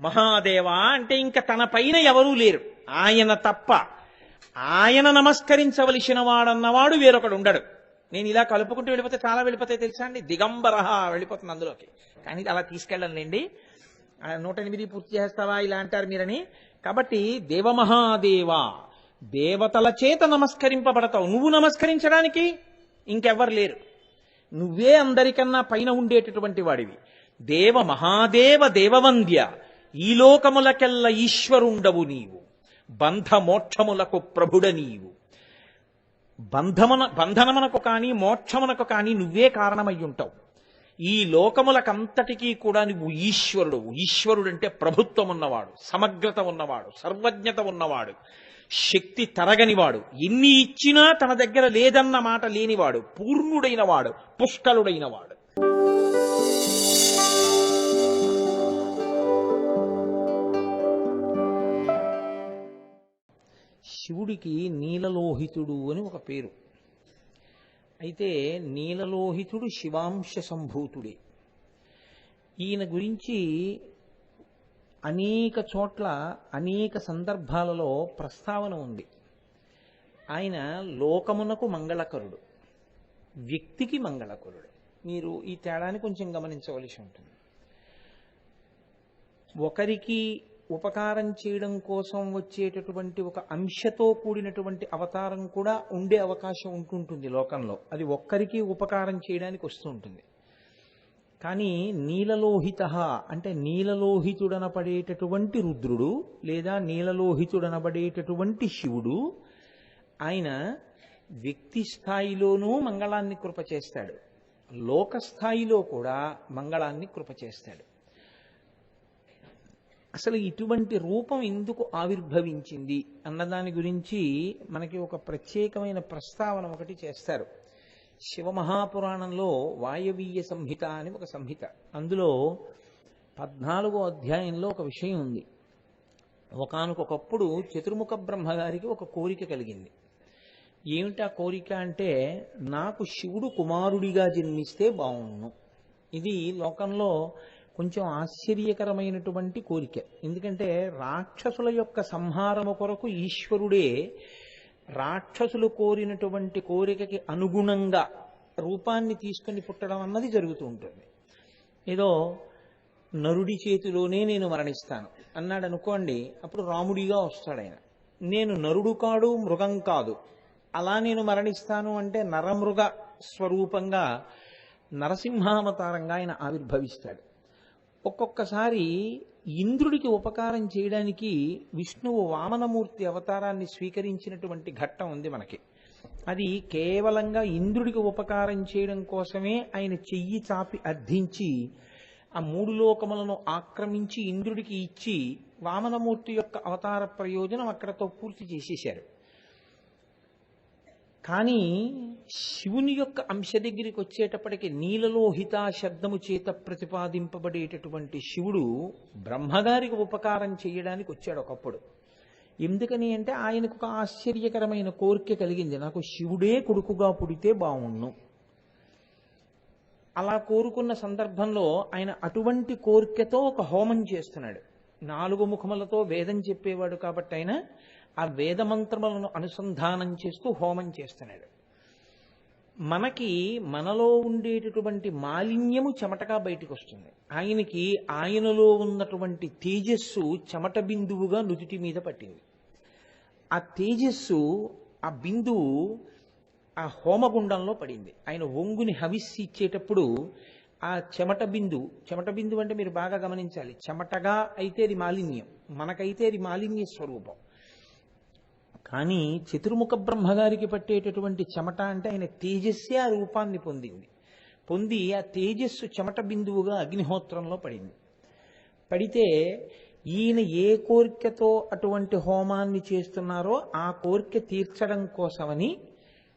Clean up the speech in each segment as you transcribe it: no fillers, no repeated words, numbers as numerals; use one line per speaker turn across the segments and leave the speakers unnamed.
మహాదేవ అంటే ఇంకా తన పైన ఎవరూ లేరు, ఆయన తప్ప. ఆయన నమస్కరించవలసిన వాడన్నవాడు వేరొకడు ఉండడు. నేను ఇలా కలుపుకుంటూ వెళ్ళిపోతే చాలా వెళ్ళిపోతాయి తెలుసా అండి, దిగంబర వెళ్ళిపోతుంది అందులోకి. కానీ అలా తీసుకెళ్ళండి. 108 పూర్తి చేస్తావా ఇలా అంటారు మీరని. కాబట్టి దేవమహాదేవ, దేవతల చేత నమస్కరింపబడతావు. నువ్వు నమస్కరించడానికి ఇంకెవ్వరు లేరు, నువ్వే అందరికన్నా పైన ఉండేటటువంటి వాడివి. దేవ మహాదేవ దేవవంద్య, ఈ లోకములకెల్ల ఈశ్వరుండవు నీవు, బంధ మోక్షములకు ప్రభుడ నీవు. బంధనమునకు కానీ మోక్షమునకు కానీ నువ్వే కారణమై ఉంటావు. ఈ లోకములకంతటికీ కూడా నువ్వు ఈశ్వరుడు. ఈశ్వరుడంటే ప్రభుత్వం ఉన్నవాడు, సమగ్రత ఉన్నవాడు, సర్వజ్ఞత ఉన్నవాడు, శక్తి తరగనివాడు, ఎన్ని ఇచ్చినా తన దగ్గర లేదన్న మాట లేనివాడు, పూర్ణుడైన వాడు, పుష్కలుడైన వాడు. శివుడికి నీలలోహితుడు అని ఒక పేరు. అయితే నీలలోహితుడు శివాంశ సంభూతుడే. ఈయన గురించి అనేక చోట్ల అనేక సందర్భాలలో ప్రస్తావన ఉంది. ఆయన లోకమునకు మంగళకరుడు, వ్యక్తికి మంగళకరుడు. మీరు ఈ తేడాని కొంచెం గమనించవలసి ఉంటుంది. ఒకరికి ఉపకారం చేయడం కోసం వచ్చేటటువంటి ఒక అంశతో కూడినటువంటి అవతారం కూడా ఉండే అవకాశం ఉంటుంటుంది లోకంలో. అది ఒక్కరికి ఉపకారం చేయడానికి వస్తూ ఉంటుంది. కానీ నీలలోహిత అంటే నీలలోహితుడనపడేటటువంటి రుద్రుడు లేదా నీలలోహితుడనబడేటటువంటి శివుడు, ఆయన వ్యక్తి స్థాయిలోనూ మంగళాన్ని కృప చేస్తాడు, లోకస్థాయిలో కూడా మంగళాన్ని కృప చేస్తాడు. అసలు ఇటువంటి రూపం ఎందుకు ఆవిర్భవించింది అన్నదాని గురించి మనకి ఒక ప్రత్యేకమైన ప్రస్తావన ఒకటి చేస్తారు. శివమహాపురాణంలో వాయవీయ సంహిత అని ఒక సంహిత, అందులో 14వ అధ్యాయంలో ఒక విషయం ఉంది. ఒకానొకప్పుడు చతుర్ముఖ బ్రహ్మగారికి ఒక కోరిక కలిగింది. ఏమిటా కోరిక అంటే, నాకు శివుడు కుమారుడిగా జన్మిస్తే బాగుండు. ఇది లోకంలో కొంచెం ఆశ్చర్యకరమైనటువంటి కోరిక. ఎందుకంటే రాక్షసుల యొక్క సంహారము కొరకు ఈశ్వరుడే రాక్షసులు కోరినటువంటి కోరికకి అనుగుణంగా రూపాన్ని తీసుకుని పుట్టడం అన్నది జరుగుతూ ఉంటుంది. ఏదో నరుడి చేతిలోనే నేను మరణిస్తాను అన్నాడు అనుకోండి, అప్పుడు రాముడిగా వస్తాడు ఆయన. నేను నరుడు కాడు, మృగం కాదు, అలా నేను మరణిస్తాను అంటే నరమృగ స్వరూపంగా నరసింహావతారంగా ఆయన ఆవిర్భవిస్తాడు. ఒక్కొక్కసారి ఇంద్రుడికి ఉపకారం చేయడానికి విష్ణువు వామనమూర్తి అవతారాన్ని స్వీకరించినటువంటి ఘట్టం ఉంది మనకి. అది కేవలంగా ఇంద్రుడికి ఉపకారం చేయడం కోసమే ఆయన చెయ్యి చాపి అర్థించి ఆ 3 లోకములను ఆక్రమించి ఇంద్రుడికి ఇచ్చి వామనమూర్తి యొక్క అవతార ప్రయోజనం అక్కడతో పూర్తి చేసేశారు. కానీ శివుని యొక్క అంశ దగ్గరికి వచ్చేటప్పటికి నీలలోహిత శబ్దము చేత ప్రతిపాదింపబడేటటువంటి శివుడు బ్రహ్మగారికి ఉపకారం చేయడానికి వచ్చాడు ఒకప్పుడు. ఎందుకని అంటే ఆయనకు ఒక ఆశ్చర్యకరమైన కోరిక కలిగింది, నాకు శివుడే కొడుకుగా పుడితే బాగుండు. అలా కోరుకున్న సందర్భంలో ఆయన అటువంటి కోరికతో ఒక హోమం చేస్తున్నాడు. 4 ముఖములతో వేదం చెప్పేవాడు కాబట్టి ఆయన ఆ వేదమంత్రములను అనుసంధానం చేస్తూ హోమం చేస్తున్నాడు. మనకి మనలో ఉండేటటువంటి మాలిన్యము చెమటగా బయటికి వస్తుంది. ఆయనకి ఆయనలో ఉన్నటువంటి తేజస్సు చెమట బిందువుగా నుదుటి మీద పట్టింది. ఆ తేజస్సు ఆ బిందువు ఆ హోమగుండంలో పడింది. ఆయన ఒంగుని హవిస్సు ఇచ్చేటప్పుడు ఆ చెమట బిందువు అంటే మీరు బాగా గమనించాలి, చెమటగా అయితే అది మాలిన్యం, మనకైతే అది మాలిన్య స్వరూపం. కానీ చతుర్ముఖ బ్రహ్మగారికి పట్టేటటువంటి చెమట అంటే ఆయన తేజస్సే ఆ రూపాన్ని పొంది ఆ తేజస్సు చెమట బిందువుగా అగ్నిహోత్రంలో పడింది. పడితే ఈయన ఏ కోరికతో అటువంటి హోమాన్ని చేస్తున్నారో ఆ కోరిక తీర్చడం కోసమని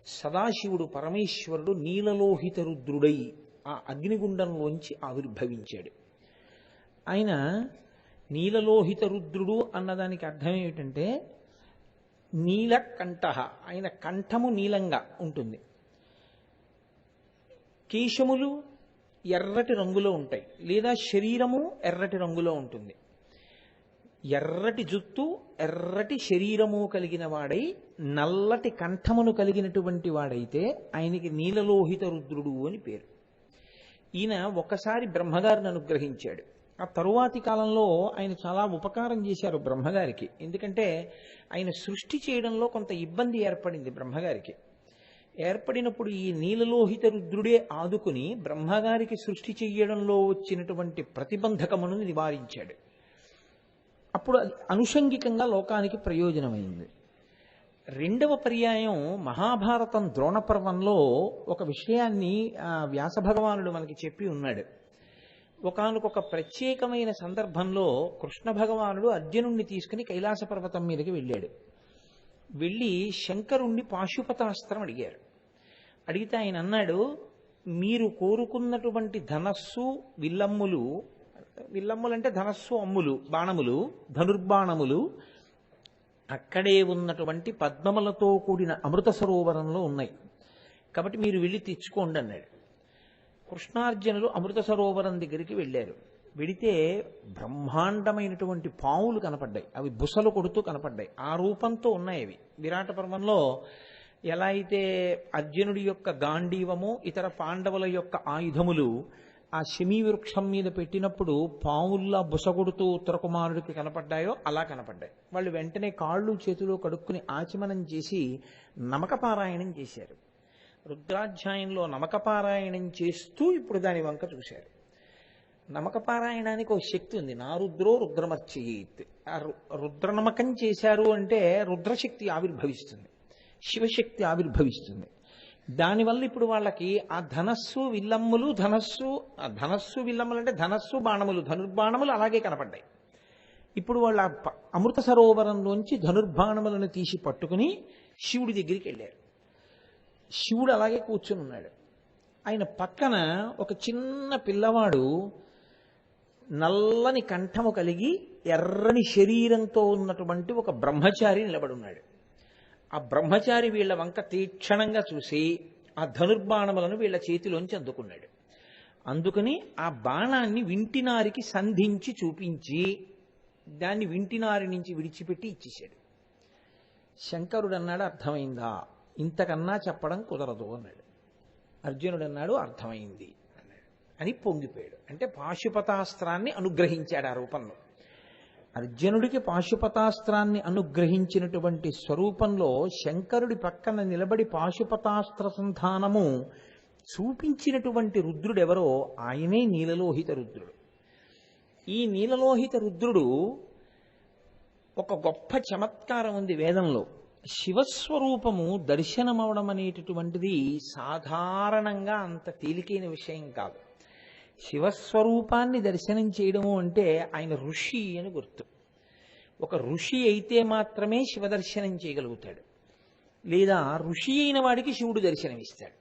సదాశివుడు పరమేశ్వరుడు నీలలోహిత రుద్రుడై ఆ అగ్నిగుండంలోంచి ఆవిర్భవించాడు. ఆయన నీలలోహిత రుద్రుడు అన్నదానికి అర్థం ఏమిటంటే నీలకంఠ, ఆయన కంఠము నీలంగా ఉంటుంది, కేశములు ఎర్రటి రంగులో ఉంటాయి లేదా శరీరము ఎర్రటి రంగులో ఉంటుంది. ఎర్రటి జుత్తు ఎర్రటి శరీరము కలిగిన వాడై నల్లటి కంఠమును కలిగినటువంటి వాడైతే ఆయనకి నీలలోహిత రుద్రుడు అని పేరు. ఈయన ఒకసారి బ్రహ్మగారిని అనుగ్రహించాడు. ఆ తరువాతి కాలంలో ఆయన చాలా ఉపకారం చేశారు బ్రహ్మగారికి. ఎందుకంటే ఆయన సృష్టి చేయడంలో కొంత ఇబ్బంది ఏర్పడింది బ్రహ్మగారికి. ఏర్పడినప్పుడు ఈ నీలలోహిత రుద్రుడే ఆదుకుని బ్రహ్మగారికి సృష్టి చెయ్యడంలో వచ్చినటువంటి ప్రతిబంధకమును నివారించాడు. అప్పుడు అది అనుషంగికంగా లోకానికి ప్రయోజనమైంది. రెండవ పర్యాయం మహాభారతం ద్రోణ పర్వంలో ఒక విషయాన్ని వ్యాస భగవానుడు మనకి చెప్పి ఉన్నాడు. ఒకానొక ప్రత్యేకమైన సందర్భంలో కృష్ణ భగవానుడు అర్జునుణ్ణి తీసుకుని కైలాస పర్వతం మీదకి వెళ్ళాడు. వెళ్ళి శంకరుణ్ణి పాశుపతాస్త్రం అడిగారు. అడిగితే ఆయన అన్నాడు, మీరు కోరుకున్నటువంటి ధనస్సు విల్లమ్ములు, విల్లమ్ములంటే ధనస్సు అమ్ములు, బాణములు, ధనుర్బాణములు అక్కడే ఉన్నటువంటి పద్మములతో కూడిన అమృత సరోవరంలో ఉన్నాయి, కాబట్టి మీరు వెళ్ళి తెచ్చుకోండి అన్నాడు. కృష్ణార్జునులు అమృత సరోవరం దగ్గరికి వెళ్ళారు. వెడితే బ్రహ్మాండమైనటువంటి పావులు కనపడ్డాయి. అవి బుసలు కొడుతూ కనపడ్డాయి. ఆ రూపంతో ఉన్నాయి అవి. విరాట పర్వంలో ఎలా అయితే అర్జునుడి యొక్క గాంధీవము ఇతర పాండవుల యొక్క ఆయుధములు ఆ శమీ వృక్షం మీద పెట్టినప్పుడు పావుల్లా బుసగొడుతూ ఉత్తరకుమారుడికి కనపడ్డాయో అలా కనపడ్డాయి. వాళ్ళు వెంటనే కాళ్ళు చేతులు కడుక్కుని ఆచమనం చేసి నమకపారాయణం చేశారు. రుద్రాధ్యాయంలో నమకపారాయణం చేస్తూ ఇప్పుడు దాని వంక చూశారు. నమకపారాయణానికి ఒక శక్తి ఉంది. నా రుద్రో రుద్రమర్చయేత్. ఆ రుద్రనమకం చేశారు అంటే రుద్రశక్తి ఆవిర్భవిస్తుంది, శివశక్తి ఆవిర్భవిస్తుంది. దానివల్ల ఇప్పుడు వాళ్ళకి ఆ ధనస్సు విల్లమ్ములు, ధనస్సు విల్లమ్ములు అంటే ధనస్సు బాణములు, ధనుర్బాణములు అలాగే కనపడ్డాయి. ఇప్పుడు వాళ్ళ అమృత సరోవరంలోంచి ధనుర్బాణములను తీసి పట్టుకుని శివుడి దగ్గరికి వెళ్ళారు. శివుడు అలాగే కూర్చుని ఉన్నాడు. ఆయన పక్కన ఒక చిన్న పిల్లవాడు నల్లని కంఠము కలిగి ఎర్రని శరీరంతో ఉన్నటువంటి ఒక బ్రహ్మచారి నిలబడి ఉన్నాడు. ఆ బ్రహ్మచారి వీళ్ళ వంక తీక్షణంగా చూసి ఆ ధనుర్బాణములను వీళ్ళ చేతిలోంచి అందుకున్నాడు. అందుకని ఆ బాణాన్ని వింటినారికి సంధించి చూపించి దాన్ని వింటినారి నుంచి విడిచిపెట్టి ఇచ్చేశాడు. శంకరుడు అన్నాడు, అర్థమైందా? ఇంతకన్నా చెప్పడం కుదరదు అన్నాడు. అర్జునుడు అన్నాడు, అర్థమైంది అన్నాడు అని పొంగిపోయాడు. అంటే పాశుపతాస్త్రాన్ని అనుగ్రహించాడు ఆ రూపంలో. అర్జునుడికి పాశుపతాస్త్రాన్ని అనుగ్రహించినటువంటి స్వరూపంలో శంకరుడి పక్కన నిలబడి పాశుపతాస్త్ర సంధానము చూపించినటువంటి రుద్రుడెవరో ఆయనే నీలలోహిత రుద్రుడు. ఈ నీలలోహిత రుద్రుడు ఒక గొప్ప చమత్కారం ఉంది వేదంలో. శివస్వరూపము దర్శనమవడం అనేటటువంటిది సాధారణంగా అంత తేలికైన విషయం కాదు. శివస్వరూపాన్ని దర్శనం చేయడము అంటే ఆయన ఋషి అని గుర్తు. ఒక ఋషి అయితే మాత్రమే శివదర్శనం చేయగలుగుతాడు, లేదా ఋషి అయిన వాడికి శివుడు దర్శనమిస్తాడు.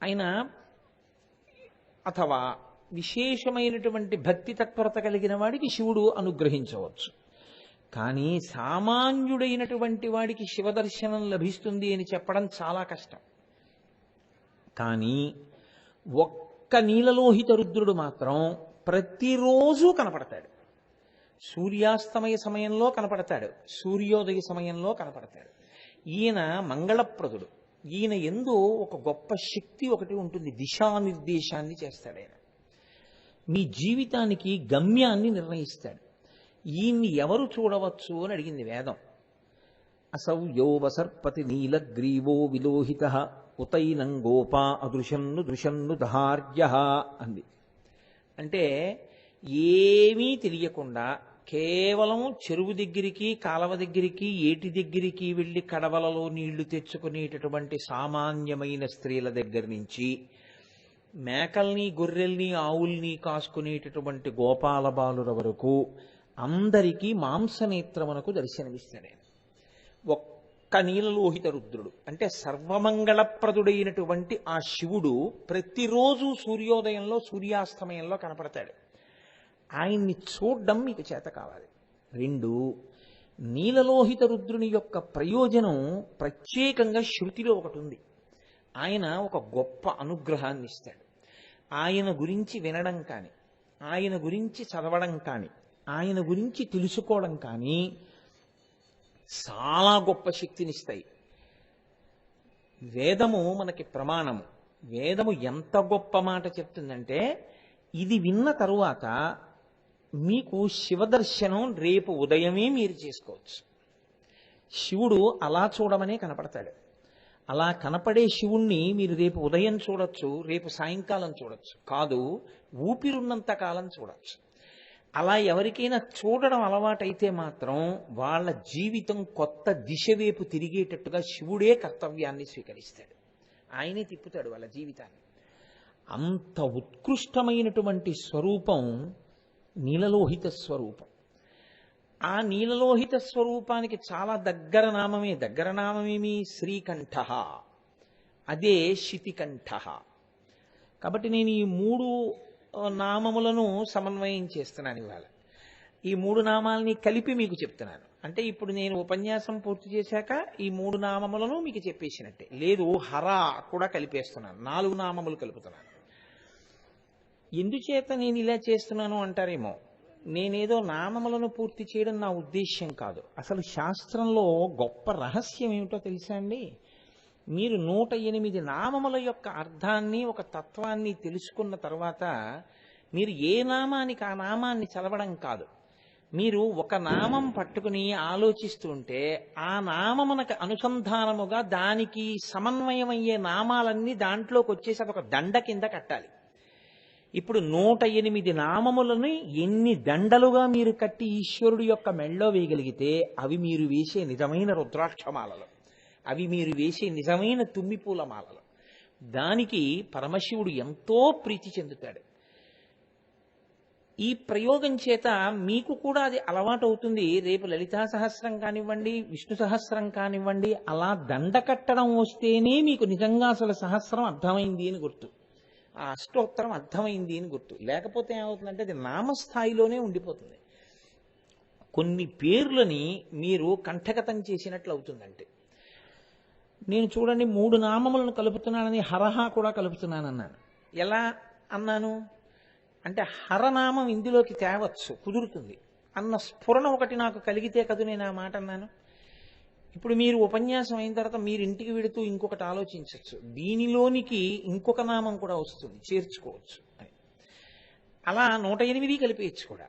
ఆయన అథవా విశేషమైనటువంటి భక్తి తత్పరత కలిగిన వాడికి శివుడు అనుగ్రహించవచ్చు. కానీ సామాన్యుడైనటువంటి వాడికి శివదర్శనం లభిస్తుంది అని చెప్పడం చాలా కష్టం. కానీ ఒక్క నీలలోహిత రుద్రుడు మాత్రం ప్రతిరోజు కనపడతాడు. సూర్యాస్తమయ సమయంలో కనపడతాడు, సూర్యోదయ సమయంలో కనపడతాడు. ఈయన మంగళప్రదుడు. ఈయన యందు ఒక గొప్ప శక్తి ఒకటి ఉంటుంది, దిశానిర్దేశాన్ని చేస్తాడు ఆయన. మీ జీవితానికి గమ్యాన్ని నిర్ణయిస్తాడు. ఈయన్ని ఎవరు చూడవచ్చు అని అడిగింది వేదం. అసౌ యో వసర్పతి నీలగ్రీవో విలోహిత ఉతైనం గోపా అదృశన్ను దృశన్ను దహార్య అంది. అంటే ఏమీ తెలియకుండా కేవలం చెరువు దగ్గరికి, కాలవ దగ్గరికి, ఏటి దగ్గరికి వెళ్ళి కడవలలో నీళ్లు తెచ్చుకునేటటువంటి సామాన్యమైన స్త్రీల దగ్గర నుంచి మేకల్ని, గొర్రెల్ని, ఆవుల్ని కాసుకునేటటువంటి గోపాల బాలుర వరకు అందరికీ మాంసనేత్రమునకు దర్శనమిస్తాడు. ఒక్క నీలలోహిత రుద్రుడు అంటే సర్వమంగళప్రదుడైనటువంటి ఆ శివుడు ప్రతిరోజు సూర్యోదయంలో, సూర్యాస్తమయంలో కనపడతాడు. ఆయన్ని చూడడం మీకు చేత కావాలి. రెండు, నీలలోహిత రుద్రుని యొక్క ప్రయోజనం ప్రత్యేకంగా శృతిలో ఒకటి ఉంది. ఆయన ఒక గొప్ప అనుగ్రహాన్ని ఇస్తాడు. ఆయన గురించి వినడం కానీ, ఆయన గురించి చదవడం కానీ, ఆయన గురించి తెలుసుకోవడం కానీ చాలా గొప్ప శక్తినిస్తాయి. వేదము మనకి ప్రమాణము. వేదము ఎంత గొప్ప మాట చెప్తుందంటే, ఇది విన్న తరువాత మీకు శివదర్శనం రేపు ఉదయమే మీరు చేసుకోవచ్చు. శివుడు అలా చూడమనే కనపడతాడు. అలా కనపడే శివుణ్ణి మీరు రేపు ఉదయం చూడొచ్చు, రేపు సాయంకాలం చూడొచ్చు, కాదు ఊపిరున్నంత కాలం చూడొచ్చు. అలా ఎవరికైనా చూడడం అలవాటైతే మాత్రం వాళ్ళ జీవితం కొత్త దిశ వైపు తిరిగేటట్టుగా శివుడే కర్తవ్యాన్ని స్వీకరిస్తాడు. ఆయనే తిప్పుతాడు వాళ్ళ జీవితాన్ని. అంత ఉత్కృష్టమైనటువంటి స్వరూపం నీలలోహిత స్వరూపం. ఆ నీలలోహిత స్వరూపానికి చాలా దగ్గర నామమేమి శ్రీకంఠ, అదే శితికంఠ. కాబట్టి నేను ఈ 3 నామములను సమన్వయం చేస్తున్నాను ఇవాళ. ఈ 3 నామాలని కలిపి మీకు చెప్తున్నాను. అంటే ఇప్పుడు నేను ఉపన్యాసం పూర్తి చేశాక ఈ 3 నామములను మీకు చెప్పేసినట్టే. లేదు, హర కూడా కలిపేస్తున్నాను, 4 నామములు కలుపుతున్నాను. ఎందుచేత నేను ఇలా చేస్తున్నాను అంటారేమో. నేనేదో నామములను పూర్తి చేయడం నా ఉద్దేశ్యం కాదు. అసలు శాస్త్రంలో గొప్ప రహస్యం ఏమిటో తెలుసా అండి? మీరు 108 నామముల యొక్క అర్థాన్ని, ఒక తత్వాన్ని తెలుసుకున్న తర్వాత మీరు ఏ నామానికి ఆ నామాన్ని చదవడం కాదు. మీరు ఒక నామం పట్టుకుని ఆలోచిస్తుంటే ఆ నామమునకు అనుసంధానముగా దానికి సమన్వయమయ్యే నామాలన్నీ దాంట్లోకి వచ్చేసి అదొక దండ కింద కట్టాలి. ఇప్పుడు 108 నామములను ఎన్ని దండలుగా మీరు కట్టి ఈశ్వరుడు యొక్క మెళ్ళో వేయగలిగితే అవి మీరు వేసే నిజమైన రుద్రాక్షమాలలు, అవి మీరు వేసే నిజమైన తుమ్మిపూల మాలలు. దానికి పరమశివుడు ఎంతో ప్రీతి చెందుతాడు. ఈ ప్రయోగం చేత మీకు కూడా అది అలవాటు అవుతుంది. రేపు లలితా సహస్రం కానివ్వండి, విష్ణు సహస్రం కానివ్వండి, అలా దండ కట్టడం వస్తేనే మీకు నిజంగా అసలు సహస్రం అర్థమైంది అని గుర్తు, ఆ అష్టోత్తరం అర్థమైంది అని గుర్తు. లేకపోతే ఏమవుతుందంటే అది నామస్థాయిలోనే ఉండిపోతుంది. కొన్ని పేర్లని మీరు కంఠగతం చేసినట్లు అవుతుందంటే, నేను చూడండి 3 నామములను కలుపుతున్నానని హరహ కూడా కలుపుతున్నానన్నాను. ఎలా అన్నాను అంటే, హరనామం ఇందులోకి తేవచ్చు, కుదురుతుంది అన్న స్ఫురణ ఒకటి నాకు కలిగితే కదూ నేను ఆ మాట అన్నాను. ఇప్పుడు మీరు ఉపన్యాసం అయిన తర్వాత మీరు ఇంటికి వెళుతూ ఇంకొకటి ఆలోచించవచ్చు, దీనిలోనికి ఇంకొక నామం కూడా వస్తుంది, చేర్చుకోవచ్చు అని. అలా 108 కలిపేయచ్చు కూడా,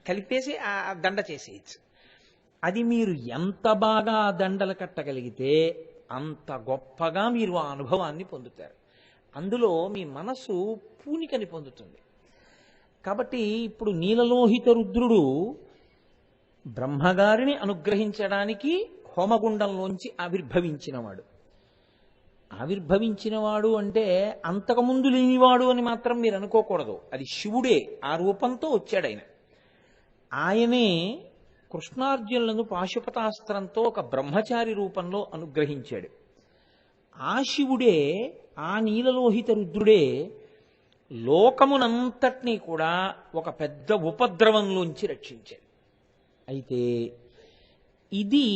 కలిపేసి ఆ దండ చేసేయచ్చు. అది మీరు ఎంత బాగా దండలు కట్టగలిగితే అంత గొప్పగా మీరు ఆ అనుభవాన్ని పొందుతారు. అందులో మీ మనసు పూనికని పొందుతుంది. కాబట్టి ఇప్పుడు నీలలోహిత రుద్రుడు బ్రహ్మగారిని అనుగ్రహించడానికి హోమగుండంలోంచి ఆవిర్భవించినవాడు. ఆవిర్భవించినవాడు అంటే అంతకుముందు లేనివాడు అని మాత్రం మీరు అనుకోకూడదు. అది శివుడే ఆ రూపంతో వచ్చాడు. ఆయనే కృష్ణార్జునులను పాశుపతాస్త్రంతో ఒక బ్రహ్మచారి రూపంలో అనుగ్రహించాడు. ఆ శివుడే, ఆ నీలలోహిత రుద్రుడే లోకమునంతటినీ కూడా ఒక పెద్ద ఉపద్రవంలోంచి రక్షించాడు. అయితే ఇది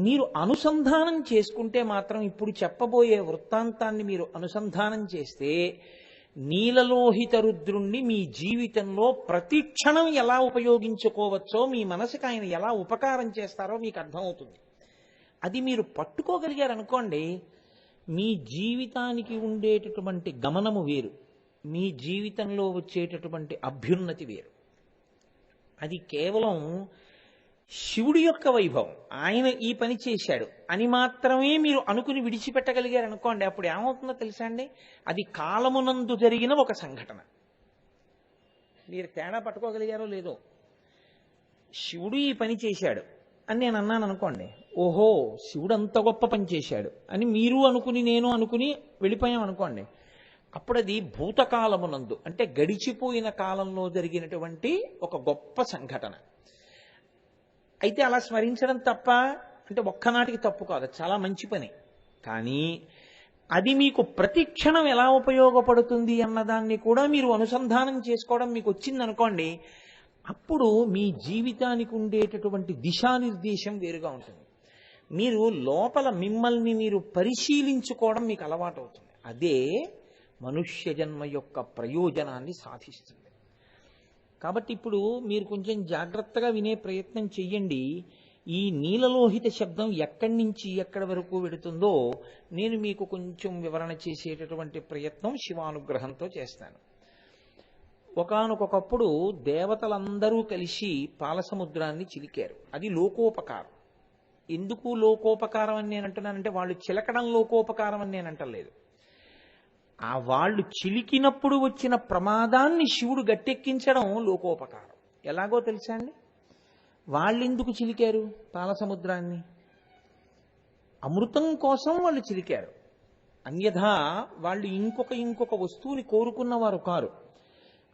మీరు అనుసంధానం చేసుకుంటే మాత్రం, ఇప్పుడు చెప్పబోయే వృత్తాంతాన్ని మీరు అనుసంధానం చేస్తే, నీలలోహిత రుద్రుణ్ణి మీ జీవితంలో ప్రతి క్షణం ఎలా ఉపయోగించుకోవచ్చో, మీ మనసుకు ఆయన ఎలా ఉపకారం చేస్తారో మీకు అర్థమవుతుంది. అది మీరు పట్టుకోగలిగారనుకోండి, మీ జీవితానికి ఉండేటటువంటి గమనము వేరు, మీ జీవితంలో వచ్చేటటువంటి అభ్యున్నతి వేరు. అది కేవలం శివుడి యొక్క వైభవం, ఆయన ఈ పని చేశాడు అని మాత్రమే మీరు అనుకుని విడిచిపెట్టగలిగారు అనుకోండి, అప్పుడు ఏమవుతుందో తెలుసా అండి, అది కాలమునందు జరిగిన ఒక సంఘటన. మీరు తేడా పట్టుకోగలిగారో లేదో. శివుడు ఈ పని చేశాడు అని నేను అన్నాను అనుకోండి, ఓహో శివుడు అంత గొప్ప పని చేశాడు అని మీరు అనుకుని, నేను అనుకుని వెళ్ళిపోయాం అనుకోండి, అప్పుడు అది భూతకాలమునందు అంటే గడిచిపోయిన కాలంలో జరిగినటువంటి ఒక గొప్ప సంఘటన. అయితే అలా స్మరించడం తప్ప అంటే ఒక్కనాటికి తప్పు కాదు, చాలా మంచి పని. కానీ అది మీకు ప్రతి క్షణం ఎలా ఉపయోగపడుతుంది అన్నదాన్ని కూడా మీరు అనుసంధానం చేసుకోవడం మీకు వచ్చిందనుకోండి, అప్పుడు మీ జీవితానికి ఉండేటటువంటి దిశానిర్దేశం వేరుగా ఉంటుంది. మీరు లోపల మిమ్మల్ని మీరు పరిశీలించుకోవడం మీకు అలవాటు అవుతుంది. అదే మనుష్య జన్మ యొక్క ప్రయోజనాన్ని సాధిస్తుంది. కాబట్టి ఇప్పుడు మీరు కొంచెం జాగ్రత్తగా వినే ప్రయత్నం చెయ్యండి. ఈ నీలలోహిత శబ్దం ఎక్కడి నుంచి ఎక్కడి వరకు వెడుతుందో నేను మీకు కొంచెం వివరణ చేసేటటువంటి ప్రయత్నం శివానుగ్రహంతో చేస్తాను. ఒకానొకప్పుడు దేవతలందరూ కలిసి పాలసముద్రాన్ని చిలికారు. అది లోకోపకారం. ఎందుకు లోకోపకారం అని నేను అంటున్నానంటే వాళ్ళు చిలకడం లోకోపకారం అని నేను అంటలేదు. ఆ వాళ్ళు చిలికినప్పుడు వచ్చిన ప్రమాదాన్ని శివుడు గట్టెక్కించడం లోకోపకారం. ఎలాగో తెలుసా అండి? వాళ్ళెందుకు చిలికారు పాలసముద్రాన్ని? అమృతం కోసం వాళ్ళు చిలికారు. అన్యథా వాళ్ళు ఇంకొక వస్తువుని కోరుకున్నవారు కారు.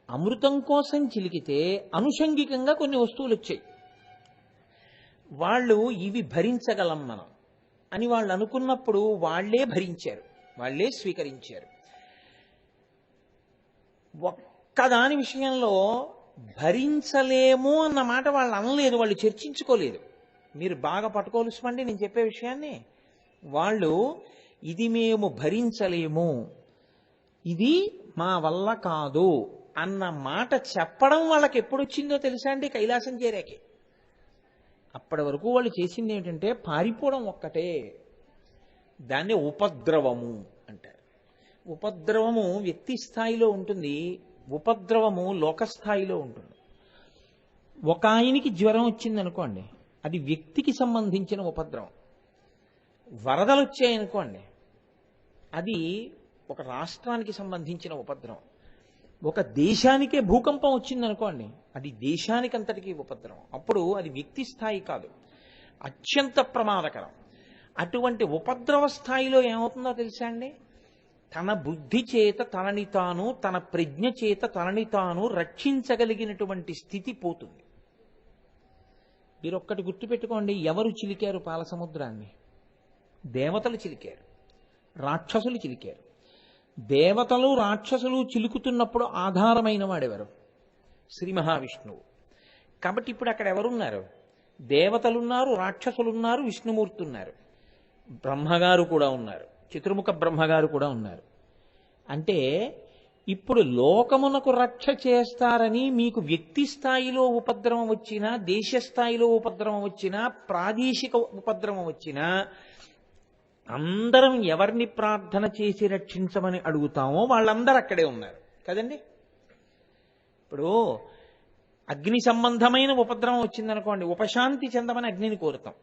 అమృతం కోసం చిలికితే అనుషంగికంగా కొన్ని వస్తువులు వచ్చాయి. వాళ్ళు ఇవి భరించగలం మనం అని వాళ్ళు అనుకున్నప్పుడు వాళ్లే భరించారు, వాళ్లే స్వీకరించారు. ఒక్కదాని విషయంలో భరించలేము అన్న మాట వాళ్ళు అనలేదు, వాళ్ళు చర్చించుకోలేదు. మీరు బాగా పట్టుకోలుసుకోండి నేను చెప్పే విషయాన్ని. వాళ్ళు ఇది మేము భరించలేము, ఇది మా వల్ల కాదు అన్న మాట చెప్పడం వాళ్ళకి ఎప్పుడు వచ్చిందో తెలుసా అండి? కైలాసం చేరాకే. అప్పటి వరకు వాళ్ళు చేసింది ఏమిటంటే పారిపోవడం ఒక్కటే. దాన్ని ఉపద్రవము అంటారు. ఉపద్రవము వ్యక్తి స్థాయిలో ఉంటుంది, ఉపద్రవము లోకస్థాయిలో ఉంటుంది. ఒక ఆయనకి జ్వరం వచ్చింది అనుకోండి, అది వ్యక్తికి సంబంధించిన ఉపద్రవం. వరదలు వచ్చాయనుకోండి, అది ఒక రాష్ట్రానికి సంబంధించిన ఉపద్రవం. ఒక దేశానికే భూకంపం వచ్చిందనుకోండి, అది దేశానికంతటికీ ఉపద్రవం. అప్పుడు అది వ్యక్తి స్థాయి కాదు, అత్యంత ప్రమాదకరం. అటువంటి ఉపద్రవ స్థాయిలో ఏమవుతుందో తెలుసా అండి? తన బుద్ధి చేత తనని తాను, తన ప్రజ్ఞ చేత తనని తాను రక్షించగలిగినటువంటి స్థితి పోతుంది. మీరు ఒక్కటి గుర్తుపెట్టుకోండి, ఎవరు చిలికారు పాలసముద్రాన్ని? దేవతలు చిలికారు, రాక్షసులు చిలికారు. దేవతలు రాక్షసులు చిలుకుతున్నప్పుడు ఆధారమైన వాడెవరు? శ్రీ మహావిష్ణువు. కాబట్టి ఇప్పుడు అక్కడ ఎవరున్నారు? దేవతలున్నారు, రాక్షసులున్నారు, విష్ణుమూర్తి ఉన్నారు, బ్రహ్మగారు కూడా ఉన్నారు, చతుర్ముఖ బ్రహ్మగారు కూడా ఉన్నారు. అంటే ఇప్పుడు లోకమునకు రక్ష చేస్తారని మీకు వ్యక్తి స్థాయిలో ఉపద్రవం వచ్చినా, దేశ స్థాయిలో ఉపద్రవం వచ్చినా, ప్రాదేశిక ఉపద్రవం వచ్చినా, అందరం ఎవరిని ప్రార్థన చేసి రక్షించమని అడుగుతామో వాళ్ళందరూ అక్కడే ఉన్నారు కదండి. ఇప్పుడు అగ్ని సంబంధమైన ఉపద్రవం వచ్చిందనుకోండి, ఉపశాంతి చెందమని అగ్నిని కోరుతాం.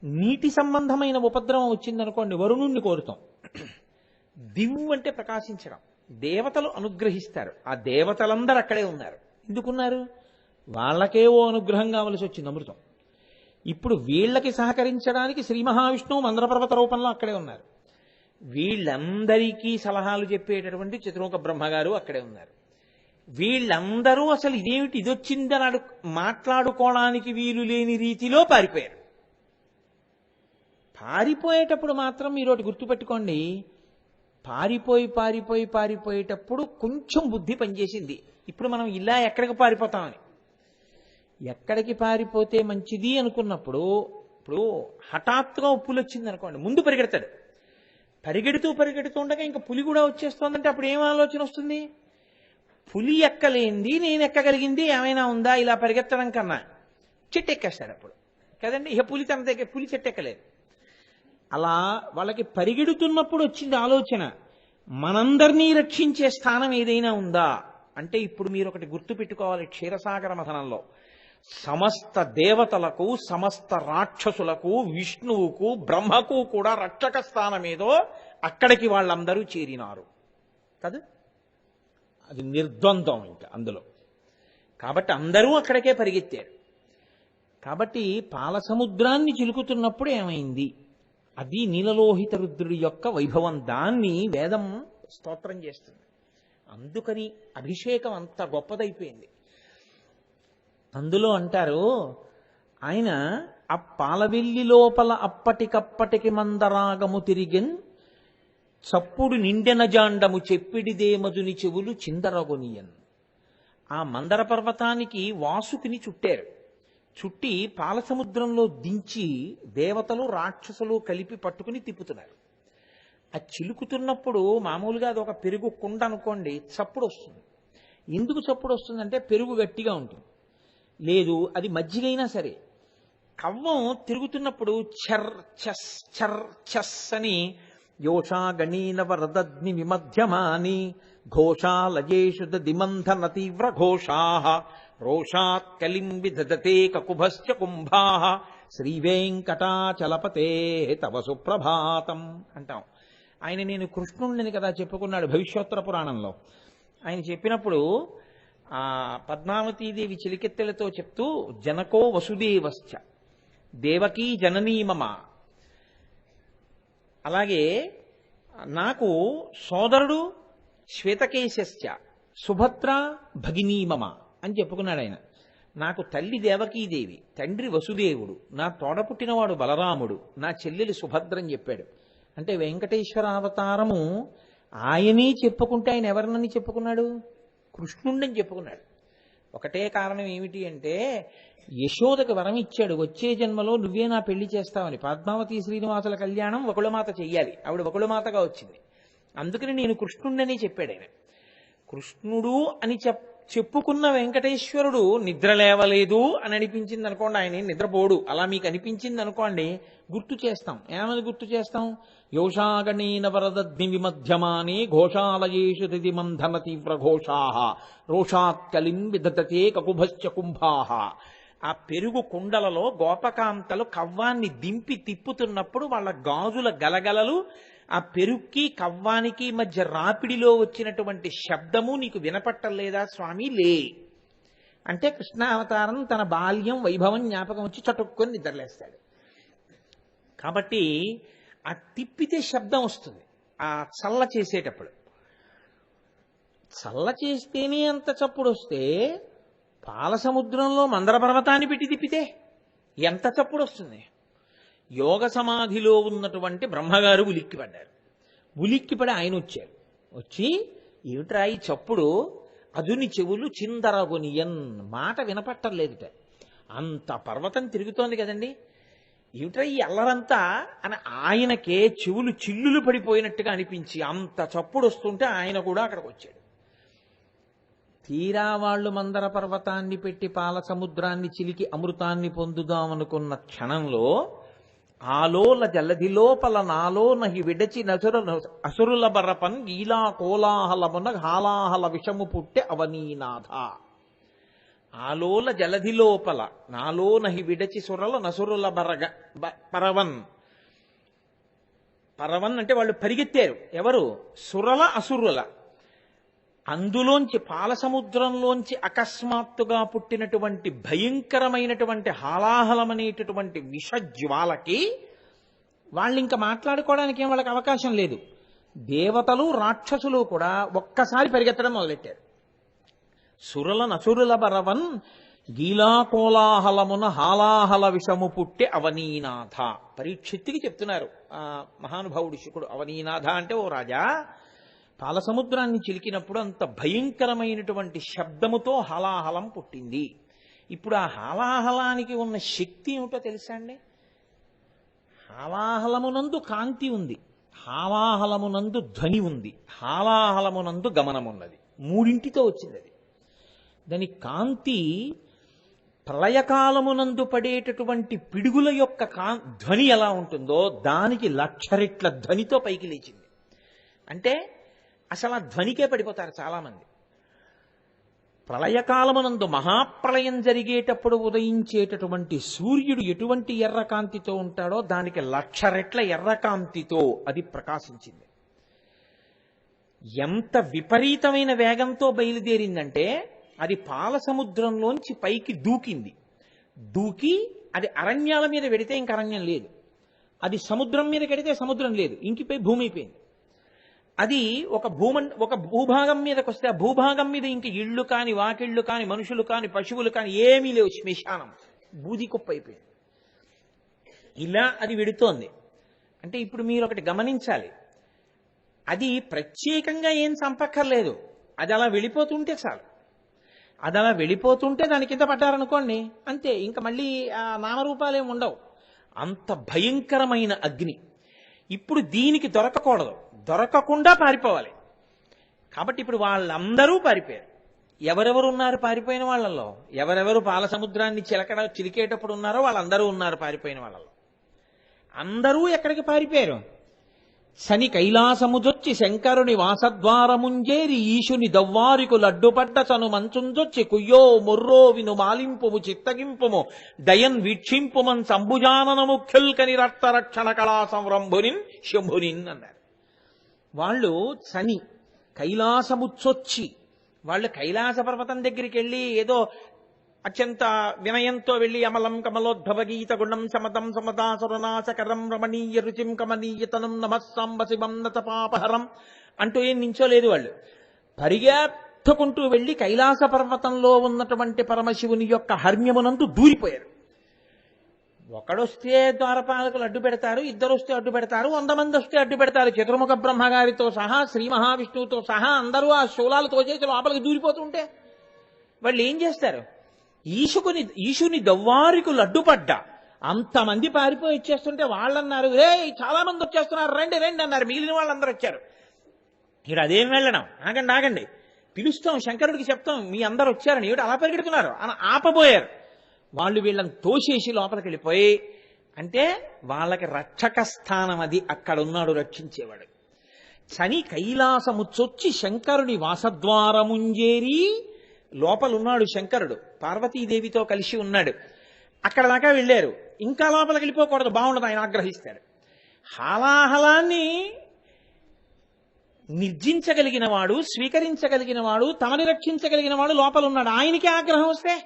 నీటి సంబంధమైన ఉపద్రవం వచ్చిందనుకోండి, వరుణుణ్ణి కోరుతాం. దివ్వు అంటే ప్రకాశించడం, దేవతలు అనుగ్రహిస్తారు. ఆ దేవతలందరూ అక్కడే ఉన్నారు. ఎందుకున్నారు? వాళ్ళకే ఓ అనుగ్రహం కావలసి వచ్చింది, అమృతం. ఇప్పుడు వీళ్ళకి సహకరించడానికి శ్రీ మహావిష్ణువు మందరపర్వత రూపంలో అక్కడే ఉన్నారు. వీళ్ళందరికీ సలహాలు చెప్పేటటువంటి చతుర్ముఖ బ్రహ్మగారు అక్కడే ఉన్నారు. వీళ్ళందరూ అసలు ఇదేమిటి ఇదొచ్చిందని మాట్లాడుకోవడానికి వీలు లేని రీతిలో పారిపోయారు. పారిపోయేటప్పుడు మాత్రం మీరు ఒకటి గుర్తుపెట్టుకోండి, పారిపోయేటప్పుడు కొంచెం బుద్ధి పనిచేసింది. ఇప్పుడు మనం ఇలా ఎక్కడికి పారిపోతామని, ఎక్కడికి పారిపోతే మంచిది అనుకున్నప్పుడు, ఇప్పుడు హఠాత్తుగా పులి వచ్చింది అనుకోండి, ముందు పరిగెడతాడు. పరిగెడుతూ ఉండగా ఇంకా పులి కూడా వచ్చేస్తోందంటే అప్పుడు ఏం ఆలోచన వస్తుంది? పులి ఎక్కలేంది నేను ఎక్కగలిగింది ఏమైనా ఉందా? ఇలా పరిగెత్తడం కన్నా చెట్టు ఎక్కేస్తాడు అప్పుడు కదండి. ఇక పులి తన దగ్గర, పులి చెట్టు ఎక్కలేదు. అలా వాళ్ళకి పరిగెడుతున్నప్పుడు వచ్చింది ఆలోచన, మనందరినీ రక్షించే స్థానం ఏదైనా ఉందా అంటే, ఇప్పుడు మీరు ఒకటి గుర్తు పెట్టుకోవాలి. క్షీరసాగర మథనంలో సమస్త దేవతలకు, సమస్త రాక్షసులకు, విష్ణువుకు, బ్రహ్మకు కూడా రక్షక స్థానం ఏదో అక్కడికి వాళ్ళందరూ చేరినారు కదా. అది నిర్ద్వంద్వం ఇంకా అందులో. కాబట్టి అందరూ అక్కడికే పరిగెత్తారు. కాబట్టి పాలసముద్రాన్ని చిలుకుతున్నప్పుడు ఏమైంది? అది నీలలోహిత రుద్రుడి యొక్క వైభవం. దాన్ని వేదం స్తోత్రం చేస్తుంది. అందుకని అభిషేకం అంత గొప్పదైపోయింది. అందులో అంటారు ఆయన, ఆ పాలవెల్లి లోపల అప్పటికప్పటికి మందరాగము తిరిగెన్, చప్పుడు నిండెన జాండము చెప్పిడిదేమదుని చెవులు చిందరగొనియన్. ఆ మందర పర్వతానికి వాసుకిని చుట్టారు. చుట్టి పాలసముద్రంలో దించి దేవతలు రాక్షసులు కలిపి పట్టుకుని తిప్పుతున్నారు. ఆ చిలుకుతున్నప్పుడు మామూలుగా అది ఒక పెరుగు కుండ అనుకోండి, చప్పుడు వస్తుంది. ఎందుకు చప్పుడు వస్తుందంటే పెరుగు గట్టిగా ఉంటుంది. లేదు అది మజ్జిగైనా సరే కవ్వం తిరుగుతున్నప్పుడు చర్ చస్ చర్ చస్ అని యోషా గణీన వరదగ్ని విమధ్యమాని ఘోషాలయేషు దిమంధన తీవ్ర ఘోషా రోషాత్ కలిం విదధతే కకుభశ్చ కుంభా శ్రీవేంకటాచలపతే తవ సుప్రభాతం అంటాం. ఆయన నేను కృష్ణుడిని కదా చెప్పుకున్నాడు భవిష్యోత్తర పురాణంలో. ఆయన చెప్పినప్పుడు ఆ పద్మావతీదేవి చిలికెత్తెలతో చెప్తూ జనకో వసుదేవశ్చ దేవకీ జననీ మమ, అలాగే నాకు సోదరుడు శ్వేతకేశశ్చ సుభద్ర భగినీ మమ అని చెప్పుకున్నాడు ఆయన. నాకు తల్లి దేవకీదేవి, తండ్రి వసుదేవుడు, నా తోడ పుట్టినవాడు బలరాముడు, నా చెల్లెలు సుభద్ర అని చెప్పాడు. అంటే వెంకటేశ్వర అవతారము ఆయనే చెప్పుకుంటే ఆయన ఎవరినని చెప్పుకున్నాడు? కృష్ణుండని చెప్పుకున్నాడు. ఒకటే కారణం ఏమిటి అంటే యశోదకు వరం ఇచ్చాడు, వచ్చే జన్మలో నువ్వే నా పెళ్లి చేస్తావని. పద్మావతి శ్రీనివాసుల కళ్యాణం వకుళమాత చెయ్యాలి, ఆవిడ వకుళమాతగా వచ్చింది. అందుకని నేను కృష్ణుండని చెప్పాడు ఆయన. కృష్ణుడు అని చెప్పుకున్న వెంకటేశ్వరుడు నిద్ర లేవలేదు అని అనిపించింది అనుకోండి, ఆయన నిద్రపోడు. అలా మీకు అనిపించింది అనుకోండి, గుర్తు చేస్తాం. ఏమని గుర్తు చేస్తాం? యోషాగణీన వరదగ్ని విమధ్యమానే ఘోషాలయేషు దిమంధన తీవ్ర ఘోషా రోషాత్ కలిం విదధతే కకుభశ్చ కుంభా. ఆ పెరుగు కుండలలో గోపకాంతలు కవ్వాన్ని దింపి తిప్పుతున్నప్పుడు వాళ్ళ గాజుల గలగలలు, ఆ పెరుక్కి కవ్వానికి మధ్య రాపిడిలో వచ్చినటువంటి శబ్దము నీకు వినపట్టలేదా స్వామి? లే అంటే కృష్ణావతారం తన బాల్యం వైభవం జ్ఞాపకం వచ్చి చటుక్కొని నిద్రలేస్తాడు. కాబట్టి ఆ తిప్పితే శబ్దం వస్తుంది. ఆ చల్ల చేసేటప్పుడు చల్ల చేస్తేనే అంత చప్పుడు వస్తే పాల సముద్రంలో మందర పర్వతాన్ని పెట్టి తిప్పితే ఎంత చప్పుడు వస్తుంది? యోగ సమాధిలో ఉన్నటువంటి బ్రహ్మగారు ఉలిక్కిపడ్డారు. ఉలిక్కిపడి ఆయన వచ్చారు. వచ్చి ఏమిట్రా ఈ చప్పుడు, అదుని చెవులు చిందరగొనియన్, మాట వినపట్టలేదుట. అంత పర్వతం తిరుగుతోంది కదండి, ఏమిట్రా ఈ అల్లరంతా అని ఆయనకే చెవులు చిల్లులు పడిపోయినట్టుగా అనిపించి అంత చప్పుడు వస్తుంటే ఆయన కూడా అక్కడికి వచ్చాడు. తీరా వాళ్ళు మందర పర్వతాన్ని పెట్టి పాల సముద్రాన్ని చిలికి అమృతాన్ని పొందుదామనుకున్న క్షణంలో ఆలోల జలధి లోపల నాలో నహి విడచి అసురుల బరపన్ గీలా కోలాహలమున హాలాహల విషము పుట్టె అవనీనాథ. ఆలోల జలధి లోపల నాలో నహి విడచి సురల నసురుల పరవన్. పరవన్ అంటే వాళ్ళు పరిగెత్తారు. ఎవరు? సురల అసురుల. అందులోంచి పాల సముద్రంలోంచి అకస్మాత్తుగా పుట్టినటువంటి భయంకరమైనటువంటి హాలాహలమనేటటువంటి విషజ్వాలకి వాళ్ళు ఇంకా మాట్లాడుకోవడానికి ఏం వాళ్ళకి అవకాశం లేదు. దేవతలు రాక్షసులు కూడా ఒక్కసారి పరిగెత్తడం మొదలెట్టారు. సురల నసురుల బరవన్ గీలాకోలాహలమున హాలాహల విషము పుట్టె అవనీనాథ. పరీక్షిత్తుకి చెప్తున్నారు ఆ మహానుభావుడు శుకుడు. అవనీనాథ అంటే ఓ రాజా, పాల సముద్రాన్ని చిలికినప్పుడు అంత భయంకరమైనటువంటి శబ్దముతో హలాహలం పుట్టింది. ఇప్పుడు ఆ హలాహలానికి ఉన్న శక్తి ఏమిటో తెలుసా అండి? హాలాహలమునందు కాంతి ఉంది, హాలాహలమునందు ధ్వని ఉంది, హాలాహలమునందు గమనమున్నది. మూడింటితో వచ్చింది అది. దాని కాంతి ప్రళయకాలమునందు పడేటటువంటి పిడుగుల యొక్క ధ్వని ఎలా ఉంటుందో దానికి 1,00,000 రెట్ల ధ్వనితో పైకి లేచింది. అంటే అసలు ఆ ధ్వనికే పడిపోతారు చాలామంది. ప్రళయకాలమునందు మహాప్రళయం జరిగేటప్పుడు ఉదయించేటటువంటి సూర్యుడు ఎటువంటి ఎర్రకాంతితో ఉంటాడో దానికి 1,00,000 రెట్ల ఎర్రకాంతితో అది ప్రకాశించింది. ఎంత విపరీతమైన వేగంతో బయలుదేరిందంటే అది పాల సముద్రంలోంచి పైకి దూకింది. దూకి అది అరణ్యాల మీద వెడితే ఇంక అరణ్యం లేదు, అది సముద్రం మీద కడితే సముద్రం లేదు, ఇంకిపోయి భూమి అయిపోయింది. అది ఒక భూభాగం మీదకి వస్తే ఆ భూభాగం మీద ఇంక ఇళ్ళు కాని వాకిళ్ళు కాని మనుషులు కాని పశువులు కాని ఏమీ లేవు, శ్మశానం, బూది కుప్ప అయిపోయింది. ఇలా అది వెడుతోంది. అంటే ఇప్పుడు మీరు ఒకటి గమనించాలి, అది ప్రత్యేకంగా ఏం చంపక్కర్లేదు, అది అలా వెళ్ళిపోతుంటే చాలు. అది అలా వెళ్ళిపోతుంటే దాని కింద పడ్డారనుకోండి అంతే, ఇంకా మళ్ళీ ఆ నామరూపాలేం ఉండవు. అంత భయంకరమైన అగ్ని. ఇప్పుడు దీనికి దొరకకూడదు, దొరకకుండా పారిపోవాలి. కాబట్టి ఇప్పుడు వాళ్ళందరూ పారిపోయారు. ఎవరెవరు ఉన్నారు పారిపోయిన వాళ్ళలో? ఎవరెవరు పాల సముద్రాన్ని చిలికేటప్పుడు ఉన్నారో వాళ్ళందరూ ఉన్నారు పారిపోయిన వాళ్ళలో. అందరూ ఎక్కడికి పారిపోయారు? శని కైలాసముజొచ్చి శంకరుని వాసద్వారముంజేరి ఈశుని దవ్వారికు లడ్డుపడ్డ చను మంచుంజొచ్చి కుయ్యో మొర్రో విను మాలింపుము చిత్తగింపుము దయన్ వీక్షింపుమన్ సంభుజానన ముఖ్యుల్కని రక్త రక్షణ కళా సంరంభునిన్ శంభునిన్ అన్నారు. వాళ్ళు శని కైలాసముచ్చొచ్చి, వాళ్ళు కైలాస పర్వతం దగ్గరికి వెళ్ళి ఏదో అత్యంత వినయంతో వెళ్ళి అమలం కమలోద్భవ గీత గుణం సమతం సమతాసురనాశకరం రమణీయ రుచిం కమనీయతనం నమస్సాంబ శివం నతపాపహరం అంటూ ఏం నించోలేదు. వాళ్ళు పరిగెత్తుకుంటూ వెళ్ళి కైలాస పర్వతంలో ఉన్నటువంటి పరమశివుని యొక్క హర్మ్యమునందు దూరిపోయారు. ఒకడొస్తే ద్వారపాలకులు అడ్డు పెడతారు, ఇద్దరు వస్తే అడ్డు పెడతారు, 100 మంది వస్తే అడ్డు పెడతారు. చతుర్ముఖ బ్రహ్మగారితో సహా శ్రీ మహావిష్ణువుతో సహా అందరూ ఆ శూలాలు తోచేసి లోపలికి దూరిపోతుంటే వాళ్ళు ఏం చేస్తారు? ఈశుని దవ్వారికు లడ్డుపడ్డ అంతమంది పారిపోయి వచ్చేస్తుంటే వాళ్ళన్నారు, రే చాలా మంది వచ్చేస్తున్నారు, రండి రండి అన్నారు. మిగిలిన వాళ్ళందరూ వచ్చారు. ఇక్కడ అదేం వెళ్ళడం, ఆగండి ఆగండి, పిలుస్తాం, శంకరుడికి చెప్తాం, మీ అందరు వచ్చారని. ఏమిటి అలా పరిగెడుతున్నారు అని ఆపబోయారు. వాళ్ళు వీళ్ళని తోసేసి లోపలికి వెళ్ళిపోయి, అంటే వాళ్ళకి రక్షక స్థానం అది, అక్కడ ఉన్నాడు రక్షించేవాడు. శని కైలాసముచ్చొచ్చి శంకరుని వాసద్వారముంజేరి, లోపలున్నాడు శంకరుడు, పార్వతీదేవితో కలిసి ఉన్నాడు. అక్కడ దాకా వెళ్ళారు. ఇంకా లోపలికి వెళ్ళిపోకూడదు, బాగుండదు, ఆయన ఆగ్రహిస్తాడు. హాలాహలాన్ని నిర్జించగలిగిన వాడు, స్వీకరించగలిగిన వాడు, తమని రక్షించగలిగిన వాడు లోపల ఉన్నాడు. ఆయనకి ఆగ్రహం వస్తే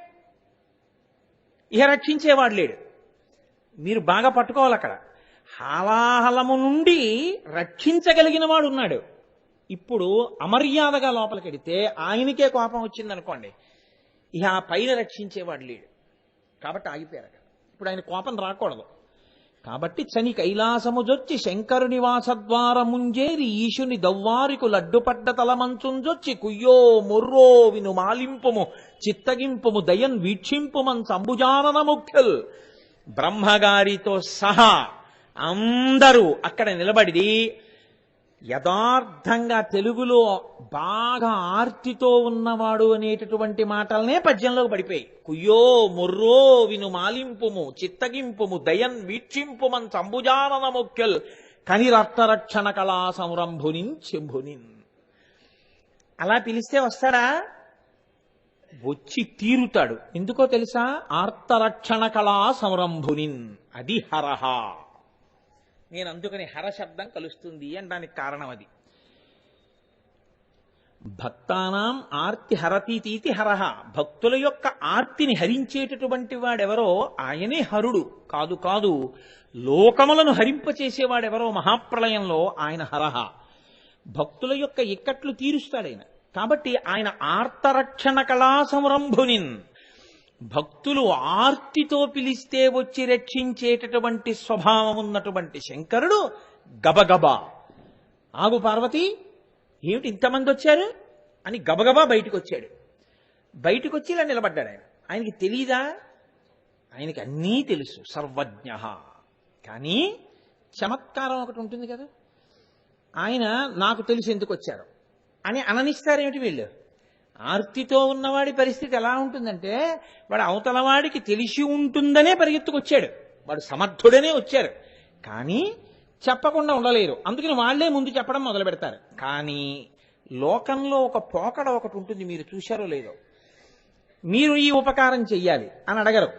ఇహ రక్షించేవాడు లేడు. మీరు బాగా పట్టుకోవాలి. అక్కడ హాలాహలము నుండి రక్షించగలిగిన వాడు ఉన్నాడు. ఇప్పుడు అమర్యాదగా లోపలికి వెడితే ఆయనకే కోపం వచ్చిందనుకోండి, ఇహ ఆ పైన రక్షించేవాడు లేడు. కాబట్టి ఆగిపోయారు అక్కడ. ఇప్పుడు ఆయన కోపం రాకూడదు. కాబట్టి శని కైలాసముజొచ్చి శంకరుని వాసద్వారముంజేరి ఈశుని దవ్వారికు లడ్డుపడ్డ తలమంచుంజొచ్చి కుయ్యో మొర్రో విను మాలింపుము చిత్తగింపుము దయన్ వీక్షింపుమన్ సంభుజానన ముఖ్యుల్. బ్రహ్మగారితో సహా అందరూ అక్కడ నిలబడి యథార్థంగా తెలుగులో బాగా ఆర్తితో ఉన్నవాడు అనేటటువంటి మాటలనే పద్యంలోకి పడిపోయి, కుయ్యో మొర్రో విను మాలింపుము చిత్తగింపుము దయన్ వీక్షింపుమన్ సంభుజానన ముఖ్యుల్ కనిరర్థరక్షణ కళా సంరంభునిన్ శంభునిన్. అలా పిలిస్తే వస్తాడా? వచ్చి తీరుతాడు. ఎందుకో తెలుసా? ఆర్తరక్షణ కళా సంరంభునిన్, అది హరహ. నేను అందుకని హర శబ్దం కలుస్తుంది అనడానికి కారణం అది. భక్తానాం ఆర్తి హరతీతి హరహ. భక్తుల యొక్క ఆర్తిని హరించేటటువంటి వాడెవరో ఆయనే హరుడు. కాదు కాదు, లోకములను హరింపచేసేవాడెవరో మహాప్రళయంలో ఆయన హరహ. భక్తుల యొక్క ఇక్కట్లు తీరుస్తాడాయన. కాబట్టి ఆయన ఆర్తరక్షణ కళా సంరంభునిన్. భక్తులు ఆర్తితో పిలిస్తే వచ్చి రక్షించేటటువంటి స్వభావం ఉన్నటువంటి శంకరుడు గబగబా, ఆగు పార్వతి, ఏమిటి ఇంతమంది వచ్చారు అని గబగబా బయటకు వచ్చాడు. బయటకు వచ్చి ఇలా నిలబడ్డాడు. ఆయనకి తెలీదా? ఆయనకి అన్నీ తెలుసు, సర్వజ్ఞ. కానీ చమత్కారం ఒకటి ఉంటుంది కదా, ఆయన నాకు తెలుసు ఎందుకు వచ్చారు అని అననిస్తారేమిటి వీళ్ళు? ఆర్తితో ఉన్నవాడి పరిస్థితి ఎలా ఉంటుందంటే, వాడు అవతలవాడికి తెలిసి ఉంటుందనే పరిగెత్తుకొచ్చాడు, వాడు సమర్థుడనే వచ్చారు, కానీ చెప్పకుండా ఉండలేరు. అందుకని వాళ్లే ముందు చెప్పడం మొదలు పెడతారు. కానీ లోకంలో ఒక పోకడ ఒకటి ఉంటుంది, మీరు చూశారో లేదో. మీరు ఈ ఉపకారం చెయ్యాలి అని అడగరు.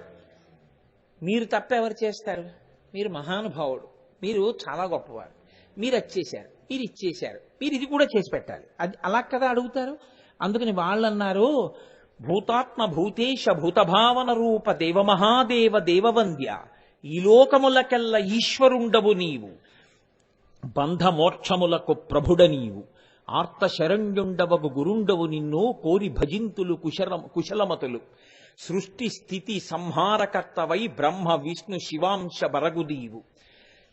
మీరు తప్ప ఎవరు చేస్తారు? మీరు మహానుభావుడు, మీరు చాలా గొప్పవారు, మీరు అది చేశారు, మీరు ఇచ్చేశారు, మీరు ఇది కూడా చేసి పెట్టాలి, అది అలా కదా అడుగుతారు. అందుకని వాళ్ళన్నారు, భూతాత్మ భూతేశ భూతభావన రూప దేవమహాదేవ దేవవంద్య, ఈ లోకములకెల్ల ఈశ్వరుండవు నీవు, బంధమోక్షములకు ప్రభుడ నీవు, ఆర్త శరణ్యుండవగు గురుండవు నిన్ను కోరి భజింతులు కుశలమతులు, సృష్టి స్థితి సంహారకర్తవై బ్రహ్మ విష్ణు శివాంశ బరగుదీవు,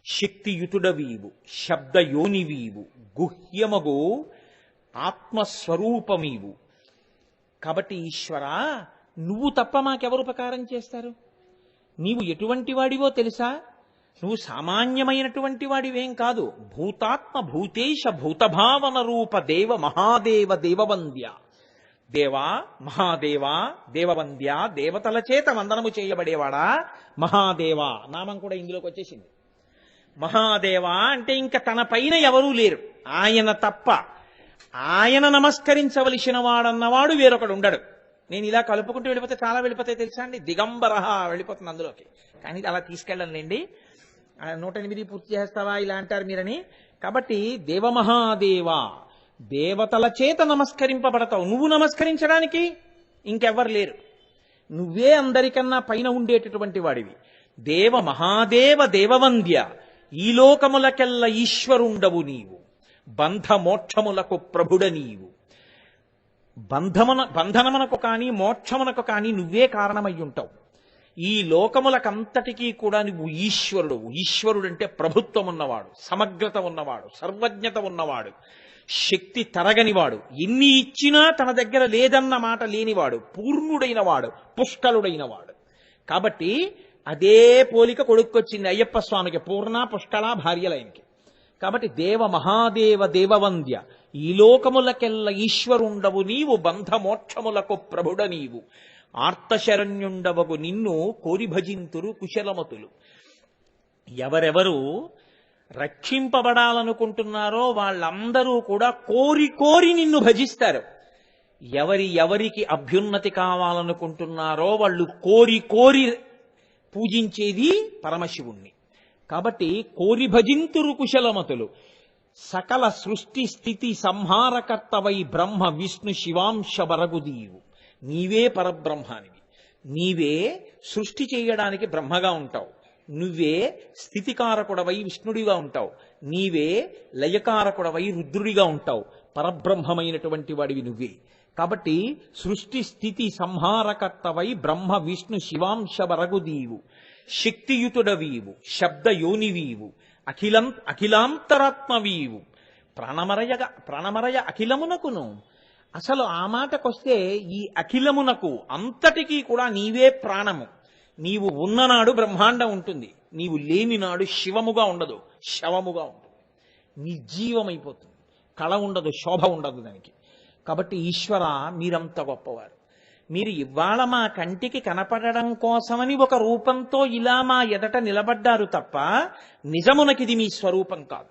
శక్తియుతుడవీవు, శబ్దయోనివీవు, గుహ్యమగు ఆత్మస్వరూపమీవు. కాబట్టి ఈశ్వరా, నువ్వు తప్ప మాకెవరు ఉపకారం చేస్తారు? నీవు ఎటువంటి వాడివో తెలుసా? నువ్వు సామాన్యమైనటువంటి వాడివేం కాదు. భూతాత్మ భూతేశ భూతభావన రూప దేవ మహాదేవ దేవవంద్య, దేవా మహాదేవా దేవవంద్య దేవతల చేత వందనము చేయబడేవాడా మహాదేవా నామం కూడా ఇందులోకి వచ్చేసింది. మహాదేవా అంటే ఇంకా తన పైన ఎవరూ లేరు, ఆయన తప్ప. ఆయన నమస్కరించవలసిన వాడన్నవాడు వేరొకడు ఉండడు. నేను ఇలా కలుపుకుంటూ వెళ్ళిపోతే చాలా వెళ్ళిపోతాయి తెలుసా అండి, దిగంబర వెళ్ళిపోతుంది అందులోకి. కానీ అలా తీసుకెళ్ళండి, 108 పూర్తి చేస్తావా ఇలా అంటారు మీరని. కాబట్టి దేవమహాదేవా దేవతల చేత నమస్కరింపబడతావు. నువ్వు నమస్కరించడానికి ఇంకెవ్వరు లేరు, నువ్వే అందరికన్నా పైన ఉండేటటువంటి వాడివి. దేవ మహాదేవ దేవవంద్య ఈ లోకములకెల్ల ఈశ్వరుండవు నీవు, బంధమోక్షములకు ప్రభుడ నీవు. బంధనమునకు కానీ మోక్షమునకు కానీ నువ్వే కారణమై ఉంటావు. ఈ లోకములకంతటికీ కూడా నువ్వు ఈశ్వరుడు. ఈశ్వరుడు అంటే ప్రభుత్వం ఉన్నవాడు, సమగ్రత ఉన్నవాడు, సర్వజ్ఞత ఉన్నవాడు, శక్తి తరగనివాడు, ఎన్ని ఇచ్చినా తన దగ్గర లేదన్న మాట లేనివాడు, పూర్ణుడైన వాడు, పుష్కలుడైన వాడు. కాబట్టి అదే పోలిక కొడుక్కొచ్చింది అయ్యప్ప స్వామికి, పూర్ణ పుష్కళ భార్యలైనకి. కాబట్టి దేవ మహాదేవ దేవవంద్య ఈ లోకములకెల్ల ఈశ్వరుండవు నీవు, బంధమోక్షములకు ప్రభుడ నీవు. ఆర్తశరణ్యుండవగు నిన్ను కోరి భజింతురు కుశలమతులు. ఎవరెవరు రక్షింపబడాలనుకుంటున్నారో వాళ్ళందరూ కూడా కోరి కోరి నిన్ను భజిస్తారు. ఎవరికి అభ్యున్నతి కావాలనుకుంటున్నారో వాళ్ళు కోరి కోరి పూజించేది పరమశివుణ్ణి. కాబట్టి కోరి భజింతురు కుశలమతులు. సకల సృష్టి స్థితి సంహారకర్తవై బ్రహ్మ విష్ణు శివాంశ బరగుదీవు. నీవే పరబ్రహ్మానివి, నీవే సృష్టి చేయడానికి బ్రహ్మగా ఉంటావు, నువ్వే స్థితికారకుడవై విష్ణుడిగా ఉంటావు, నీవే లయకారకుడవై రుద్రుడిగా ఉంటావు, పరబ్రహ్మమైనటువంటి వాడివి నువ్వే. కాబట్టి సృష్టి స్థితి సంహారకర్తవై బ్రహ్మ విష్ణు శివాంశ బరగుదీవు. శక్తియుతుడవీవు, శబ్దయోనివీవు, అఖిలాంతరాత్మవీవు. ప్రాణమరయ అఖిలమునకును. అసలు ఆ మాటకొస్తే ఈ అఖిలమునకు అంతటికీ కూడా నీవే ప్రాణము. నీవు ఉన్ననాడు బ్రహ్మాండం ఉంటుంది, నీవు లేనినాడు శివముగా ఉండదు, శవముగా ఉంటుంది, నిర్జీవమైపోతుంది, కళ ఉండదు, శోభ ఉండదు దానికి. కాబట్టి ఈశ్వర మీరంత గొప్పవారు. మీరు ఇవాళ మా కంటికి కనపడడం కోసమని ఒక రూపంతో ఇలా మా ఎదట నిలబడ్డారు తప్ప నిజమునకిది మీ స్వరూపం కాదు.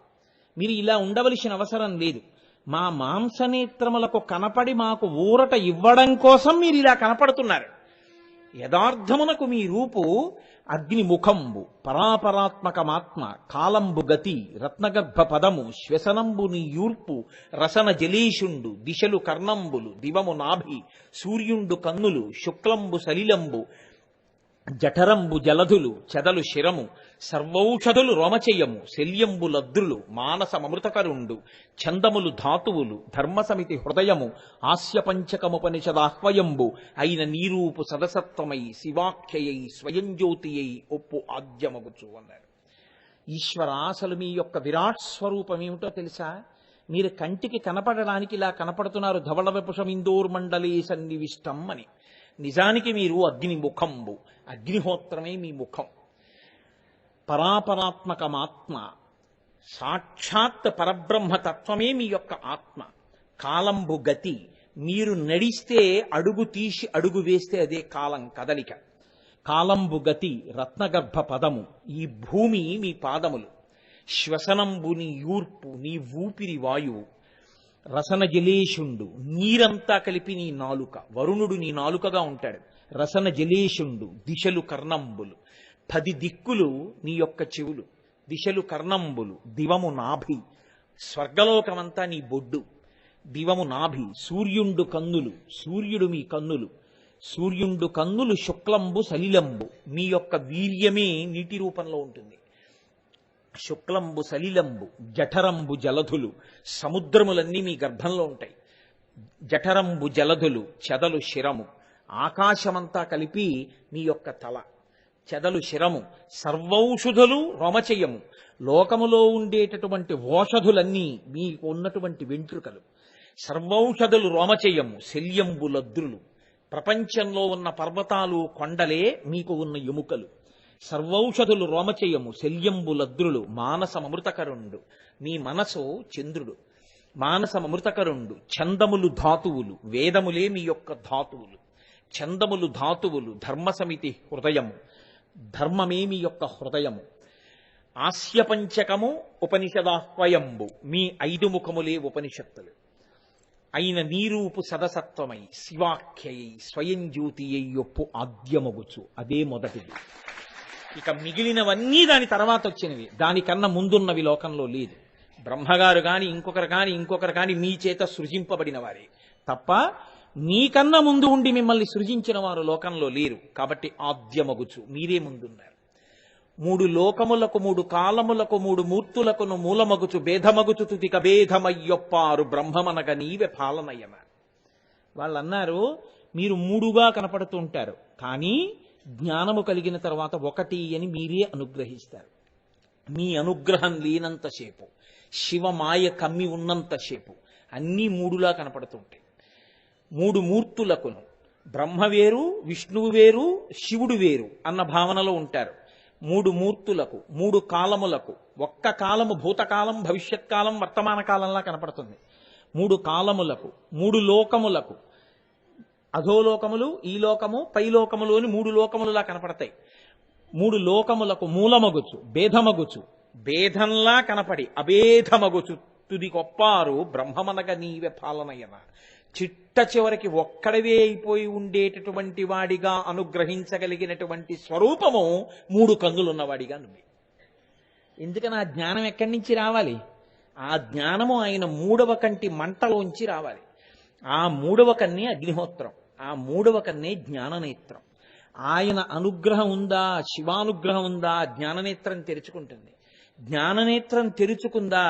మీరు ఇలా ఉండవలసిన అవసరం లేదు. మా మాంసనేత్రములకు కనపడి మాకు ఊరట ఇవ్వడం కోసం మీరు ఇలా కనపడుతున్నారు. యథార్థమునకు మీ రూపు అగ్నిముఖంబు, పరాపరాత్మకమాత్మ, కాలంబు గతి, రత్నగర్భ పదము, శ్వసనంబు నీ యూర్పు, రసన జలేషుండు, దిశలు కర్ణంబులు, దివము నాభి, సూర్యుండు కన్నులు, శుక్లంబు సలిలంబు, జఠరంబు జలధులు, చెదలు శిరము, సర్వౌషధులు రోమచేయము, శల్యంబు లద్రులు, మానసమృతకరుండు, ఛందములు ధాతువులు, ధర్మసమితి హృదయము, ఆస్యపంచకముపనిషదాహ్వయంబు అయిన నీరూపు సదసత్వమై శివాఖ్యయై స్వయం జ్యోతియై ఒప్పు ఆద్యమగుచు అన్నారు. ఈశ్వర అసలు మీ యొక్క విరాట్ స్వరూపం ఏమిటో తెలుసా? మీరు కంటికి కనపడడానికి ఇలా కనపడుతున్నారు, ధవళ విపుషమిందోర్మండలే సన్నివిష్టం అని. నిజానికి మీరు అగ్ని ముఖంబు, అగ్నిహోత్రమే మీ ముఖం. పరాపరాత్మకమాత్మ, సాక్షాత్ పరబ్రహ్మతత్వమే మీ యొక్క ఆత్మ. కాలంబు గతి, మీరు నడిస్తే అడుగు తీసి అడుగు వేస్తే అదే కాలం కదలిక. కాలంబు గతి, రత్నగర్భ పదము, ఈ భూమి మీ పాదములు. శ్వసనంబు నీ యూర్పు, నీ ఊపిరి వాయువు. రసన జలేషుండు, నీరంతా కలిపి నీ నాలుక. వరుణుడు నీ నాలుకగా ఉంటాడు. రసన జలేషుండు, దిశలు కర్ణంబులు. 10 దిక్కులు నీ యొక్క చెవులు, దిశలు కర్ణంబులు. దివము నాభి, స్వర్గలోకమంతా నీ బొడ్డు. దివము నాభి. సూర్యుండు కన్నులు, సూర్యుడు మీ కన్నులు. సూర్యుండు కన్నులు శుక్లంబు సలిలంబు, మీ యొక్క వీర్యమే నీటి రూపంలో ఉంటుంది. శుక్లంబు సలిలంబు, జఠరంబు జలధులు, సముద్రములన్నీ మీ గర్భంలో ఉంటాయి. జఠరంబు జలధులు, చెదలు శిరము. ఆకాశమంతా కలిపి మీ యొక్క తల, చెదలు శిరము. సర్వౌషధులు రోమచయము, లోకములో ఉండేటటువంటి ఓషధులన్నీ మీకు ఉన్నటువంటి వెంట్రుకలు. సర్వౌషధులు రోమచయము, శల్యంబు లద్రులు. ప్రపంచంలో ఉన్న పర్వతాలు కొండలే మీకు ఉన్న ఎముకలు. సర్వౌషధులు రోమచయము, శల్యంబు లద్రులు. మానసమృతకరుండు, మీ మనసు చంద్రుడు. మానసమృతకరుండు, ఛందములు ధాతువులు, వేదములే మీ యొక్క ధాతువులు, ఛందములు ధాతువులు, ధర్మసమితి హృదయము, ధర్మమే మీ యొక్క హృదయము, ఆస్యపంచకము ఉపనిషదాహ్వయంబు, మీ 5 ముఖములే ఉపనిషత్తులు, అయిన నీరూపు సదసత్వమై శివాఖ్యై స్వయం జ్యోతి అయ్యొప్పు ఆద్యమగుచు, అదే మొదటిది. ఇక మిగిలినవన్నీ దాని తర్వాత వచ్చినవి, దానికన్నా ముందున్నవి లోకంలో లేదు. బ్రహ్మగారు కాని ఇంకొకరు కాని మీ చేత సృజింపబడిన వారే తప్ప మీకన్నా ముందు ఉండి మిమ్మల్ని సృజించిన వారు లోకంలో లేరు. కాబట్టి ఆద్యమగుచు, మీరే ముందున్నారు. 3 లోకములకు 3 కాలములకు 3 మూర్తులకును మూలమగుచు భేదమగుచు తుదిక భేదమయ్యొప్పారు బ్రహ్మమనగ నీవే పాలనయన. వాళ్ళు అన్నారు, మీరు 3గా కనపడుతుంటారు, కానీ జ్ఞానము కలిగిన తర్వాత 1 అని మీరే అనుగ్రహిస్తారు. మీ అనుగ్రహం లేనంతసేపు, శివమాయ కమ్మి ఉన్నంతసేపు అన్నీ 3లా కనపడుతుంటాయి. 3 మూర్తులకును, బ్రహ్మ వేరు, విష్ణువు వేరు, శివుడు వేరు అన్న భావనలో ఉంటారు. 3 మూర్తులకు, 3 కాలములకు, ఒక్క కాలము భూతకాలం, భవిష్యత్కాలం, వర్తమాన కాలంలా కనపడుతుంది. 3 కాలములకు, 3 లోకములకు, అధోలోకములు, ఈ లోకము, పైలోకములు అని 3 లోకములులా కనపడతాయి. 3 లోకములకు మూలమగుచు భేదమగుచు, భేదంలా కనపడి అభేదమగుచు తుది కొప్పారు బ్రహ్మమనగ నీవే పాలనయన. చిట్ట చివరికి ఒక్కడవే అయిపోయి ఉండేటటువంటి వాడిగా అనుగ్రహించగలిగినటువంటి స్వరూపము 3 కన్నులున్నవాడిగా నువ్వే. ఎందుకని ఆ జ్ఞానం ఎక్కడి నుంచి రావాలి? ఆ జ్ఞానము ఆయన 3వ కంటి మంటలోంచి రావాలి. ఆ 3వ కన్నే అగ్నిహోత్రం, ఆ 3వ కన్నే జ్ఞాననేత్రం. ఆయన అనుగ్రహం ఉందా, శివానుగ్రహం ఉందా, జ్ఞాననేత్రం తెరుచుకుంటుంది. జ్ఞాననేత్రం తెరుచుకుందా,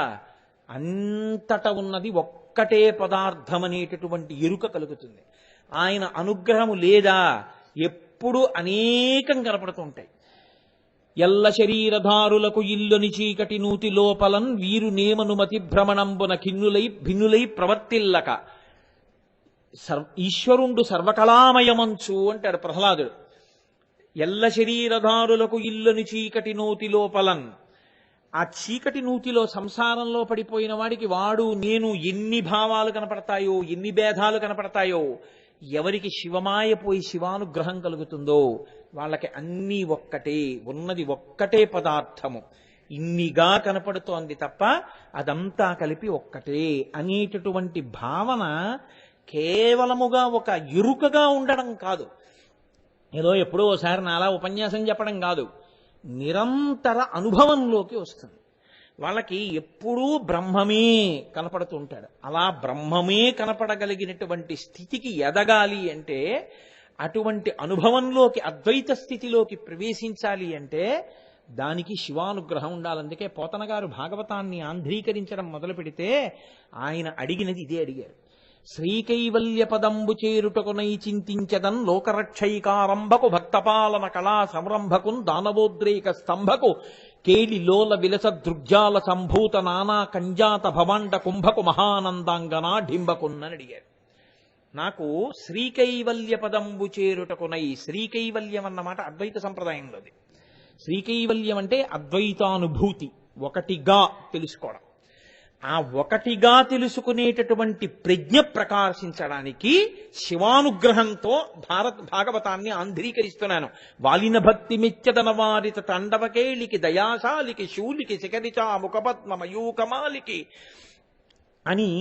అంతట ఉన్నది ఒక్కటే పదార్థం అనేటటువంటి ఎరుక కలుగుతుంది. ఆయన అనుగ్రహము లేదా, ఎప్పుడు అనేకం కనపడుతూ ఉంటాయి. ఎల్ల శరీరధారులకు ఇల్లుని చీకటి నూతి లోపలన్ వీరు నేమనుమతి భ్రమణంబున భిన్నులై ప్రవర్తిల్లక ఈశ్వరుండు సర్వకళామయమంచు అంటాడు ప్రహ్లాదుడు. ఎల్ల శరీరధారులకు ఇల్లుని చీకటి నూతి లోపలన్, ఆ చీకటి నూతిలో సంసారంలో పడిపోయిన వాడికి వాడు నేను ఎన్ని భావాలు కనపడతాయో, ఎన్ని భేదాలు కనపడతాయో, ఎవరికి శివమాయ పోయి శివానుగ్రహం కలుగుతుందో వాళ్ళకి అన్నీ ఒక్కటే, ఉన్నది ఒక్కటే పదార్థము. ఇన్నిగా కనపడుతోంది తప్ప అదంతా కలిపి ఒక్కటే అనేటటువంటి భావన కేవలముగా ఒక ఎరుకగా ఉండడం కాదు, ఏదో ఎప్పుడో ఒకసారి నాలా ఉపన్యాసం చెప్పడం కాదు, నిరంతర అనుభవంలోకి వస్తుంది. వాళ్ళకి ఎప్పుడూ బ్రహ్మమే కనపడుతూ ఉంటాడు. అలా బ్రహ్మమే కనపడగలిగినటువంటి స్థితికి ఎదగాలి అంటే, అటువంటి అనుభవంలోకి, అద్వైత స్థితిలోకి ప్రవేశించాలి అంటే దానికి శివానుగ్రహం ఉండాలి. అందుకే పోతన గారు భాగవతాన్ని ఆంధ్రీకరించడం మొదలు పెడితే ఆయన అడిగినది ఇదే అడిగారు. శ్రీకైవల్య పదంబు చేరుటకునై చింతించదన్ లోకరక్షైకారంభకు భక్తపాలన కళా సంరంభకున్ దానవోద్రేక స్తంభకు కేళి లోల విలస దృగ్జాల సంభూత నానా కంజాత భవాండ కుంభకు మహానందాంగనా ఢింబకున్నని అడిగారు. నాకు శ్రీకైవల్య పదంబు చేరుటకునై, శ్రీకైవల్యం అన్నమాట అద్వైత సంప్రదాయంలోది. శ్రీకైవల్యం అంటే అద్వైతానుభూతి, ఒకటిగా తెలుసుకోవడం. ఆ ఒకటిగా తెలుసుకునేటటువంటి ప్రజ్ఞ ప్రకాశించడానికి శివానుగ్రహంతో భాగవతాన్ని ఆంధ్రీకరిస్తున్నాను. వాలిన భక్తి మెచ్చదన వారిత తండవకేళికి దయాశాలికి శూలికి శిఖరిచా ముఖపద్మ మయూకమాలికి అని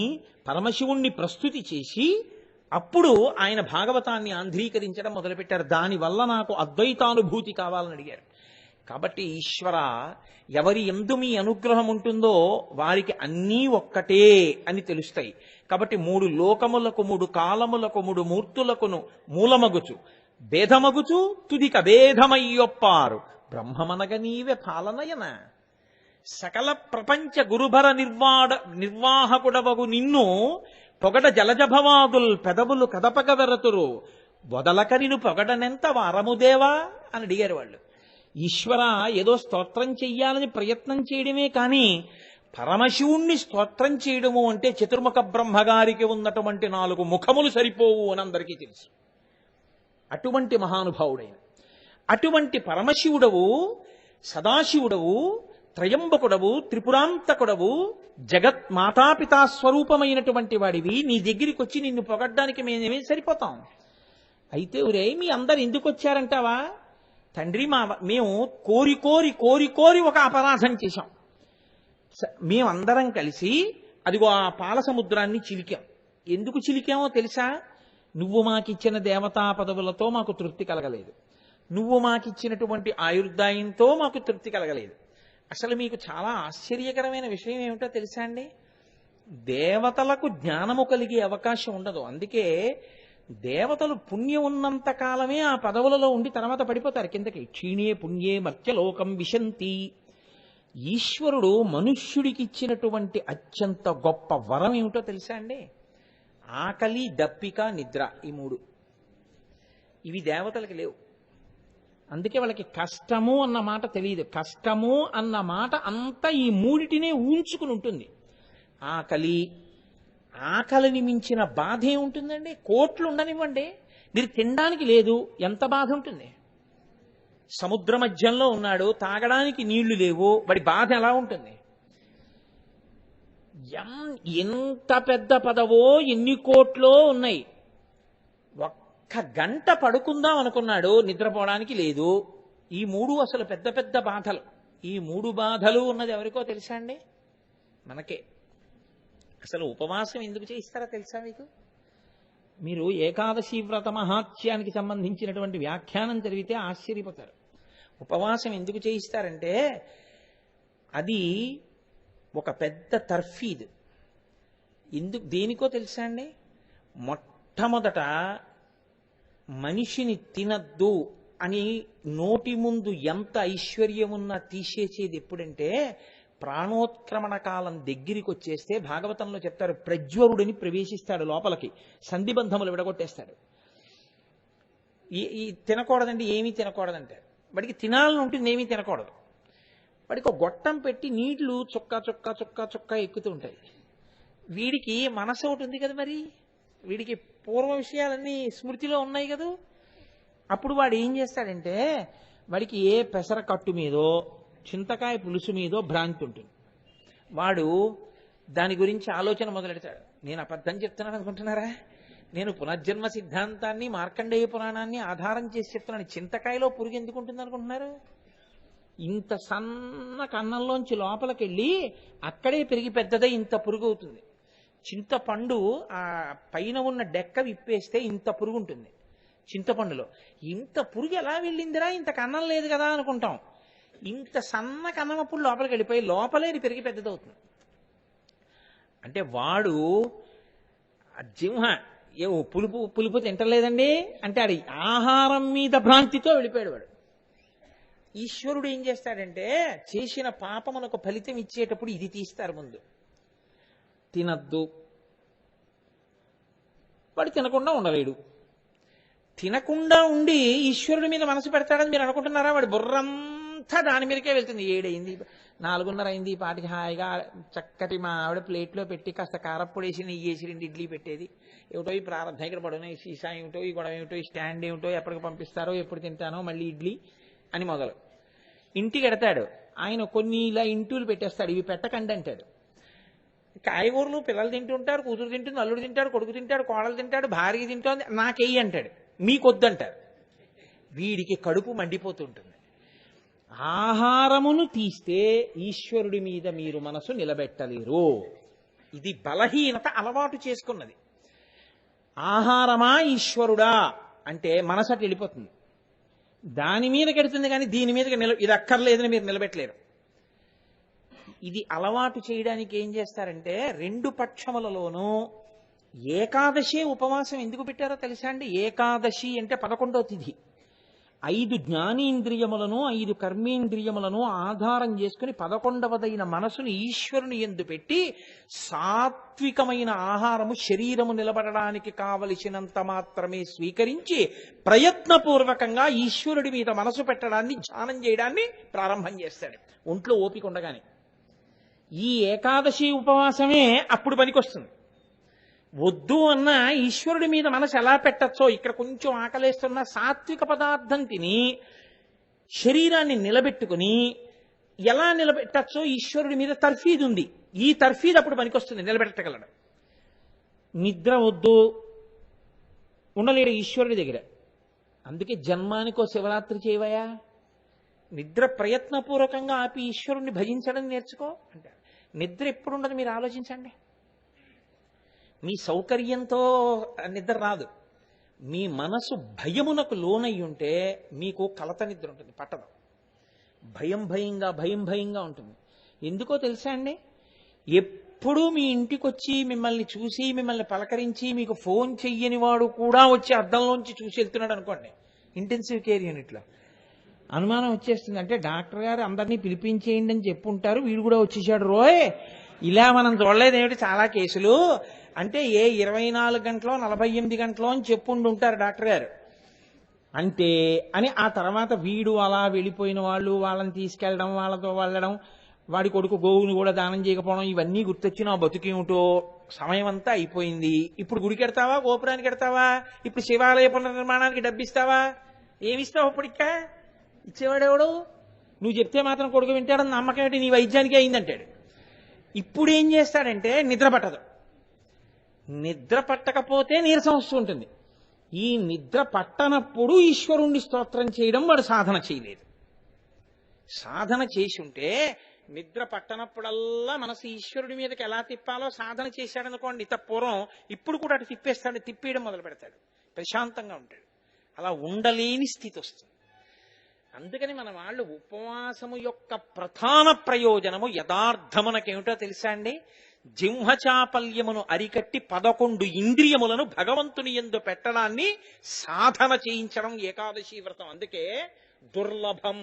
పరమశివుణ్ణి ప్రస్తుతి చేసి అప్పుడు ఆయన భాగవతాన్ని ఆంధ్రీకరించడం మొదలుపెట్టారు. దానివల్ల నాకు అద్వైతానుభూతి కావాలని అడిగారు. కాబట్టి ఈశ్వర, ఎవరి యందు మీ అనుగ్రహం ఉంటుందో వారికి అన్నీ ఒక్కటే అని తెలుస్తాయి. కాబట్టి 3 లోకములకు, 3 కాలములకు, 3 మూర్తులకును మూలమగుచు భేదమగుచు తుదిక భేదమయ్యొప్పారు బ్రహ్మమనగ నీవే పాలనయన. సకల ప్రపంచ గురుభర నిర్వాహకుడవగు నిన్ను పొగడ జలజభవాదుల్ పెదవులు కదపగ వెరతురు వదలకరిను పొగడనెంత వారముదేవా అని అడిగారు వాళ్ళు. ఈశ్వర, ఏదో స్తోత్రం చెయ్యాలని ప్రయత్నం చేయడమే కానీ పరమశివుణ్ణి స్తోత్రం చేయడము అంటే చతుర్ముఖ బ్రహ్మగారికి ఉన్నటువంటి 4 ముఖములు సరిపోవు అని అందరికీ తెలుసు. అటువంటి మహానుభావుడైన అటువంటి పరమశివుడవు, సదాశివుడవు, త్రయంబకుడవు, త్రిపురాంతకుడవు, జగత్ మాతాపితా స్వరూపమైనటువంటి వాడివి, నీ దగ్గరికి వచ్చి నిన్ను పొగడ్డానికి మేమేమీ సరిపోతాం. అయితే ఒరే మీ అందరు ఎందుకు వచ్చారంటావా? తండ్రి మేము కోరి కోరి కోరి కోరి ఒక అపరాధం చేశాం. మేమందరం కలిసి అదిగో ఆ పాల సముద్రాన్ని చిలికాం. ఎందుకు చిలికామో తెలుసా? నువ్వు మాకిచ్చిన దేవతా పదవులతో మాకు తృప్తి కలగలేదు, నువ్వు మాకిచ్చినటువంటి ఆయుర్దాయంతో మాకు తృప్తి కలగలేదు. అసలు మీకు చాలా ఆశ్చర్యకరమైన విషయం ఏమిటో తెలుసా అండి? దేవతలకు జ్ఞానము కలిగే అవకాశం ఉండదు. అందుకే దేవతలు పుణ్యం ఉన్నంత కాలమే ఆ పదవులలో ఉండి తర్వాత పడిపోతారు కిందకి. క్షీణే పుణ్యే మర్త్యలోకం విశంతి. ఈశ్వరుడు మనుష్యుడికి ఇచ్చినటువంటి అత్యంత గొప్ప వరం ఏమిటో తెలుసా అండి? ఆకలి, దప్పిక, నిద్ర, ఈ మూడు. ఇవి దేవతలకి లేవు. అందుకే వాళ్ళకి కష్టము అన్న మాట తెలియదు. కష్టము అన్న మాట అంతా ఈ మూడిటినే ఊంచుకుని ఉంటుంది. ఆకలిని మించిన బాధ ఏముంటుందండి? కోట్లు ఉండనివ్వండి, మీరు తినడానికి లేదు, ఎంత బాధ ఉంటుంది? సముద్ర మధ్యంలో ఉన్నాడు, తాగడానికి నీళ్లు లేవు, వాడి బాధ ఎలా ఉంటుంది? ఎంత పెద్ద పదవో, ఎన్ని కోట్లో ఉన్నాయి, ఒక్క గంట పడుకుందాం అనుకున్నాడు, నిద్రపోవడానికి లేదు. ఈ మూడు అసలు పెద్ద పెద్ద బాధలు. ఈ మూడు బాధలు ఉన్నది ఎవరికో తెలుసా అండి? మనకే. అసలు ఉపవాసం ఎందుకు చేయిస్తారో తెలుసా మీకు? మీరు ఏకాదశి వ్రత మహాత్యానికి సంబంధించినటువంటి వ్యాఖ్యానం చదివితే ఆశ్చర్యపోతారు. ఉపవాసం ఎందుకు చేయిస్తారంటే అది ఒక పెద్ద తర్ఫీద్. దేనికో తెలుసా అండి? మొట్టమొదట మనిషిని తినద్దు అని నోటి ముందు ఎంత ఐశ్వర్యమున్నా తీసేసేది ఎప్పుడంటే ప్రాణోత్క్రమణ కాలం దగ్గరికి వచ్చేస్తే. భాగవతంలో చెప్తారు, ప్రజ్వరుడిని ప్రవేశిస్తాడు లోపలికి, సంధిబంధములు విడగొట్టేస్తాడు. ఈ తినకూడదండి, ఏమీ తినకూడదంటారు. వాడికి తినాలని ఉంటుంది, ఏమీ తినకూడదు. వాడికి ఒక గొట్టం పెట్టి నీళ్లు చుక్క చుక్క చుక్క చుక్క ఎక్కుతూ ఉంటాయి. వీడికి మనసు ఒకటి ఉంది కదా, మరి వీడికి పూర్వ విషయాలన్నీ స్మృతిలో ఉన్నాయి కదా. అప్పుడు వాడు ఏం చేస్తాడంటే వాడికి ఏ పెసర కట్టు మీదో చింతకాయ పులుసు మీదో భ్రాంతి ఉంటుంది. వాడు దాని గురించి ఆలోచన మొదలెడతాడు. నేను అబద్ధం చెప్తున్నాను అనుకుంటున్నారా? నేను పునర్జన్మ సిద్ధాంతాన్ని, మార్కండేయ పురాణాన్ని ఆధారం చేసి చెప్తున్నాను. చింతకాయలో పురుగు ఎందుకు ఉంటుంది అనుకుంటున్నారు? ఇంత సన్న కన్నంలోంచి లోపలికెళ్ళి అక్కడే పెరిగి పెద్దదై ఇంత పురుగు అవుతుంది. చింతపండు ఆ పైన ఉన్న డెక్క విప్పేస్తే ఇంత పురుగు ఉంటుంది చింతపండులో. ఇంత పురుగు ఎలా వెళ్ళిందిరా, ఇంత కన్నం లేదు కదా అనుకుంటాం. ఇంత సన్న కన్నం అప్పుడు లోపలికి వెళ్ళిపోయి లోపలే పెరిగి పెద్దదవుతుంది. అంటే వాడు జింహ పులుపు పులుపు తింటలేదండి అంటే అది ఆహారం మీద భ్రాంతితో వెళ్ళిపోయాడు వాడు. ఈశ్వరుడు ఏం చేస్తాడంటే చేసిన పాపమునకు ఫలితం ఇచ్చేటప్పుడు ఇది తీస్తారు ముందు. తినద్దు, వాడు తినకుండా ఉండలేడు. తినకుండా ఉండి ఈశ్వరుడి మీద మనసు పెడతాడని మీరు అనుకుంటున్నారా? వాడి బుర్రంతా దాని మీదకే వెళ్తుంది. 7 అయింది, 4:30 అయింది, పాటికి హాయిగా చక్కటి మా ఆవిడ ప్లేట్లో పెట్టి కాస్త కారప్పొడేసి నెయ్యి వేసి 2 ఇడ్లీ పెట్టేది. ఏమిటో ఈ ప్రారంభం, ఇక్కడ పడున్నాయి సీసా ఏమిటో, ఈ గొడవ ఏమిటో, ఈ స్టాండ్ ఏమిటో, ఎప్పటికి పంపిస్తారో, ఎప్పుడు తింటానో, మళ్ళీ ఇడ్లీ అని మొదలు. ఇంటికి ఎడతాడు ఆయన, కొన్ని ఇలా ఇంటూలు పెట్టేస్తాడు, ఇవి పెట్టకండి అంటాడు. కాయగూరలు పిల్లలు తింటుంటారు, కూతురు తింటుంది, అల్లుడు తింటాడు, కొడుకు తింటాడు, కోడలు తింటాడు, భార్య తింటోంది, నాకెయ్యి అంటాడు, మీకొద్దంటారు. వీడికి కడుపు మండిపోతుంటుంది. ఆహారమును తీస్తే ఈశ్వరుడి మీద మీరు మనసు నిలబెట్టలేరు. ఇది బలహీనత అలవాటు చేసుకున్నది. ఆహారమా ఈశ్వరుడా అంటే మనసటి వెళ్ళిపోతుంది, దాని మీద కెడుతుంది, కానీ దీని మీద ఇది అక్కర్లేదని మీరు నిలబెట్టలేరు. ఇది అలవాటు చేయడానికి ఏం చేస్తారంటే 2 పక్షములలోనూ ఏకాదశి ఉపవాసం ఎందుకు పెట్టారో తెలుసా అండి? ఏకాదశి అంటే 11వ తిథి. 5 జ్ఞానేంద్రియములను 5 కర్మేంద్రియములను ఆధారం చేసుకుని 11వదైన మనసుని ఈశ్వరుని యందు పెట్టి సాత్వికమైన ఆహారము శరీరము నిలబడడానికి కావలసినంత మాత్రమే స్వీకరించి ప్రయత్నపూర్వకంగా ఈశ్వరుడి మీద మనసు పెట్టడాన్ని, ధ్యానం చేయడాన్ని ప్రారంభం చేస్తాడు ఒంట్లో ఓపిక ఉండగానే. ఈ ఏకాదశి ఉపవాసమే అప్పుడు పనికొస్తుంది. వద్దు అన్న ఈశ్వరుడి మీద మనసు ఎలా పెట్టచ్చో, ఇక్కడ కొంచెం ఆకలేస్తున్న సాత్విక పదార్థం తిని శరీరాన్ని నిలబెట్టుకుని ఎలా నిలబెట్టచ్చో ఈశ్వరుడి మీద తర్ఫీదు ఉంది. ఈ తర్ఫీదు అప్పుడు పనికొస్తుంది, నిలబెట్టగలడు. నిద్ర వద్దు, ఉండలేడు ఈశ్వరుడి దగ్గర. అందుకే జన్మానికో శివరాత్రి చేయవయా, నిద్ర ప్రయత్నపూర్వకంగా ఆపి ఈశ్వరుణ్ణి భజించడం నేర్చుకో అంటారు. నిద్ర ఎప్పుడు ఉండదు మీరు ఆలోచించండి. మీ సౌకర్యంతో నిద్ర రాదు. మీ మనసు భయమునకు లోనై ఉంటే మీకు కలత నిద్ర ఉంటుంది, పట్టదు. భయం భయంగా ఉంటుంది. ఎందుకో తెలుసా అండి, ఎప్పుడూ మీ ఇంటికి వచ్చి మిమ్మల్ని చూసి మిమ్మల్ని పలకరించి మీకు ఫోన్ చెయ్యని వాడు కూడా వచ్చి అద్దంలోంచి చూసి వెళ్తున్నాడు అనుకోండి, ఇంటెన్సివ్ కేర్ యూనిట్లో, అనుమానం వచ్చేస్తుంది. అంటే డాక్టర్ గారు అందరినీ పిలిపించేయండి అని చెప్పుంటారు, వీడు కూడా వచ్చేసాడు రోయ్, ఇలా మనం చూడలేదేమిటి చాలా కేసులు అంటే, ఏ 24 గంటలో 48 గంటలో అని చెప్పుండి ఉంటారు డాక్టర్ గారు అంటే అని. ఆ తర్వాత వీడు అలా వెళ్ళిపోయిన వాళ్ళు, వాళ్ళని తీసుకెళ్ళడం, వాళ్ళతో వెళ్ళడం, వాడి కొడుకు గోవును కూడా దానం చేయకపోవడం, ఇవన్నీ గుర్తొచ్చి నా బతుకేమిటో, సమయం అంతా అయిపోయింది. ఇప్పుడు గుడికి ఎడతావా, గోపురానికి ఎడతావా, ఇప్పుడు శివాలయ పునర్నిర్మాణానికి డబ్బిస్తావా, ఏమిస్తావు అప్పటిక? ఇచ్చేవాడెవడు? నువ్వు చెప్తే మాత్రం కొడుకు వింటాడని నమ్మకం ఏంటి, నీ వైద్యానికి అయిందంటాడు. ఇప్పుడు ఏం చేస్తాడంటే నిద్ర పట్టదు. నిద్ర పట్టకపోతే నీరసం వస్తూ ఉంటుంది. ఈ నిద్ర పట్టనప్పుడు ఈశ్వరుణ్ణి స్తోత్రం చేయడం వాడు సాధన చేయలేదు. సాధన చేసి ఉంటే నిద్ర పట్టనప్పుడల్లా మనసు ఈశ్వరుడి మీదకి ఎలా తిప్పాలో సాధన చేశాడనుకోండి, పూర్వం ఇప్పుడు కూడా అటు తిప్పేస్తాడు, తిప్పేయడం మొదలు పెడతాడు, ప్రశాంతంగా ఉంటాడు. అలా ఉండలేని స్థితి వస్తుంది. అందుకని మన వాళ్ళు ఉపవాసము యొక్క ప్రధాన ప్రయోజనము యథార్థమునకేమిటో తెలుసా అండి? జింహచాపల్యమును అరికట్టి 11 ఇంద్రియములను భగవంతుని యందు పెట్టడాన్ని సాధన చేయించడం ఏకాదశి వ్రతం. అందుకే దుర్లభం.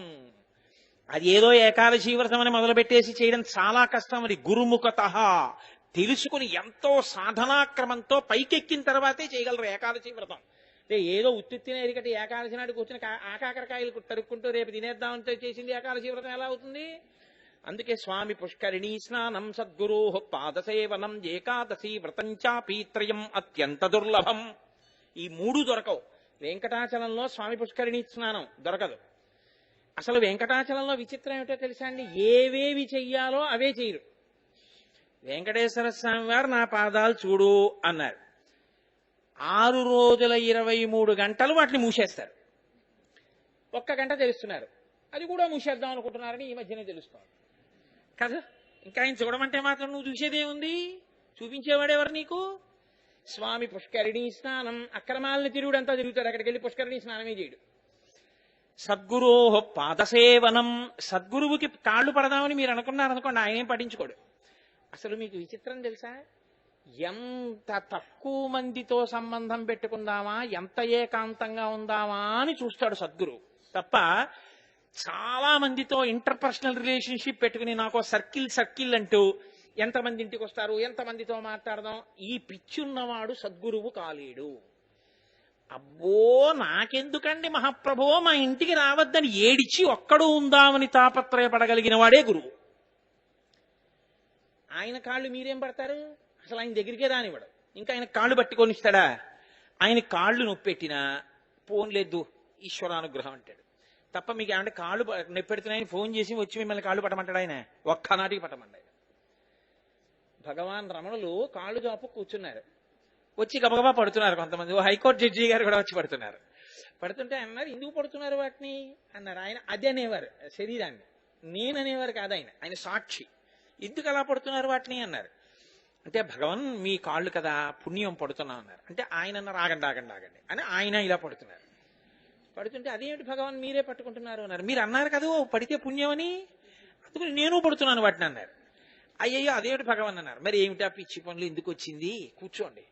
అది ఏదో ఏకాదశి వ్రతం అని మొదలుపెట్టేసి చేయడం చాలా కష్టం. అది గురుముఖత తెలుసుకుని ఎంతో సాధనాక్రమంతో పైకెక్కిన తర్వాతే చేయగలరు ఏకాదశి వ్రతం. అంటే ఏదో ఉత్తిన ఎరికటి ఏకాదశి నాడు కూర్చొని ఆకాకరకాయలు తరుక్కుంటూ రేపు తినేద్దామంటే చేసింది ఏకాదశి వ్రతం ఎలా అవుతుంది? అందుకే స్వామి పుష్కరిణీ స్నానం, సద్గురో పాదసేవనం, ఏకాదశి వ్రతం చాపీత్రయం అత్యంత దుర్లభం. ఈ 3 దొరకవు. వెంకటాచలంలో స్వామి పుష్కరిణీ స్నానం దొరకదు. అసలు వెంకటాచలంలో విచిత్రం ఏమిటో తెలుసా అండి, ఏవేవి చెయ్యాలో అవే చేయరు. వెంకటేశ్వర స్వామి వారు నా పాదాలు చూడు అన్నారు, 6 రోజుల 23 గంటలు వాటిని మూసేస్తారు. 1 గంట తెలుస్తున్నారు, అది కూడా మూసేద్దాం అనుకుంటున్నారని ఈ మధ్యనే తెలుస్తోంది కదా. ఇంకా ఆయన చూడమంటే మాత్రం నువ్వు చూసేదేముంది, చూపించేవాడెవరు నీకు? స్వామి పుష్కరిణీ స్నానం, అక్రమాలని తిరుగుడంతా తిరుగుతాడు, అక్కడికి వెళ్ళి పుష్కరిణీ స్నానమే చేయడు. సద్గురో పాదసేవనం, సద్గురువుకి కాళ్ళు పడదామని మీరు అనుకున్నారనుకోండి, ఆయనేం పట్టించుకోడు. అసలు మీకు విచిత్రం తెలుసా, ఎంత తక్కువ మందితో సంబంధం పెట్టుకుందామా, ఎంత ఏకాంతంగా ఉందామా అని చూస్తాడు సద్గురు తప్ప, చాలా మందితో ఇంటర్పర్సనల్ రిలేషన్షిప్ పెట్టుకుని నాకు సర్కిల్ అంటూ ఎంతమంది ఇంటికి వస్తారు, ఎంతమందితో మాట్లాడదాం, ఈ పిచ్చున్నవాడు సద్గురువు కాలేడు. అబ్బో నాకెందుకండి మహాప్రభో, మా ఇంటికి రావద్దని ఏడిచి ఒక్కడు ఉందామని తాపత్రయపడగలిగిన వాడే గురువు. ఆయన కాళ్ళు మీరేం పడతారు? అసలు ఆయన దగ్గరికే రానివ్వడు. ఇంకా ఆయన కాళ్ళు పట్టుకొనిస్తాడా? ఆయన కాళ్ళు నొప్పెట్టినా పోన్లేదు ఈశ్వరానుగ్రహం అంటాడు తప్ప, మీకు ఏమంటే కాళ్ళు నొప్పెడుతున్నాయని ఫోన్ చేసి వచ్చి మిమ్మల్ని కాళ్ళు పట్టమంటాడు ఆయన? ఒక్కనాటికి పట్టమంటాడు. భగవాన్ రమణులు కాళ్ళు చాపు కూర్చున్నారు, వచ్చి గబగబా పడుతున్నారు కొంతమంది. హైకోర్టు జడ్జి గారు కూడా వచ్చి పడుతున్నారు. పడుతుంటే అన్నారు, ఎందుకు పడుతున్నారు వాటిని అన్నారు. ఆయన అది అనేవారు శరీరాన్ని, నేననేవారు కాదు, ఆయన సాక్షి. ఎందుకు అలా పడుతున్నారు వాటిని అన్నారు. అంటే భగవాన్ మీ కాళ్ళు కదా పుణ్యం పడుతున్నా అన్నారు. అంటే ఆయన అన్నారు, ఆగండి అని ఆయన ఇలా పడుతున్నారు. పడుతుంటే అదేమిటి భగవాన్ మీరే పట్టుకుంటున్నారు అన్నారు. మీరు అన్నారు కదా పడితే పుణ్యం అని, అందుకని నేను పడుతున్నాను వాటిని అన్నారు. అయ్యయ్యో అదేమిటి భగవాన్ అన్నారు. మరి ఏమిటా పిచ్చి పనులు ఎందుకు వచ్చింది, కూర్చోండి.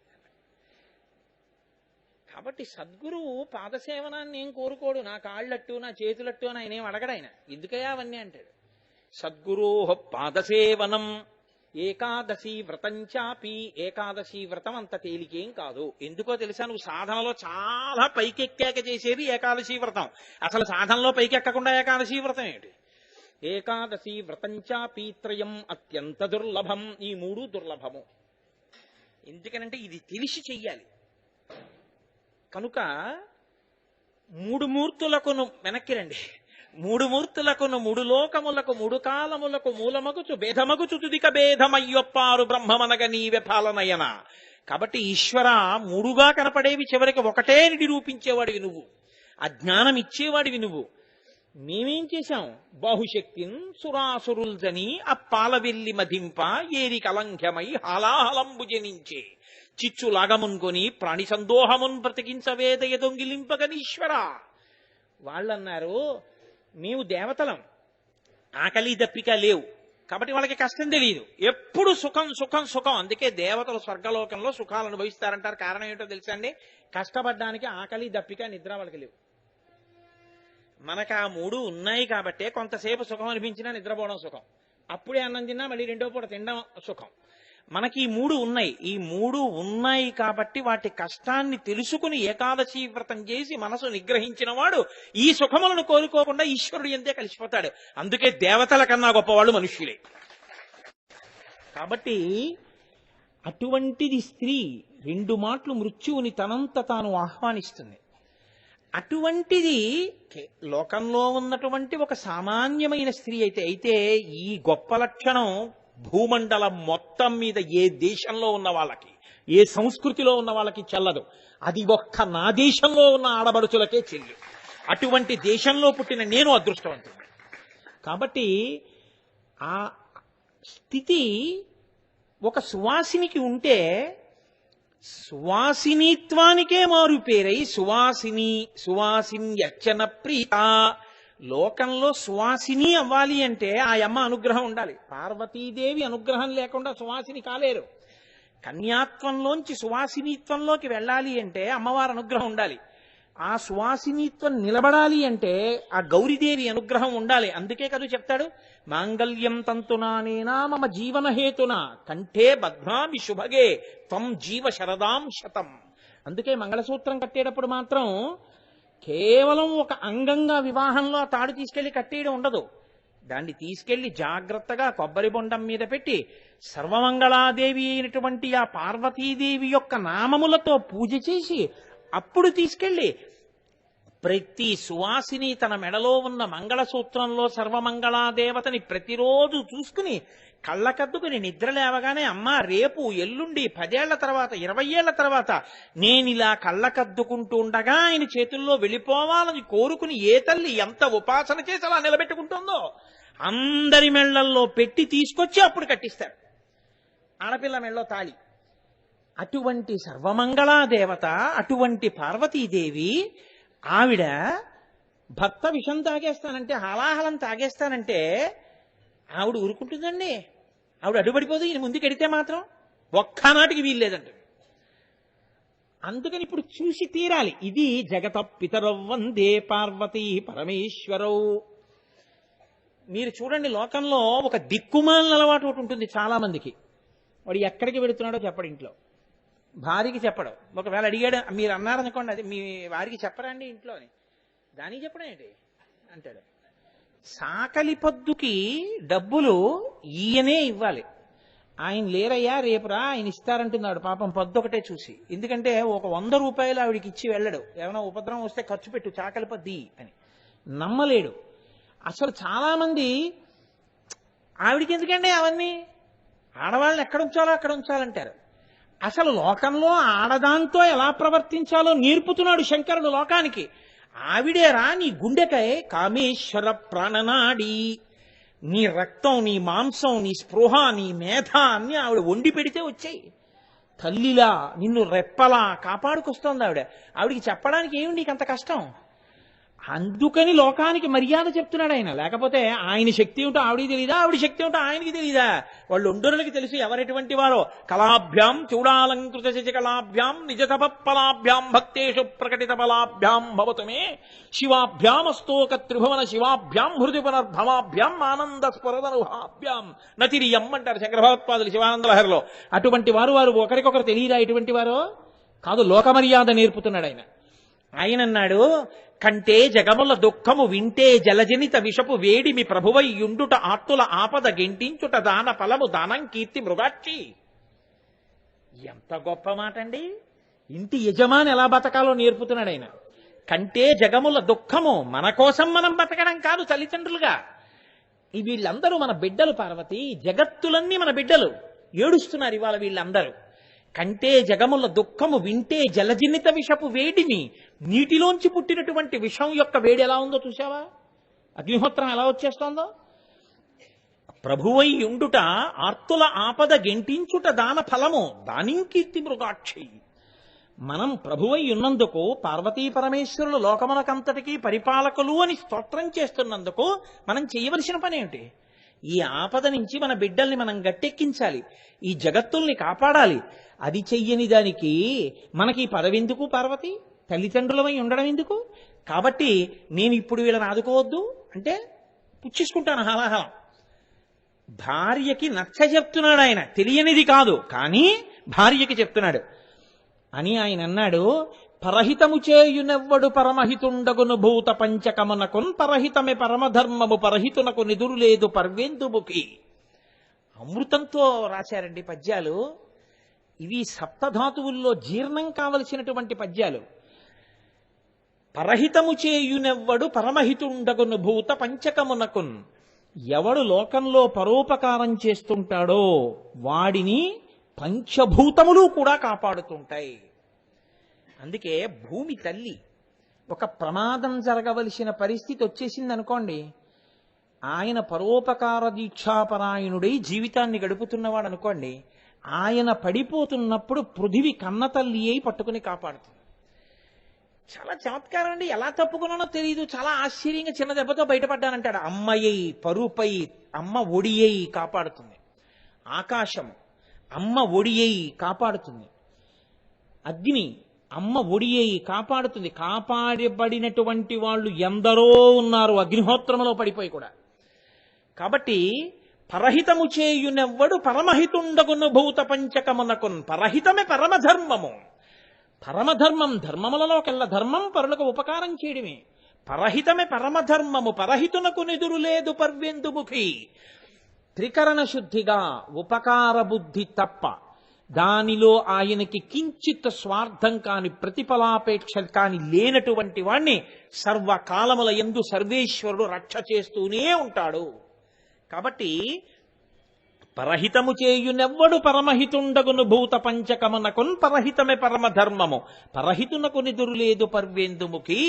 కాబట్టి సద్గురువు పాదసేవనాన్ని ఏం కోరుకోడు, నా కాళ్ళట్టు నా చేతులట్టు అని ఆయన ఏం అడగడు. ఆయన ఎందుకయ్యా అవన్నీ అంటాడు. సద్గురో పాదసేవనం ఏకాదశి వ్రతం చాపి, ఏకాదశి వ్రతం అంత తేలికేం కాదు. ఎందుకో తెలుసా, నువ్వు సాధనలో చాలా పైకెక్కాక చేసేది ఏకాదశి వ్రతం. అసలు సాధనలో పైకెక్కకుండా ఏకాదశి వ్రతం ఏంటి? ఏకాదశి వ్రతం చాపి త్రయం అత్యంత దుర్లభం. ఈ 3 దుర్లభము. ఎందుకనంటే ఇది తెలిసి చెయ్యాలి. కనుక 3 మూర్తులకు వెనక్కి రండి. మూడు మూర్తులకును మూడు లోకములకు మూడు కాలములకు మూలమగుచు భేదమగుచు తుదిక భేదమయ్యొప్పారు బ్రహ్మమనగ నీవె పాలనయన. కాబట్టి ఈశ్వర, మూడుగా కనపడేవి చివరికి ఒకటే నిరూపించేవాడివి నువ్వు, అజ్ఞానం ఇచ్చేవాడివి నువ్వు. మేమేం చేశాం? బాహుశక్తిన్ సురాసురుల్జని అప్పాలవెల్లి మధింప ఏరి కలంఘమై హాలాహలంబు జనించే చిచ్చు లాగమున్కొని ప్రాణి సందోహమున్ బ్రతికించవేదయ దొంగిలింపగనీశ్వర. వాళ్ళన్నారు, మేము దేవతలం, ఆకలి దప్పిక లేవు, కాబట్టి వాళ్ళకి కష్టం తెలియదు, ఎప్పుడు సుఖం సుఖం సుఖం. అందుకే దేవతలు స్వర్గలోకంలో సుఖాలు అనుభవిస్తారంటారు. కారణం ఏంటో తెలుసా అండి? కష్టపడ్డానికి ఆకలి దప్పిక నిద్ర వాళ్ళకి లేవు. మనకు ఆ మూడు ఉన్నాయి కాబట్టే కొంతసేపు సుఖం అనిపించినా నిద్రపోవడం సుఖం, అప్పుడే అన్నం తిన్నా మళ్ళీ రెండో పూట తినడం సుఖం. మనకి ఈ మూడు ఉన్నాయి. ఈ మూడు ఉన్నాయి కాబట్టి వాటి కష్టాన్ని తెలుసుకుని ఏకాదశి వ్రతం చేసి మనసు నిగ్రహించిన వాడు ఈ సుఖములను కోరుకోకుండా ఈశ్వరుడు ఎంతే కలిసిపోతాడు. అందుకే దేవతల కన్నా గొప్పవాళ్ళు మనుష్యులే. కాబట్టి అటువంటిది స్త్రీ 2 మాటలు మృత్యువుని తనంత తాను ఆహ్వానిస్తుంది. అటువంటిది లోకంలో ఉన్నటువంటి ఒక సామాన్యమైన స్త్రీ అయితే ఈ గొప్ప లక్షణం భూమండలం మొత్తం మీద ఏ దేశంలో ఉన్న వాళ్ళకి, ఏ సంస్కృతిలో ఉన్న వాళ్ళకి చెల్లదు. అది ఒక్క నా దేశంలో ఉన్న ఆడబడుచులకే చెల్లి. అటువంటి దేశంలో పుట్టిన నేను అదృష్టవంతుడు. కాబట్టి ఆ స్థితి ఒక సువాసినికి ఉంటే సువాసినిత్వానికే మారు పేరై సువాసిన్యర్చన ప్రీత. లోకంలో సువాసిని అవ్వాలి అంటే ఆ అమ్మ అనుగ్రహం ఉండాలి. పార్వతీదేవి అనుగ్రహం లేకుండా సువాసిని కాలేరు. కన్యాత్వంలోంచి సువాసినిత్వంలోకి వెళ్ళాలి అంటే అమ్మవారి అనుగ్రహం ఉండాలి. ఆ సువాసినిత్వం నిలబడాలి అంటే ఆ గౌరీదేవి అనుగ్రహం ఉండాలి. అందుకే కదా చెప్తాడు, మాంగళ్యం తంతునానేనా మమ జీవన హేతున కంఠే బధ్నామి శుభగే త్వం జీవ శరదాం శతం. అందుకే మంగళసూత్రం కట్టేటప్పుడు మాత్రం కేవలం ఒక అంగంగా వివాహంలో ఆ తాడు తీసుకెళ్లి కట్టేయడం ఉండదు. దాన్ని తీసుకెళ్లి జాగ్రత్తగా కొబ్బరి బొండం మీద పెట్టి సర్వమంగళాదేవి అయినటువంటి ఆ పార్వతీదేవి యొక్క నామములతో పూజ చేసి అప్పుడు తీసుకెళ్లి ప్రతి సువాసిని తన మెడలో ఉన్న మంగళసూత్రంలో సర్వమంగళాదేవతని ప్రతిరోజు చూసుకుని కళ్ళకద్దుకుని నిద్ర లేవగానే, అమ్మా రేపు ఎల్లుండి 10 ఏళ్ల తర్వాత 20 ఏళ్ల తర్వాత నేనిలా కళ్ళకద్దుకుంటూ ఉండగా ఆయన చేతుల్లో వెళ్ళిపోవాలని కోరుకుని ఏ తల్లి ఎంత ఉపాసన చేసి అలా నిలబెట్టుకుంటుందో అందరి మెళ్లల్లో పెట్టి తీసుకొచ్చి అప్పుడు కట్టిస్తారు ఆడపిల్ల మెళ్ళలో తాళి. అటువంటి సర్వమంగళాదేవత, అటువంటి పార్వతీదేవి ఆవిడ భర్త విషం తాగేస్తానంటే, హాలాహలం తాగేస్తానంటే ఆవిడ ఊరుకుంటుందండి. ఆవిడ అడ్డుపడిపోదు. ఈయన ముందుకెడితే మాత్రం ఒక్కనాటికి వీల్లేదంట. అందుకని ఇప్పుడు చూసి తీరాలి. ఇది జగత పితరౌ వందే పార్వతీ పరమేశ్వరౌ. మీరు చూడండి, లోకంలో ఒక దిక్కుమాలిన అలవాటు ఒకటి ఉంటుంది చాలా మందికి. వాడు ఎక్కడికి వెళుతున్నాడో చెప్పడు, ఇంట్లో భార్యకి చెప్పడు. ఒకవేళ అడిగాడు, మీరు అన్నారనుకోండి, అది మీ వారికి చెప్పరండి ఇంట్లో అని, దానికి చెప్పడం ఏంటి అంటాడు. సాకలి పొద్దుకి డబ్బులు ఈయనే ఇవ్వాలి. ఆయన లేరయ్యా రేపురా ఆయన ఇస్తారంటున్నాడు పాపం పొద్దు ఒకటే చూసి. ఎందుకంటే ఒక 100 రూపాయలు ఆవిడికి ఇచ్చి వెళ్ళడు. ఏమైనా ఉపద్రవం వస్తే ఖర్చు పెట్టు చాకలి పొద్ది అని నమ్మలేడు. అసలు చాలా మంది ఆవిడికి ఎందుకండి అవన్నీ, ఆడవాళ్ళని ఎక్కడ ఉంచాలో అక్కడ ఉంచాలంటారు. అసలు లోకంలో ఆడదాంతో ఎలా ప్రవర్తించాలో నేర్పుతున్నాడు శంకరుడు లోకానికి. ఆవిడేరా నీ గుండెకై కామేశ్వర ప్రాణనాడి, నీ రక్తం, నీ మాంసం, నీ స్పృహ, నీ మేధ అన్ని ఆవిడ వండి పెడితే వచ్చాయి. తల్లిలా నిన్ను రెప్పలా కాపాడుకొస్తోంది ఆవిడ. ఆవిడికి చెప్పడానికి ఏమి నీకు అంత కష్టం? అందుకని లోకానికి మర్యాద చెప్తున్నాడు ఆయన. లేకపోతే ఆయన శక్తి ఉంటో ఆవిడికి తెలీదా, ఆవిడ శక్తి ఉంటో ఆయనకి తెలీదా? వాళ్ళు ఒండరులకి తెలుసు ఎవరెటువంటి వారో. కళాభ్యాం చూడాలంకృత శశికళాభ్యాం నిజతపలాభ్యాం భక్తేషు ప్రకటిత బలాభ్యాం భవతుమే శివాభ్యామస్తోక త్రిభువన శివాభ్యాం హృది పునర్భవాభ్యాం ఆనంద స్ఫురదనుభాభ్యాం నతిరియం అంటారు శంకరభగవత్పాదులు శివానందలహరిలో. అటువంటి వారు ఒకరికొకరు తెలియరా ఎటువంటి వారో? కాదు, లోకమర్యాద నేర్పుతున్నాడు ఆయన. ఆయన అన్నాడు, కంటే జగముల దుఃఖము వింటే జలజనిత విషపు వేడిమి ప్రభువై యుండుట ఆత్తుల ఆపద గెంటించుట దాన ఫలము దానం కీర్తి మృగాక్షి. ఎంత గొప్ప మాట అండి! ఇంటి యజమాని ఎలా బతకాలో నేర్పుతున్నాడు ఆయన. కంటే జగముల దుఃఖము, మన కోసం మనం బతకడం కాదు తల్లిదండ్రులుగా. వీళ్ళందరూ మన బిడ్డలు పార్వతి, జగత్తులన్నీ మన బిడ్డలు. ఏడుస్తున్నారు ఇవాళ వీళ్ళందరూ. కంటే జగముల దుఃఖము, వింటే జలజనిత విషపు వేడిని. నీటిలోంచి పుట్టినటువంటి విషం యొక్క వేడి ఎలా ఉందో చూసావా? అగ్నిహోత్రం ఎలా వచ్చేస్తోందో. ప్రభువై ఉండుట ఆర్తుల ఆపద గెంటించుట దాన ఫలము, దానింకీర్తి మృగాక్షి. మనం ప్రభువై ఉన్నందుకు, పార్వతీ పరమేశ్వరులు లోకములకంతటికీ పరిపాలకులు అని స్తోత్రం చేస్తున్నందుకు మనం చేయవలసిన పని ఏమిటి? ఈ ఆపద నుంచి మన బిడ్డల్ని మనం గట్టెక్కించాలి, ఈ జగత్తుల్ని కాపాడాలి. అది చెయ్యని దానికి మనకి పదవి ఎందుకు పార్వతి? తల్లిదండ్రులమై ఉండడం ఎందుకు? కాబట్టి నేను ఇప్పుడు వీళ్ళని ఆదుకోవద్దు అంటే పుచ్చేసుకుంటాను హాలాహలం. భార్యకి నచ్చ చెప్తున్నాడు ఆయన, తెలియనిది కాదు కానీ భార్యకి చెప్తున్నాడు అని ఆయన అన్నాడు. పరహితము చేయునెవ్వడు పరమహితుండగును భూత పంచకమునకున్, పరహితమే పరమధర్మము పరహితునకు నిదురు లేదు పర్వేందుముఖి. అమృతంతో రాశారండి పద్యాలు ఇవి. సప్తధాతువుల్లో జీర్ణం కావలసినటువంటి పద్యాలు. పరహితము చేయునెవ్వడు పరమహితుండగును భూత పంచకమునకున్. ఎవడు లోకంలో పరోపకారం చేస్తుంటాడో వాడిని పంచభూతములు కూడా కాపాడుతుంటాయి. అందుకే భూమి తల్లి. ఒక ప్రమాదం జరగవలసిన పరిస్థితి వచ్చేసింది అనుకోండి, ఆయన పరోపకార దీక్షాపరాయణుడై జీవితాన్ని గడుపుతున్నవాడు అనుకోండి, ఆయన పడిపోతున్నప్పుడు పృథివి కన్న తల్లి అయి పట్టుకుని కాపాడుతుంది. చాలా చమత్కారం అండి. ఎలా తప్పుకున్నానో తెలియదు, చాలా ఆశ్చర్యంగా చిన్న దెబ్బతో బయటపడ్డానంటాడు. అమ్మయ్యి పరుపై అమ్మ ఒడియై కాపాడుతుంది. ఆకాశం అమ్మ ఒడియై కాపాడుతుంది. అగ్ని అమ్మ ఒడియై కాపాడుతుంది. కాపాడబడినటువంటి వాళ్ళు ఎందరో ఉన్నారు అగ్నిహోత్రములో పడిపోయి కూడా. కాబట్టి పరహితము చేయునెవ్వడు పరమహితుండగును భూత పంచకమునకున్. పరహితమే పరమధర్మము. పరమధర్మం, ధర్మములలోకెల్లా ధర్మం పరులకు ఉపకారం చేయడమే. పరహితమే పరమధర్మము పరహితునకు నిదురు లేదు పర్వేందుముఖి. త్రికరణ శుద్ధిగా ఉపకార బుద్ధి తప్ప దానిలో ఆయనకి కించిత్ స్వార్థం కాని ప్రతిఫలాపేక్ష కాని లేనటువంటి వాణ్ణి సర్వకాలముల యందు సర్వేశ్వరుడు రక్ష చేస్తూనే ఉంటాడు. కాబట్టి పరహితము చేయునెవ్వడు పరమహితుండగును భూత పంచకమునకున్, పరహితమే పరమధర్మము పరహితునకు నిదురు లేదు పర్వేందుముఖి.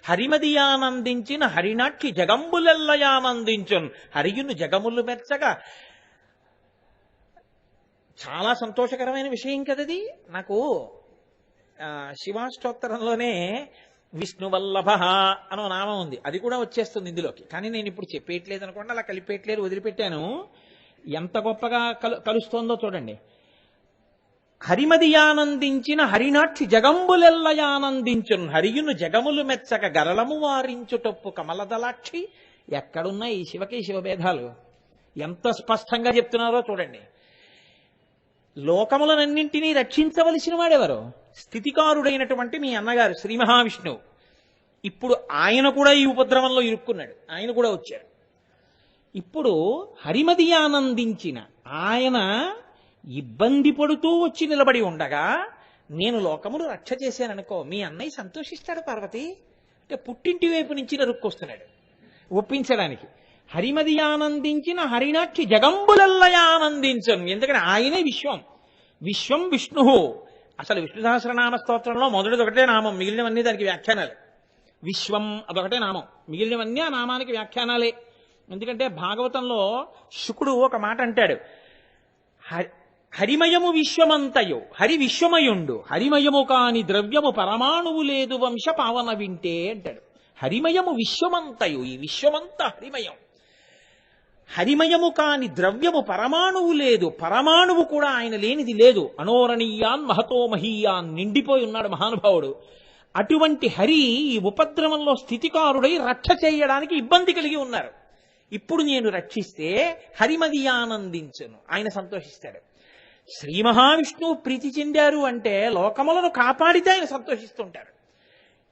హరిమదియానందించిన హరినాక్షి జగంబులెల్లయానందించున్. హరియును జగములు మెచ్చగా. చాలా సంతోషకరమైన విషయం కదది. నాకు శివాష్టోత్తరంలోనే విష్ణువల్లభ అనో నామం ఉంది, అది కూడా వచ్చేస్తుంది ఇందులోకి. కానీ నేను ఇప్పుడు చెప్పేయట్లేదు అనుకోండి, అలా కలిపేయట్లేదు, వదిలిపెట్టాను. ఎంత గొప్పగా కలుస్తోందో చూడండి. హరిమదియానందించిన హరినాక్షి జగంబులెల్లయానందించున్. హరియును జగములు మెచ్చక గరళము వారించుటొప్పు కమలదలాక్షి. ఎక్కడున్నా ఈ శివకి శివభేదాలు ఎంత స్పష్టంగా చెప్తున్నారో చూడండి. లోకములనన్నింటినీ రక్షించవలసిన వాడెవరు? స్థితికారుడైనటువంటి మీ అన్నగారు శ్రీ మహావిష్ణువు. ఇప్పుడు ఆయన కూడా ఈ ఉపద్రవంలో ఇరుక్కున్నాడు, ఆయన కూడా వచ్చాడు. ఇప్పుడు హరిమదియానందించిన ఆయన ఇబ్బంది పడుతూ వచ్చి నిలబడి ఉండగా నేను లోకములు రక్ష చేశాననుకో, మీ అన్నయ్య సంతోషిస్తాడు పార్వతి. అంటే పుట్టింటి వైపు నుంచి నరుక్కొస్తున్నాడు ఒప్పించడానికి. హరిమదియానందించిన హరినాక్షి జగంబులెల్లయానందించను. ఎందుకంటే ఆయనే విశ్వం. విశ్వం విష్ణు. అసలు విష్ణు సహస్రనామ స్తోత్రంలో మొదటిది ఒకటే నామం, మిగిలినవన్నీ దానికి వ్యాఖ్యానాలు. విశ్వం అదొకటే నామం, మిగిలినవన్నీ ఆ నామానికి వ్యాఖ్యానాలే. ఎందుకంటే భాగవతంలో శుకుడు ఒక మాట అంటాడు, హరిమయము విశ్వమంతయు హరి విశ్వమయుండు, హరిమయము కాని ద్రవ్యము పరమాణువు లేదు వంశ పావన వింటే అంటాడు. హరిమయము విశ్వమంతయు, ఈ విశ్వమంతా హరిమయం. హరిమయము కాని ద్రవ్యము పరమాణువు లేదు, పరమాణువు కూడా ఆయన లేనిది లేదు. అనోరణీయాన్ మహతో మహీయాన్ నిండిపోయి ఉన్నాడు మహానుభావుడు. అటువంటి హరి ఈ ఉపద్రవంలో స్థితికారుడై రక్ష చేయడానికి ఇబ్బంది కలిగి ఉన్నారు. ఇప్పుడు నేను రక్షిస్తే హరిమదియానందించను, ఆయన సంతోషిస్తాడు. శ్రీ మహావిష్ణువు ప్రీతి చెందారు అంటే లోకములను కాపాడితే ఆయన సంతోషిస్తుంటారు.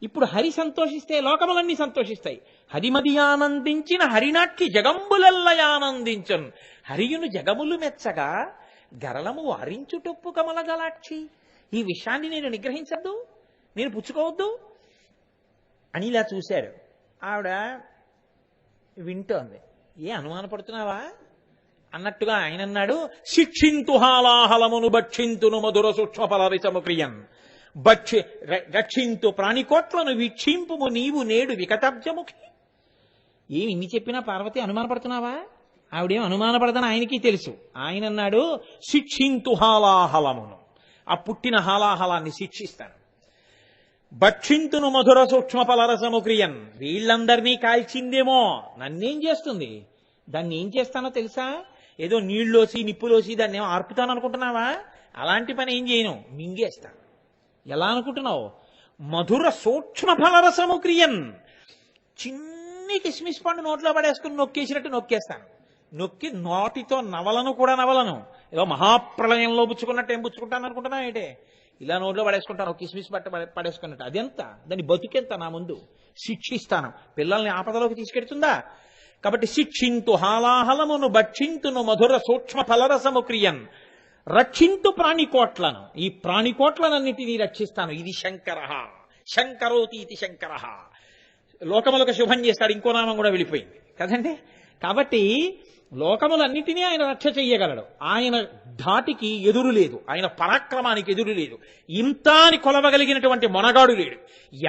ఇప్పుడు హరి సంతోషిస్తే లోకములన్నీ సంతోషిస్తాయి. హరిమదియానందించిన హరినాక్షి జగంబులెల్లయానందించను. హరియును జగములు మెచ్చగా గరళము వారించుటొప్పు కమలదలాక్షి. ఈ విషయాన్ని నేను నిగ్రహించద్దు, నేను పుచ్చుకోవద్దు. అని ఇలా చూశారు. ఆవిడ వింటోంది. ఏ అనుమానపడుతున్నావా అన్నట్టుగా ఆయన అన్నాడు, శిక్షింతు హాలాహలమును భక్షింతును మధుర సూక్ష్మ ఫలవిచము క్రియన్ రక్షింతు ప్రాణికోట్లను వీక్షింపుము నీవు నేడు వికటాబ్జముఖి. ఏమి ఇన్ని చెప్పినా పార్వతి అనుమానపడుతున్నావా? ఆవిడేం అనుమానపడదని ఆయనకి తెలుసు. ఆయన అన్నాడు, శిక్షింతు హాలాహలమును, ఆ పుట్టిన హాలాహలాన్ని శిక్షిస్తాను. భక్షింతును మధుర సూక్ష్మ ఫలరసము క్రియన్, వీళ్ళందరినీ కాల్చిందేమో, నన్నేం చేస్తుంది? దాన్ని ఏం చేస్తానో తెలుసా? ఏదో నీళ్ళోసి నిప్పులోసి దాన్ని ఏమో ఆర్పుతాను అనుకుంటున్నావా? అలాంటి పని ఏం చేయను, మింగేస్తాను. ఎలా అనుకుంటున్నావు? మధుర సూక్ష్మ ఫలరసము క్రియన్, చిన్ని కిస్మిస్ పండు నోట్లో పడేసుకుని నొక్కేసినట్టు నొక్కేస్తాను. నొక్కి నోటితో నవలను కూడా నవలను. ఏదో మహాప్రళయంలో పుచ్చుకున్నట్టు ఏం పుచ్చుకుంటాను అనుకుంటున్నా ఏంటే? ఇలా నోట్లో పడేసుకుంటాను, కిస్మిస్ పడేసుకున్నట్టు. అదెంత, దాని బతుకెంత నా ముందు? శిక్షిస్తాను. పిల్లల్ని ఆపదలోకి తీసుకెడుతుందా? కాబట్టి శిక్షింతు హాలాహలమును భక్షింతును మధుర సూక్ష్మ ఫలరసము క్రియన్ రక్షింతు ప్రాణికోట్లను, ఈ ప్రాణికోట్లనన్నిటినీ రక్షిస్తాను. ఇది శంకర, శంకరోతి ఇది శంకర. లోకములకు శుభం చేస్తాడు, ఇంకో నామం కూడా వెళ్ళిపోయింది కదండి. కాబట్టి లోకములన్నిటినీ ఆయన రక్ష చెయ్యగలడు. ఆయన ధాటికి ఎదురు లేదు, ఆయన పరాక్రమానికి ఎదురు లేదు. ఇంత అని కొలవగలిగినటువంటి మొనగాడు లేడు.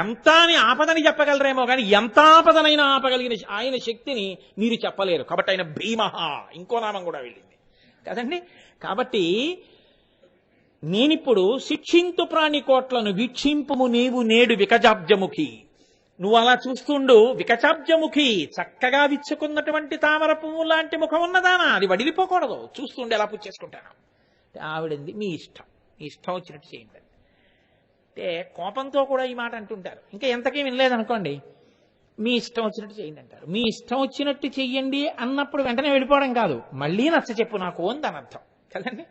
ఎంత అని ఆపదని చెప్పగలరేమో కానీ ఎంత ఆపదనైనా ఆపగలిగిన ఆయన శక్తిని మీరు చెప్పలేరు. కాబట్టి ఆయన భీమహ, ఇంకో నామం కూడా వెళ్ళింది కదండి. కాబట్టి నేనిప్పుడు శిక్షింతు ప్రాణికోట్లను వీక్షింపుము నీవు నేడు వికజాబ్జముఖి. నువ్వు అలా చూస్తుండు. వికచాబ్జముఖి, చక్కగా విచ్చుకున్నటువంటి తామర పువ్వు లాంటి ముఖం ఉన్నదానా, అది వడిలిపోకూడదు. చూస్తుండే ఎలా పుచ్చేసుకుంటాను. ఆవిడంది, మీ ఇష్టం, మీ ఇష్టం వచ్చినట్టు చేయండి అంటే కోపంతో కూడా ఈ మాట అంటుంటారు. ఇంకా ఎంతకీ వినలేదనుకోండి, మీ ఇష్టం వచ్చినట్టు చేయండి అంటారు. మీ ఇష్టం వచ్చినట్టు చెయ్యండి అన్నప్పుడు వెంటనే వెళ్ళిపోవడం కాదు, మళ్ళీ నచ్చ చెప్పు నాకు అని దాని అర్థం కదండి.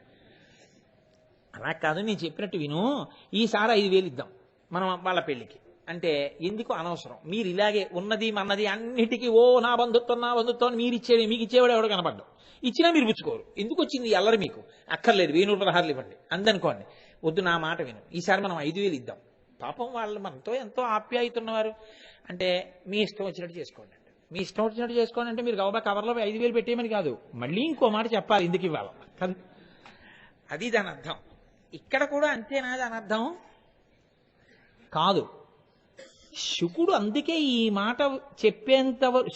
అలా కాదు, నేను చెప్పినట్టు విను, ఈసారి 5,000 ఇద్దాం మనం వాళ్ళ పెళ్లికి అంటే, ఎందుకు అనవసరం, మీరు ఇలాగే ఉన్నది మన్నది అన్నిటికీ ఓ నా బంధుత్వం మీరు ఇచ్చేది, మీకు ఇచ్చేవాడు ఎవడో కనపడ్డాం, ఇచ్చినా మీరు పుచ్చుకోరు. ఎందుకు వచ్చింది అల్లరి మీకు? అక్కర్లేదు, 1,100 ఇవ్వండి అందనుకోండి. వద్దు, నా మాట విను, ఈసారి మనం 5,000 ఇద్దాం. పాపం వాళ్ళు మనతో ఎంతో ఆప్యాయతున్నవారు అంటే, మీ ఇష్టం వచ్చినట్టు చేసుకోండి అంటే, మీ ఇష్టం వచ్చినట్టు చేసుకోండి అంటే మీరు గౌబా కవర్లో 5,000 పెట్టేయమని కాదు, మళ్ళీ ఇంకో మాట చెప్పాలి ఎందుకు ఇవ్వాలి కదా. అది దాని అర్థం. ఇక్కడ కూడా అంతేనా దాని అర్థం? కాదు. శుకుడు అందుకే ఈ మాట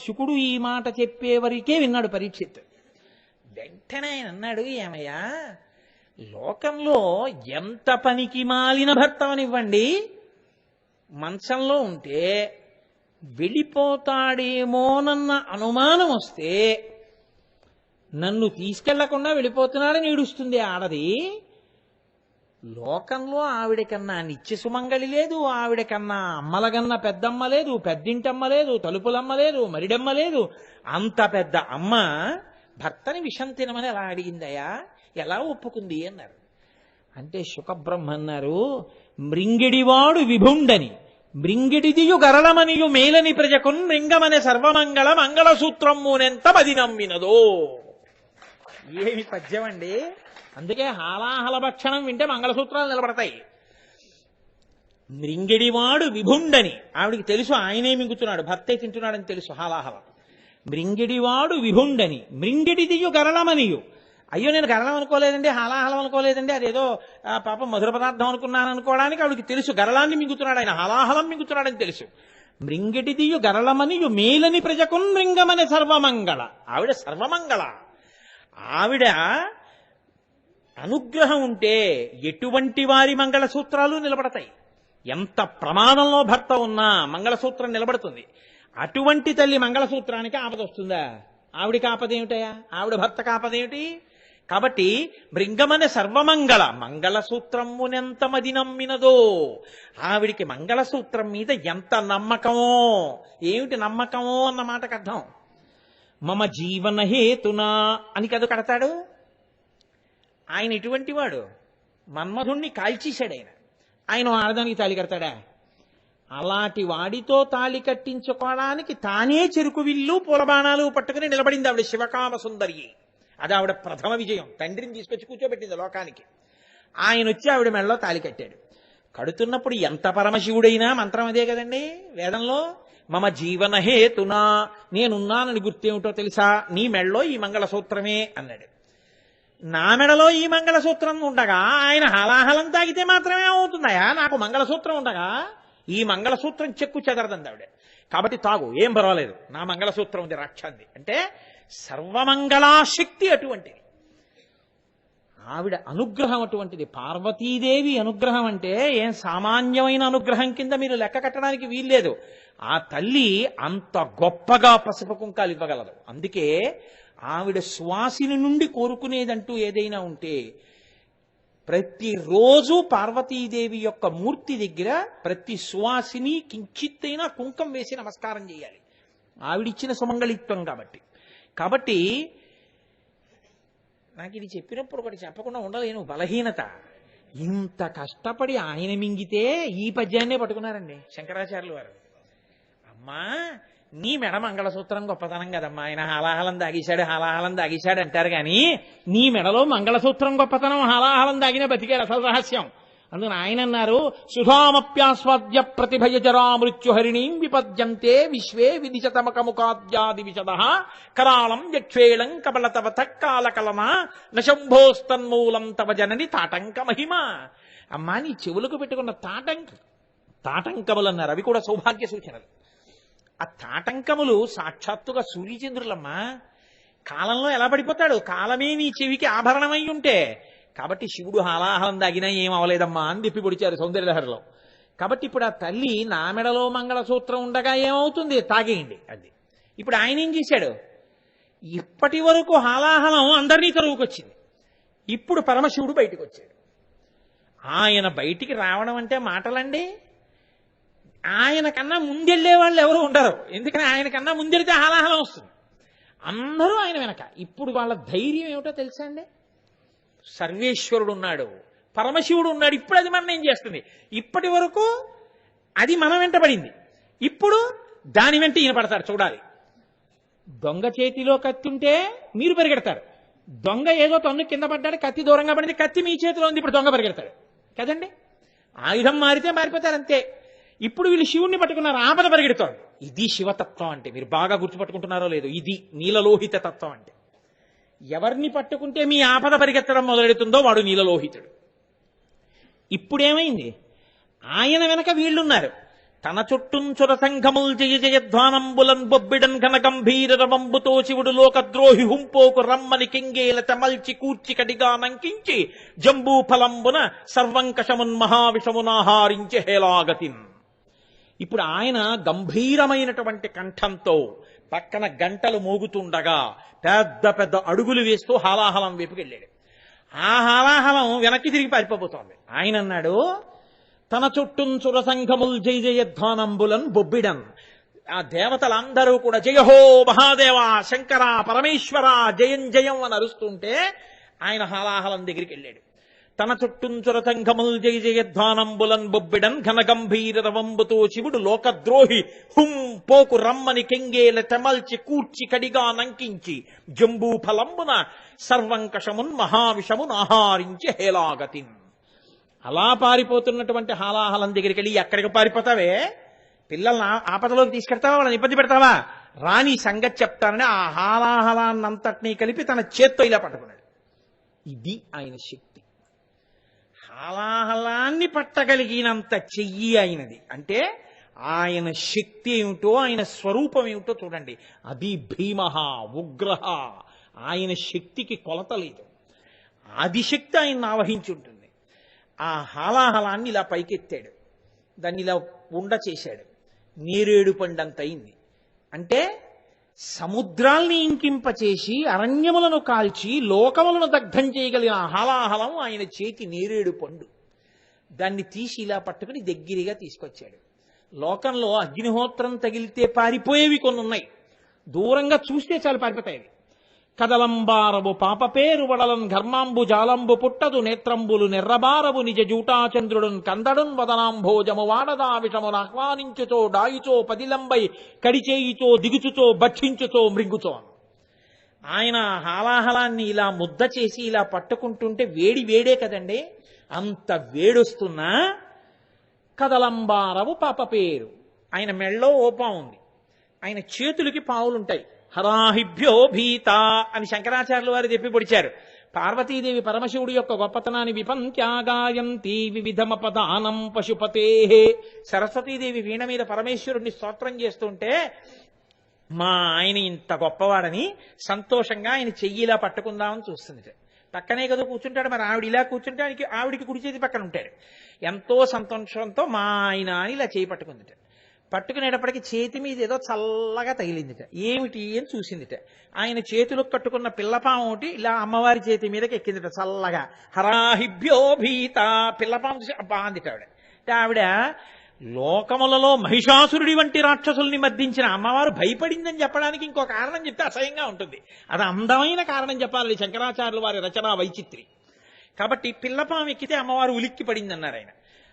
శుకుడు ఈ మాట చెప్పేవరకే విన్నాడు పరీక్షిత్. వెంటనే ఆయన అన్నాడు, ఏమయ్యా లోకంలో ఎంత పనికి మాలిన భర్తవనివ్వండి, మంచంలో ఉంటే వెళ్ళిపోతాడేమోనన్న అనుమానం వస్తే నన్ను తీసుకెళ్లకుండా వెళ్ళిపోతున్నాడని ఏడుస్తుంది ఆడది. లోకంలో ఆవిడకన్నా నిత్య సుమంగళి లేదు, ఆవిడకన్నా అమ్మలగన్న పెద్దమ్మ లేదు, పెద్దింటమ్మ లేదు, తలుపులమ్మ లేదు, మరిడమ్మ లేదు. అంత పెద్ద అమ్మ భర్తని విషం తినమని ఎలా అడిగిందయ్యా, ఎలా ఒప్పుకుంది అన్నారు. అంటే శుకబ్రహ్మ అన్నారు, మృంగిడివాడు విభుండని మృంగిడిదియు గరళమనియు మేలని ప్రజకున్ మృంగమనే సర్వమంగళ మంగళసూత్రమ్మునెంత మది నమ్మినదో. ఏమి పద్యం అండి. అందుకే హాలాహల భక్షణం వింటే మంగళసూత్రాలు నిలబడతాయి. మృంగిడివాడు విభుండని, ఆవిడికి తెలుసు ఆయనే మింగుతున్నాడు, భర్తే తింటున్నాడని తెలుసు. హాలాహలం మృంగిడివాడు విభుండని మృంగిడిదియు గరళమనియు. అయ్యో నేను గరళం అనుకోలేదండి, హాలాహలం అనుకోలేదండి, అదేదో పాపం మధుర పదార్థం అనుకున్నాను అనుకోవడానికి ఆవిడికి తెలుసు. గరళాన్ని మింగుతున్నాడు ఆయన, హాలాహలం మింగుతున్నాడని తెలుసు. మృంగిడిదియు గరళమనియు మేలని ప్రజకున్ మృంగమనే సర్వమంగళ. ఆవిడ సర్వమంగళ. ఆవిడ అనుగ్రహం ఉంటే ఎటువంటి వారి మంగళసూత్రాలు నిలబడతాయి. ఎంత ప్రమాదంలో భర్త ఉన్నా మంగళసూత్రం నిలబడుతుంది. అటువంటి తల్లి మంగళసూత్రానికి ఆపద వస్తుందా? ఆవిడికి ఆపదేమిటయా? ఆవిడ భర్తకు ఆపదేమిటి? కాబట్టి మృంగమనే సర్వమంగళ మంగళసూత్రమునెంత మది నమ్మినదో. ఆవిడికి మంగళసూత్రం మీద ఎంత నమ్మకమో. ఏమిటి నమ్మకమో అన్న మాటకు అర్థం, మమ జీవన హేతునా అని కదా కడతాడు ఆయన. ఇటువంటి వాడు మన్మధుణ్ణి కాల్చేశాడు ఆయన. ఆయన ఆడదానికి తాళి కడతాడా? అలాంటి వాడితో తాళి కట్టించుకోవడానికి తానే చెరుకు విల్లు పూలబాణాలు పట్టుకుని నిలబడింది ఆవిడ శివకామ సుందరి. అది ఆవిడ ప్రథమ విజయం. తండ్రిని తీసుకొచ్చి కూర్చోబెట్టింది లోకానికి. ఆయన వచ్చి ఆవిడ మెడలో తాళి కట్టాడు. కడుతున్నప్పుడు ఎంత పరమశివుడైనా మంత్రం అదే కదండి వేదంలో. మమ జీవన హేతునా, నేనున్నానని గుర్తేమిటో తెలుసా, నీ మెడలో ఈ మంగళసూత్రమే అన్నాడు. నా మెడలో ఈ మంగళసూత్రం ఉండగా ఆయన హలాహలం తాగితే మాత్రమే అవుతుందయా, నాకు మంగళసూత్రం ఉండగా. ఈ మంగళసూత్రం చెక్కు చెదరదండి ఆవిడ. కాబట్టి తాగు, ఏం పర్వాలేదు, నా మంగళసూత్రం ఉంది రాక్షాంది అంటే. సర్వమంగళాశక్తి అటువంటిది, ఆవిడ అనుగ్రహం అటువంటిది. పార్వతీదేవి అనుగ్రహం అంటే ఏం సామాన్యమైన అనుగ్రహం కింద మీరు లెక్క కట్టడానికి వీల్లేదు. ఆ తల్లి అంత గొప్పగా పసుపు కుంకాలు ఇవ్వగలదు. అందుకే ఆవిడ సువాసిని నుండి కోరుకునేదంటూ ఏదైనా ఉంటే ప్రతిరోజు పార్వతీదేవి యొక్క మూర్తి దగ్గర ప్రతి సువాసిని కించిత్తైనా కుంకం వేసి నమస్కారం చేయాలి, ఆవిడిచ్చిన సుమంగళిత్వం కాబట్టి. కాబట్టి నాకు ఇది చెప్పినప్పుడు ఒకటి చెప్పకుండా ఉండలేను, బలహీనత. ఇంత కష్టపడి ఆయన మింగితే ఈ పద్యాన్నే పట్టుకున్నారండి శంకరాచార్యులు వారు. అమ్మా నీ మెడ మంగళసూత్రం గొప్పతనం కదమ్మా, ఆయన హాలాహలం దాగేశాడు అంటారు కానీ నీ మెడలో మంగళసూత్రం గొప్పతనం, హాలాహలం దాగిన బతికే అసలు రహస్యం. అందుకని ఆయన అన్నారు, సుధామప్యాస్వాద్య ప్రతిభయ జరా మృత్యుహరిణీం విపద్యంతే విశ్వే విదిశతమకముఖాద్యాది విశద కరాళం యక్షేళం కబలతవత కాలకలన నశంభోస్తన్మూలం తవ జనని తాటంక మహిమ. అమ్మా నీ చెవులకు పెట్టుకున్న తాటంకములు అన్నారు, అవి కూడా సౌభాగ్య సూచనలు. ఆ తాటంకములు సాక్షాత్తుగా సూర్యచంద్రులమ్మా. కాలంలో ఎలా పడిపోతాడు, కాలమే నీ చెవికి ఆభరణమై ఉంటే. కాబట్టి శివుడు హాలాహలం దాగినా ఏం అవలేదమ్మా అని తిప్పి పొడిచారు సౌందర్యలహరిలో. కాబట్టి ఇప్పుడు ఆ తల్లి నా మెడలో మంగళసూత్రం ఉండగా ఏమవుతుంది, తాగేయండి అది. ఇప్పుడు ఆయన ఏం చేశాడు, ఇప్పటి వరకు హాలాహలం అందరినీ కరువుకొచ్చింది, ఇప్పుడు పరమశివుడు బయటికి వచ్చాడు. ఆయన బయటికి రావడం అంటే మాటలండి. ఆయన కన్నా ముందెళ్లే వాళ్ళు ఎవరు ఉండరు, ఎందుకని ఆయన కన్నా ముందెడితే హాలాహలం వస్తుంది. అందరూ ఆయన వెనక. ఇప్పుడు వాళ్ళ ధైర్యం ఏమిటో తెలుసా అండి, సర్వేశ్వరుడు ఉన్నాడు, పరమశివుడు ఉన్నాడు, ఇప్పుడు అది మనం ఏం చేస్తుంది. ఇప్పటి వరకు అది మన వెంట పడింది, ఇప్పుడు దాని వెంట ఈయన పడతాడు. చూడాలి, దొంగ చేతిలో కత్తి ఉంటే మీరు పరిగెడతారు, దొంగ ఏదో తన్ను కింద పడ్డాడు, కత్తి దూరంగా పడింది, కత్తి మీ చేతిలో ఉంది, ఇప్పుడు దొంగ పరిగెడతాడు కదండి. ఆయుధం మారితే మారిపోతారు అంతే. ఇప్పుడు వీళ్ళు శివుణ్ణి పట్టుకున్నారు, ఆపద పరిగెడుతోంది. ఇది శివతత్వం అంటే, మీరు బాగా గుర్తుపట్టుకుంటున్నారో లేదు, ఇది నీలలోహిత తత్వం అంటే. ఎవరిని పట్టుకుంటే మీ ఆపద పరిగెత్తడం మొదలెడుతుందో వాడు నీలలోహితుడు. ఇప్పుడేమైంది, ఆయన వెనక వీళ్ళున్నారు. తన చుట్టూంచుర సంఘముల్ జయ జయధ్వానంబులన్ బొబ్బిడన్ ఘన గంభీర రవంబుతో శివుడు లోకద్రోహి హుంపోకు రమ్మని కింగేల తమల్చి కూర్చి కడిగా నంకించి జంబూ ఫలంబున సర్వంకషమున్ మహావిషమునాహారించి హేలాగతిన్. ఇప్పుడు ఆయన గంభీరమైనటువంటి కంఠంతో పక్కన గంటలు మోగుతుండగా పెద్ద పెద్ద అడుగులు వేస్తూ హాలాహలం వైపుకెళ్ళాడు. ఆ హాలాహలం వెనక్కి తిరిగి పారిపోబోతోంది. ఆయన అన్నాడు, తన చుట్టూంచుర సంఘముల్ జయ జయధ్వానంబులన్ బొబ్బిడన్. ఆ దేవతలందరూ కూడా జయహో మహాదేవ శంకర పరమేశ్వర జయం జయం అని అరుస్తుంటే ఆయన హాలాహలం దగ్గరికి వెళ్ళాడు. తన చుట్టూంచుర సంఘముల్ జయ జయధ్వానంబులన్ బొబ్బిడన్ ఘన గంభీర రవంబుతో శివుడు లోకద్రోహి హుం పోకు రమ్మని కెంగేల తెమల్చి కూర్చి కడిగా నంకించి జంబూ ఫలంబున సర్వంకషమున్ మహావిషమున్ ఆహారించి హేలాగతిన్. అలా పారిపోతున్నటువంటి హాలాహలం దగ్గరికి వెళ్ళి, ఎక్కడికి పారిపోతావే, పిల్లల్ని ఆపదలోకి తీసుకెడతావా, వాళ్ళని ఇబ్బంది పెడతావా, రాని సంగతి చెప్తానని ఆ హాలాహలాన్నంతటినీ కలిపి తన చేత్తో ఇలా పట్టుకున్నాడు. ఇది ఆయన శక్తి. హాలాహలాన్ని పట్టగలిగినంత చెయ్యి ఆయనది. అంటే ఆయన శక్తి ఏమిటో, ఆయన స్వరూపం ఏమిటో చూడండి. అది భీమః ఉగ్రహ. ఆయన శక్తికి కొలత లేదు, ఆదిశక్తి ఆయన ఆవహించి ఉంటుంది. ఆ హాలాహలాన్ని ఇలా పైకెత్తాడు, దాన్ని ఇలా ఉండ చేశాడు, నేరేడు పండంత అయింది. అంటే సముద్రాల్ని ఇంకింపచేసి అరణ్యములను కాల్చి లోకములను దగ్ధం చేయగలిగిన హాలాహలం ఆయన చేతి నేరేడు పండు. దాన్ని తీసి ఇలా పట్టుకుని దగ్గరగా తీసుకొచ్చాడు. లోకంలో అగ్నిహోత్రం తగిలితే పారిపోయేవి కొన్ని ఉన్నాయి, దూరంగా చూస్తే చాలు పారిపోతాయి. కదలంబారవు పాప పేరు వడలన్ ఘర్మాంబు జాలంబు పుట్టదు నేత్రంబులు నెర్రబారవు నిజ జూటాచంద్రుడున్ కందడున్ వదనాంభోజము వాడదా విషమును ఆహ్వానించుచో డాయుచో పదిలంబై కడిచేయిచో దిగుచుచో భక్షించుచో మృంగుచో. ఆయన హాలాహలాన్ని ఇలా ముద్ద చేసి ఇలా పట్టుకుంటుంటే వేడి వేడే కదండి, అంత వేడొస్తున్నా కదలంబారవు పాప పేరు. ఆయన మెళ్ళో ఓ పాము ఉంది, ఆయన చేతులకి పావులుంటాయి. హరాహిభ్యో భీత అని శంకరాచార్యుల వారు చెప్పి పొడిచారు. పార్వతీదేవి పరమశివుడి యొక్క గొప్పతనాన్ని విపంత్యాగాయంతి వివిధమపదానం పశుపతే. సరస్వతీదేవి వీణ మీద పరమేశ్వరుణ్ణి స్తోత్రం చేస్తుంటే మా ఆయన ఇంత గొప్పవాడని సంతోషంగా ఆయన చెయ్యిలా పట్టుకుందామని చూస్తుంది. పక్కనే కదా కూర్చుంటాడు, మరి ఆవిడ ఇలా కూర్చుంటే ఆవిడికి కుడి చేతి పక్కన ఉంటాడు. ఎంతో సంతోషంతో మా ఆయన అని ఇలా చేయి పట్టుకుందిట. పట్టుకునేటప్పటికి చేతి మీద ఏదో చల్లగా తగిలిందిట. ఏమిటి అని చూసిందిట. ఆయన చేతులకు కట్టుకున్న పిల్లపాము ఒకటి ఇలా అమ్మవారి చేతి మీదకి ఎక్కిందిట చల్లగా. హరాహిభ్యో భీత. పిల్లపాము చూసి అబ్బా అందిట ఆవిడ. ఆవిడ లోకములలో మహిషాసురుడి వంటి రాక్షసుల్ని మర్దించిన అమ్మవారు భయపడిందని చెప్పడానికి ఇంకో కారణం చెప్తే అసహ్యంగా ఉంటుంది. అది అందమైన కారణం చెప్పాలి శంకరాచార్యుల వారి రచనా వైచిత్రి. కాబట్టి పిల్లపాము ఎక్కితే అమ్మవారు ఉలిక్కి పడింది అన్నారు ఆయన.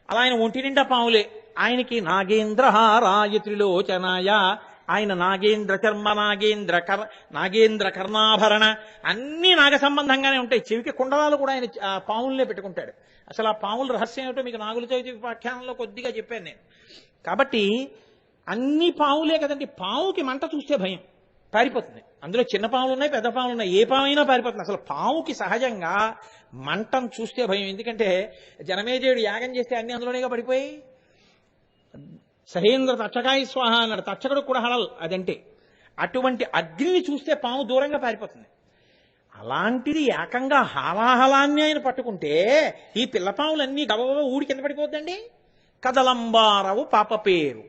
అలా ఆయన ఒంటి నిండా పాములే. ఆయనకి నాగేంద్రహారాయ త్రిలోచనాయ, ఆయన నాగేంద్ర చర్మ నాగేంద్ర కర్ణాభరణ అన్ని నాగ సంబంధంగానే ఉంటాయి. చెవికి కుండలాలు కూడా ఆయన పాములనే పెట్టుకుంటాడు. అసలు ఆ పాముల రహస్యం ఏమిటో మీకు నాగుల చవితి వ్యాఖ్యానంలో కొద్దిగా చెప్పాను నేను. కాబట్టి అన్ని పాములే కదండి. పాముకి మంట చూస్తే భయం, పారిపోతుంది. అందులో చిన్న పాములు ఉన్నాయి, పెద్ద పాములు ఉన్నాయి, ఏ పాము అయినా పారిపోతుంది. అసలు పాముకి సహజంగా మంటను చూస్తే భయం. ఎందుకంటే జనమేజయుడు యాగం చేస్తే అన్ని అందులోనేగా పడిపోయి. సహేంద్ర తక్షకాయ స్వాహ అన్నాడు. తక్షకుడు కూడా హడల్ అదంటే. అటువంటి అగ్నిని చూస్తే పాము దూరంగా పారిపోతుంది. అలాంటిది ఏకంగా హాలాహలాన్ని ఆయన పట్టుకుంటే ఈ పిల్లపాములన్నీ గబగబ ఊడి కింద పడిపోద్దండి. కదలంబారవు పాప పేరు.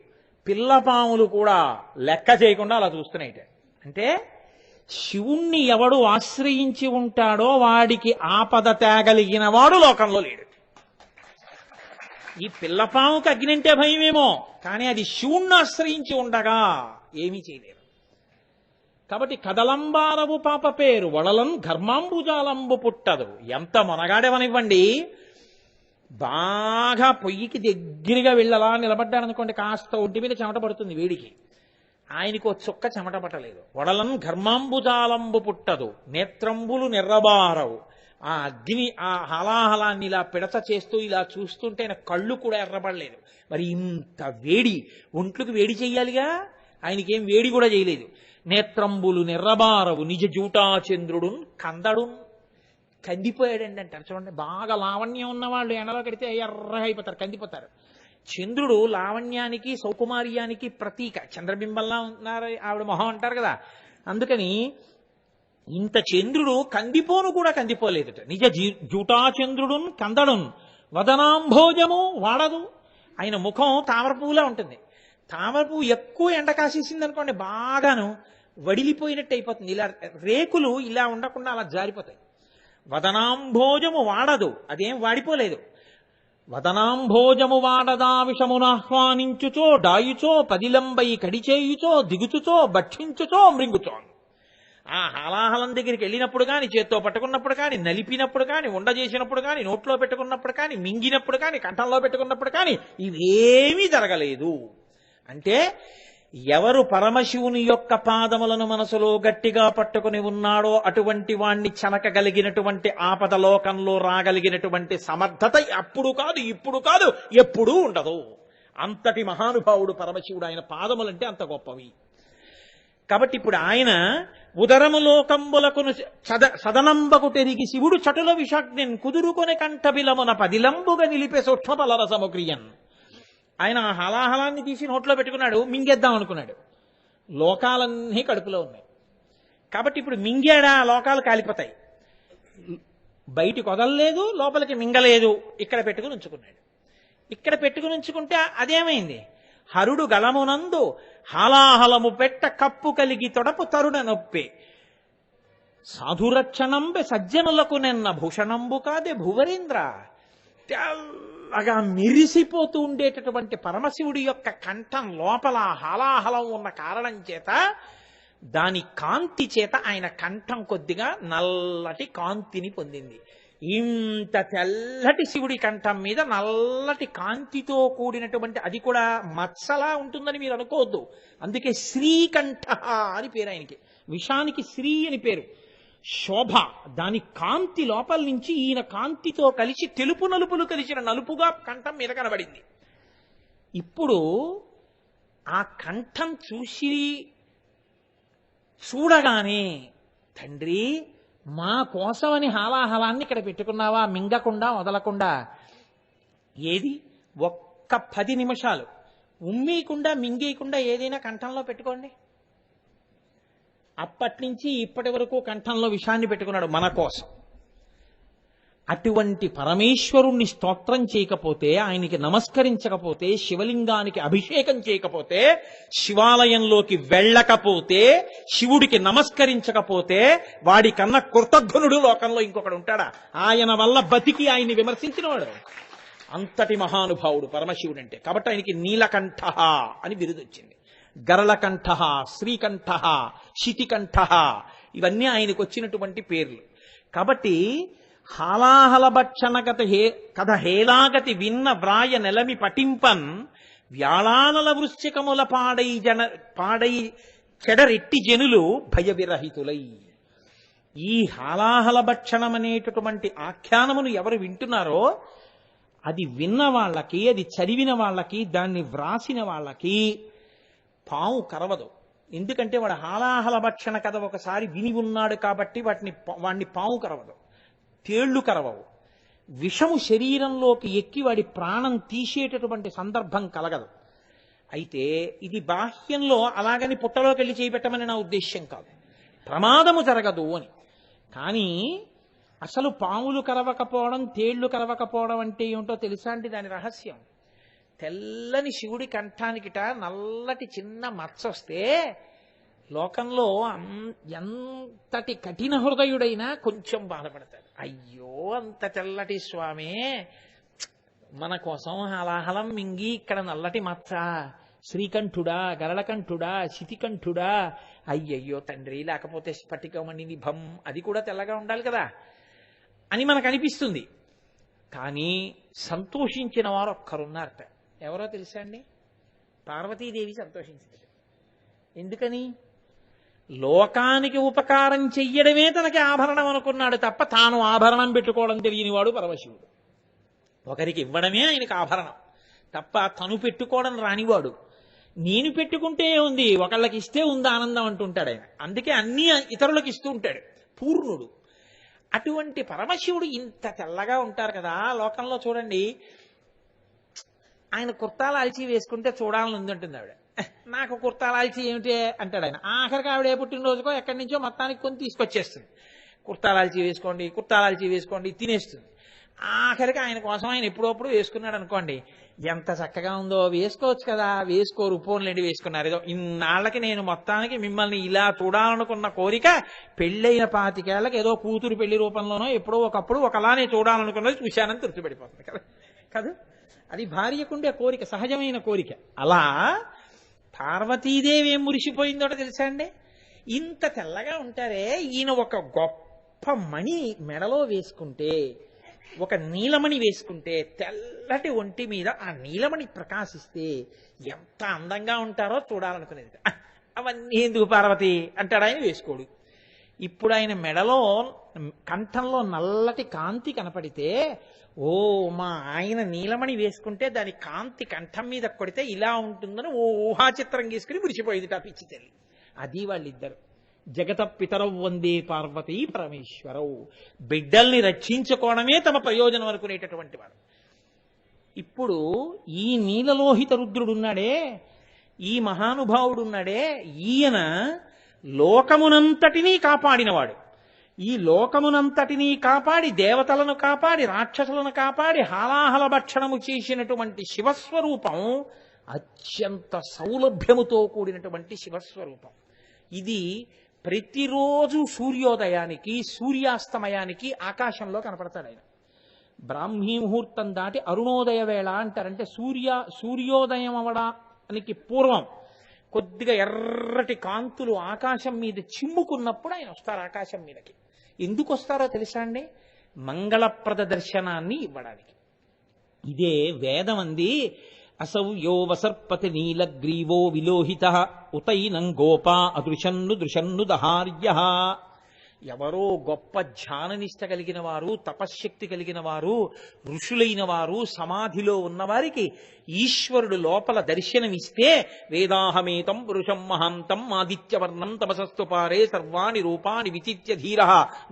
పిల్లపాములు కూడా లెక్క చేయకుండా అలా చూస్తున్నాయిట. అంటే శివుణ్ణి ఎవడు ఆశ్రయించి ఉంటాడో వాడికి ఆపద తేగలిగిన వాడు లోకంలో లేడు. ఈ పిల్లపాముకి అగ్ని అంటే భయమేమో, కానీ అది శివుణ్ణి ఆశ్రయించి ఉండగా ఏమీ చేయలేరు. కాబట్టి కదలంబారవు పాప పేరు వడలం ఘర్మాంబుజాలంబు పుట్టదు. ఎంత మొనగాడేవనివ్వండి, బాగా పొయ్యికి దగ్గరగా వెళ్ళలా నిలబడ్డాడనుకోండి, కాస్త ఒంటి మీద చెమట పడుతుంది వేడికి. ఆయనకు చుక్క చెమట పట్టలేదు. వడలం ఘర్మాంబుజాలంబు పుట్టదు, నేత్రంబులు నెర్రబారవు. ఆ అగ్ని ఆ హలాహలాన్ని ఇలా పిడచ చేస్తూ ఇలా చూస్తుంటే ఆయన కళ్ళు కూడా ఎర్రబడలేదు. మరి ఇంత వేడి, ఒంట్లకు వేడి చెయ్యాలిగా, ఆయనకేం వేడి కూడా చేయలేదు. నేత్రంబులు నెర్రబారవు నిజ జూటాచంద్రుడు కందడు. కందిపోయాడండి అంటారు చూడండి. బాగా లావణ్యం ఉన్నవాళ్ళు ఎండలో కడితే ఎర్రగా అయిపోతారు, కందిపోతారు. చంద్రుడు లావణ్యానికి సౌకుమార్యానికి ప్రతీక. చంద్రబింబంలా ఉన్నారు ఆవిడ మొహం అంటారు కదా. అందుకని ఇంత చంద్రుడు కందిపోను కూడా కందిపోలేదుట. నిజ జూటాచంద్రుడు కందడున్ వదనాంభోజము వాడదు. ఆయన ముఖం తామర పువ్వులా ఉంటుంది. తామర పువ్వు ఎక్కువ ఎండ కాసేసింది అనుకోండి, బాగాను వడిలిపోయినట్టు అయిపోతుంది. ఇలా రేకులు ఇలా ఉండకుండా అలా జారిపోతాయి. వదనాంభోజము వాడదు, అదేం వాడిపోలేదు. వదనాంభోజము వాడదా విషమునాహ్వానించుచో డాయుచో పదిలంబై కడిచేయుచో దిగుచుచో భక్షించుచో మృంగుచో. ఆ హలాహలం దగ్గరికి వెళ్ళినప్పుడు కానీ, చేత్తో పట్టుకున్నప్పుడు కానీ, నలిపినప్పుడు కానీ, ఉండ చేసినప్పుడు కానీ, నోట్లో పెట్టుకున్నప్పుడు కానీ, మింగినప్పుడు కానీ, కంఠంలో పెట్టుకున్నప్పుడు కానీ ఇవేమీ జరగలేదు. అంటే ఎవరు పరమశివుని యొక్క పాదములను మనసులో గట్టిగా పట్టుకుని ఉన్నాడో అటువంటి వాణ్ణి చనకగలిగినటువంటి ఆపద లోకంలో రాగలిగినటువంటి సమర్థత అప్పుడు కాదు, ఇప్పుడు కాదు, ఎప్పుడూ ఉండదు. అంతటి మహానుభావుడు పరమశివుడు. ఆయన పాదములంటే అంత గొప్పవి. కాబట్టి ఇప్పుడు ఆయన ఉదరము లోకంబులకును సదనంబకు తెరిగి శివుడు చటుల విషాగ్నిన్ కుదురుకొని కంఠబిలమున పదిలంబుగా నిలిపే సూక్ష్మ పలరసముక్రియన్. ఆయన ఆ హలాహలాన్ని తీసి నోట్లో పెట్టుకున్నాడు, మింగేద్దాం అనుకున్నాడు. లోకాలన్నీ కడుపులో ఉన్నాయి కాబట్టి ఇప్పుడు మింగాడా లోకాలు కాలిపోతాయి. బయటికి వదలలేదు, లోపలికి మింగలేదు, ఇక్కడ పెట్టుకుని ఉంచుకున్నాడు. ఇక్కడ పెట్టుకుని ఉంచుకుంటే అదేమైంది? హరుడు గలమునందు హాలాహలము పెట్ట కప్పు కలిగి తొడపు తరుణ నొప్పి సాధురక్షణంబె సజ్జనులకు నిన్న భూషణంబు కాదే భువరేంద్ర. తెల్లగా మెరిసిపోతూ ఉండేటటువంటి పరమశివుడి యొక్క కంఠం లోపల హాలాహలం ఉన్న కారణం చేత, దాని కాంతి చేత ఆయన కంఠం కొద్దిగా నల్లటి కాంతిని పొందింది. ఇంత తెల్లటి శివుడి కంఠం మీద నల్లటి కాంతితో కూడినటువంటి, అది కూడా మత్సలా ఉంటుందని మీరు అనుకోవద్దు. అందుకే శ్రీకంఠ అని పేరు ఆయనకి. విషానికి శ్రీ అని పేరు. శోభ, దాని కాంతి లోపల నుంచి ఈయన కాంతితో కలిసి తెలుపు నలుపులు కలిసిన నలుపుగా కంఠం మీద కనబడింది. ఇప్పుడు ఆ కంఠం చూడగానే తండ్రి మా కోసమని హాలాహలాన్ని ఇక్కడ పెట్టుకున్నావా, మింగకుండా వదలకుండా. ఏది ఒక్క 10 నిమిషాలు ఉమ్మీయకుండా మింగేయకుండా ఏదైనా కంఠంలో పెట్టుకోండి. అప్పటి నుంచి ఇప్పటి వరకు కంఠంలో విషాన్ని పెట్టుకున్నాడు మన కోసం. అటువంటి పరమేశ్వరుణ్ణి స్తోత్రం చేయకపోతే, ఆయనకి నమస్కరించకపోతే, శివలింగానికి అభిషేకం చేయకపోతే, శివాలయంలోకి వెళ్ళకపోతే, శివుడికి నమస్కరించకపోతే వాడి కన్నా కృతజ్ఞనుడు లోకంలో ఇంకొకడు ఉంటాడా? ఆయన వల్ల బతికి ఆయన్ని విమర్శించినవాడు. అంతటి మహానుభావుడు పరమశివుడు అంటే. కాబట్టి ఆయనకి నీలకంఠ అని బిరుదొచ్చింది. గరళకంఠ, శ్రీకంఠ, శితికంఠ, ఇవన్నీ ఆయనకు వచ్చినటువంటి పేర్లు. కాబట్టి హాలాహలభక్షణగత కథ హేలాగతి విన్న వ్రాయ నెలమి పటింపన్ వ్యాళానల వృశ్చికముల పాడై చెడరెట్టి జనులు భయ విరహితులై. ఈ హాలాహలభక్షణం అనేటటువంటి ఆఖ్యానమును ఎవరు వింటున్నారో అది విన్న వాళ్ళకి, అది చదివిన వాళ్ళకి, దాన్ని వ్రాసిన వాళ్ళకి పాము కరవదు. ఎందుకంటే వాడు హాలాహలభక్షణ కథ ఒకసారి విని ఉన్నాడు కాబట్టి వాడిని పాము కరవదు, తేళ్లు కరవవు. విషము శరీరంలోకి ఎక్కి వాడి ప్రాణం తీసేటటువంటి సందర్భం కలగదు. అయితే ఇది బాహ్యంలో అలాగని పుట్టలోకి వెళ్ళి చేయబెట్టమని నా ఉద్దేశ్యం కాదు, ప్రమాదము జరగదు అని. కానీ అసలు పాములు కరవకపోవడం, తేళ్లు కరవకపోవడం అంటే ఏమిటో తెలుసా అండి? దాని రహస్యం తెల్లని శివుడి కంఠానికిట నల్లటి చిన్న మచ్చ వస్తే లోకంలో ఎంతటి కఠిన హృదయుడైనా కొంచెం బాధపడతాడు. అయ్యో అంత తెల్లటి స్వామి మన కోసం హలాహలం మింగి ఇక్కడ నల్లటి మచ్చ, శ్రీకంఠుడా, గరళకంఠుడా, శితికంఠుడా, అయ్యయ్యో తండ్రి, లేకపోతే స్ఫటికమణి నిభం అది కూడా తెల్లగా ఉండాలి కదా అని మనకు అనిపిస్తుంది. కానీ సంతోషించిన వారు ఒక్కరున్నారట. ఎవరో తెలుసా అండి? పార్వతీదేవి సంతోషించింది. ఎందుకని? లోకానికి ఉపకారం చెయ్యడమే తనకి ఆభరణం అనుకున్నాడు తప్ప తాను ఆభరణం పెట్టుకోవడం తెలియనివాడు పరమశివుడు. ఒకరికి ఇవ్వడమే ఆయనకు ఆభరణం తప్ప తను పెట్టుకోవడం రానివాడు. నేను పెట్టుకుంటే ఉంది, ఒకళ్ళకి ఇస్తే ఉంది ఆనందం అంటుంటాడు ఆయన. అందుకే అన్ని ఇతరులకు ఇస్తూ ఉంటాడు, పూర్ణుడు. అటువంటి పరమశివుడు ఇంత తెల్లగా ఉంటారు కదా లోకంలో. చూడండి, ఆయన కుర్తాలు అలిచి వేసుకుంటే చూడాలని ఉందంటుంది ఆవిడ. నాకు కుర్తాలు అలిచి ఏమిటి అంటాడు ఆయన. ఆఖరికి ఆవిడ ఏ పుట్టినరోజుకో ఎక్కడి నుంచో మొత్తానికి కొని తీసుకొచ్చేస్తుంది. కుర్తాలు అలిచి వేసుకోండి, కుర్తాలు అలిచి వేసుకోండి, తినేస్తుంది. ఆఖరికి ఆయన కోసం ఆయన ఎప్పుడప్పుడు వేసుకున్నాడు అనుకోండి, ఎంత చక్కగా ఉందో, వేసుకోవచ్చు కదా, వేసుకోరు, పోన్లేండి వేసుకున్నారు. ఏదో ఇన్నాళ్ళకి నేను మొత్తానికి మిమ్మల్ని ఇలా చూడాలనుకున్న కోరిక పెళ్ళైన 25 ఏళ్ళకి ఏదో కూతురు పెళ్లి రూపంలోనో ఎప్పుడో ఒకప్పుడు ఒకలానే చూడాలనుకున్నది చూశానని తృప్తిపడిపోతుంది కదా కాదు. అది భార్యకుండే కోరిక, సహజమైన కోరిక. అలా పార్వతీదేవి ఏం మురిసిపోయిందో తెలుసా అండి? ఇంత తెల్లగా ఉంటారే, ఈయన ఒక గొప్ప మణి మెడలో వేసుకుంటే, ఒక నీలమణి వేసుకుంటే, తెల్లటి ఒంటి మీద ఆ నీలమణి ప్రకాశిస్తే ఎంత అందంగా ఉంటారో చూడాలనుకునేది. అవన్నీ ఎందుకు పార్వతి అంటాడు ఆయన, వేసుకోడు. ఇప్పుడు ఆయన మెడలో కంఠంలో నల్లటి కాంతి కనపడితే, ఓ మా ఆయన నీలమణి వేసుకుంటే దాని కాంతి కంఠం మీద కొడితే ఇలా ఉంటుందని ఓ ఊహాచిత్రం గీసుకుని మురిసిపోయింది ఆ పిచ్చి తల్లి. అది వాళ్ళిద్దరు. జగత పితరవు వందే పార్వతీ పరమేశ్వరవు. బిడ్డల్ని రక్షించుకోవడమే తమ ప్రయోజనం అనుకునేటటువంటి వాడు. ఇప్పుడు ఈ నీలలోహిత రుద్రుడున్నాడే, ఈ మహానుభావుడున్నాడే, ఈయన లోకమునంతటినీ కాపాడినవాడు. ఈ లోకమునంతటినీ కాపాడి, దేవతలను కాపాడి, రాక్షసులను కాపాడి, హాలాహల భక్షణము చేసినటువంటి శివస్వరూపం అత్యంత సౌలభ్యముతో కూడినటువంటి శివస్వరూపం. ఇది ప్రతిరోజు సూర్యోదయానికి సూర్యాస్తమయానికి ఆకాశంలో కనపడతాడు ఆయన. బ్రాహ్మీ ముహూర్తం దాటి అరుణోదయ వేళ అంటారంటే సూర్యోదయం అవడానికి పూర్వం కొద్దిగా ఎర్రటి కాంతులు ఆకాశం మీద చిమ్ముకున్నప్పుడు ఆయన వస్తారు ఆకాశం మీదకి. ఎందుకు వస్తారో తెలుసా అండి? మంగళప్రద దర్శనాన్ని ఇవ్వడానికి. ఇదే వేదం అంది, అసౌ యో వసర్పతి నీలగ్రీవో విలోహిత ఉతైనం గోపా అదృశన్ను దృశన్ను దహార్య. ఎవరో గొప్ప ధ్యాననిష్ట కలిగిన వారు, తపశ్శక్తి కలిగిన వారు, ఋషులైన వారు, సమాధిలో ఉన్నవారికి ఈశ్వరుడు లోపల దర్శనమిస్తే వేదాహమేతం పురుషం మహాంతం ఆదిత్యవర్ణం తపసస్తు పారే సర్వాణి రూపాన్ని విచిత్య ధీర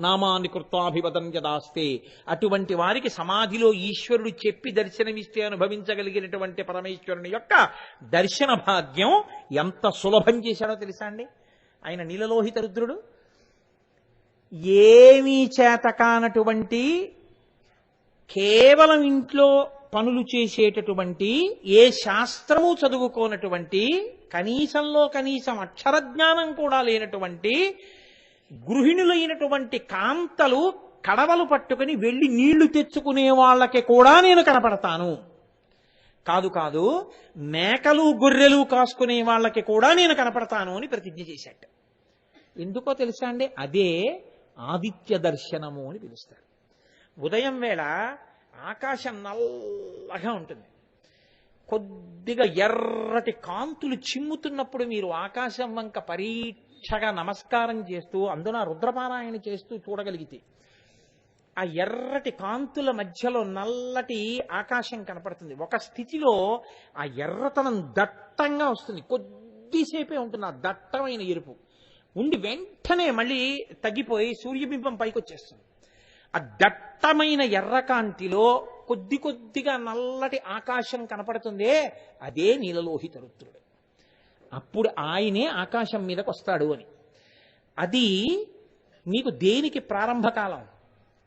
నామాన్ని కృత్వాభివదన్యదాస్తే, అటువంటి వారికి సమాధిలో ఈశ్వరుడు చెప్పి దర్శనమిస్తే అనుభవించగలిగినటువంటి పరమేశ్వరుని యొక్క దర్శన భాగ్యం ఎంత సులభం చేశాడో తెలుసా అండి ఆయన నీలలోహిత రుద్రుడు. ఏమీ చేత కానటువంటి, కేవలం ఇంట్లో పనులు చేసేటటువంటి, ఏ శాస్త్రము చదువుకోనటువంటి, కనీసంలో కనీసం అక్షరజ్ఞానం కూడా లేనటువంటి గృహిణులైనటువంటి కాంతలు కడవలు పట్టుకుని వెళ్ళి నీళ్లు తెచ్చుకునే వాళ్ళకి కూడా నేను కనపడతాను. కాదు కాదు, మేకలు గొర్రెలు కాసుకునే వాళ్ళకి కూడా నేను కనపడతాను అని ప్రతిజ్ఞ చేశాట. ఎందుకో తెలుసా అండి? అదే ఆదిత్య దర్శనము అని పిలుస్తారు. ఉదయం వేళ ఆకాశం నల్లగా ఉంటుంది, కొద్దిగా ఎర్రటి కాంతులు చిమ్ముతున్నప్పుడు మీరు ఆకాశం వంక పరీక్షగా నమస్కారం చేస్తూ అందున రుద్రపారాయణ చేస్తూ చూడగలిగితే ఆ ఎర్రటి కాంతుల మధ్యలో నల్లటి ఆకాశం కనపడుతుంది. ఒక స్థితిలో ఆ ఎర్రతనం దట్టంగా వస్తుంది, కొద్దిసేపే ఉంటుంది ఆ దట్టమైన ఎరుపు ఉండి వెంటనే మళ్ళీ తగ్గిపోయి సూర్యబింబం పైకి వచ్చేస్తుంది. ఆ దట్టమైన ఎర్రకాంతిలో కొద్ది కొద్దిగా నల్లటి ఆకాశం కనపడుతుందే, అదే నీలలోహిత రుద్రుడు. అప్పుడు ఆయనే ఆకాశం మీదకి వస్తాడు అని. అది మీకు దేనికి ప్రారంభకాలం?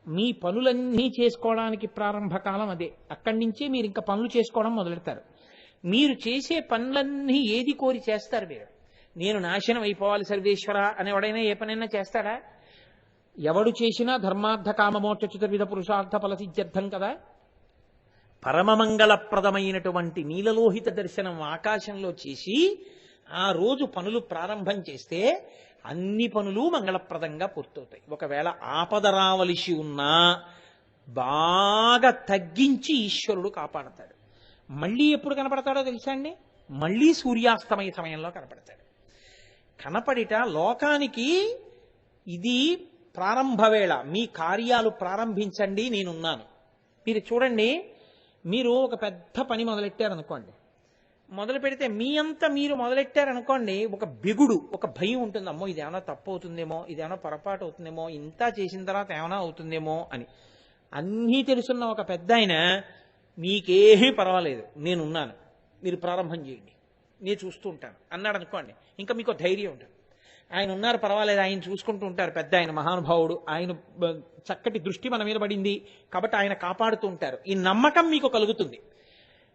మీ పనులన్నీ చేసుకోవడానికి ప్రారంభకాలం అదే. అక్కడి నుంచే మీరు ఇంకా పనులు చేసుకోవడం మొదలెడతారు. మీరు చేసే పనులన్నీ ఏది కోరి చేస్తారు? మీరు నేను నాశనం అయిపోవాలి సర్వేశ్వర అనేవాడైనా ఏ పనైనా చేస్తాడా? ఎవడు చేసినా ధర్మార్థ కామమోక్ష చతుర్విధ పురుషార్థ ఫలసిద్ధ్యర్థం కదా. పరమమంగళప్రదమైనటువంటి నీలలోహిత దర్శనం ఆకాశంలో చేసి ఆ రోజు పనులు ప్రారంభం చేస్తే అన్ని పనులు మంగళప్రదంగా పూర్తవుతాయి. ఒకవేళ ఆపద రావలసి ఉన్నా బాగా తగ్గించి ఈశ్వరుడు కాపాడతాడు. మళ్ళీ ఎప్పుడు కనపడతాడో తెలుసా అండి? మళ్ళీ సూర్యాస్తమయ సమయంలో కనపడతాడు. కనపడిట లోకానికి ఇది ప్రారంభవేళ, మీ కార్యాలు ప్రారంభించండి, నేనున్నాను. మీరు చూడండి, మీరు ఒక పెద్ద పని మొదలెట్టారనుకోండి, మొదలు పెడితే మీ అంతా మీరు మొదలెట్టారనుకోండి, ఒక బిగుడు, ఒక భయం ఉంటుంది. అమ్మో ఇది ఏమైనా తప్పు అవుతుందేమో, ఇది ఏమైనా పొరపాటు అవుతుందేమో, ఇంత చేసిన తర్వాత ఏమైనా అవుతుందేమో అని. అన్నీ తెలుసున్న ఒక పెద్ద ఆయన మీకేమీ పర్వాలేదు, నేనున్నాను, మీరు ప్రారంభం చేయండి, నేను చూస్తూ ఉంటాను అన్నాడు అనుకోండి, ఇంకా మీకు ధైర్యం ఉంటుంది. ఆయన ఉన్నారు, పర్వాలేదు, ఆయన చూసుకుంటూ ఉంటారు. పెద్ద ఆయన మహానుభావుడు, ఆయన చక్కటి దృష్టి మన మీద పడింది కాబట్టి ఆయన కాపాడుతూ ఉంటారు. ఈ నమ్మకం మీకు కలుగుతుంది.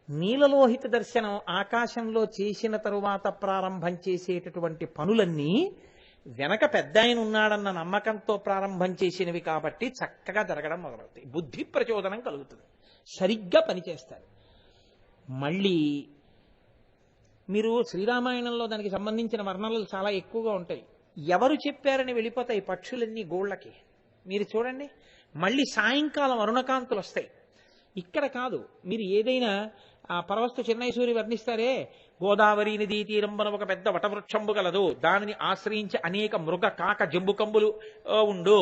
నీలలోహిత దర్శనం ఆకాశంలో చేసిన తరువాత ప్రారంభం చేసేటటువంటి పనులన్నీ వెనక పెద్ద ఆయన ఉన్నాడన్న నమ్మకంతో ప్రారంభం చేసినవి కాబట్టి చక్కగా జరగడం మొదలవుతాయి. బుద్ధి ప్రచోదనం కలుగుతుంది, సరిగ్గా పనిచేస్తారు. మళ్ళీ మీరు శ్రీరామాయణంలో దానికి సంబంధించిన వర్ణనలు చాలా ఎక్కువగా ఉంటాయి. ఎవరు చెప్పారని వెళ్ళిపోతాయి పక్షులన్నీ గోళ్ళకి. మీరు చూడండి, మళ్ళీ సాయంకాలం అరుణకాంతులు వస్తాయి. ఇక్కడ కాదు, మీరు ఏదైనా ఆ పరవస్తు చెన్నైసూరి వర్ణిస్తారే, గోదావరి నదీ తీరంబన ఒక పెద్ద వటవృక్షంబు గలదు, దానిని ఆశ్రయించి అనేక మృగ కాక జంబుకంబులు ఉండు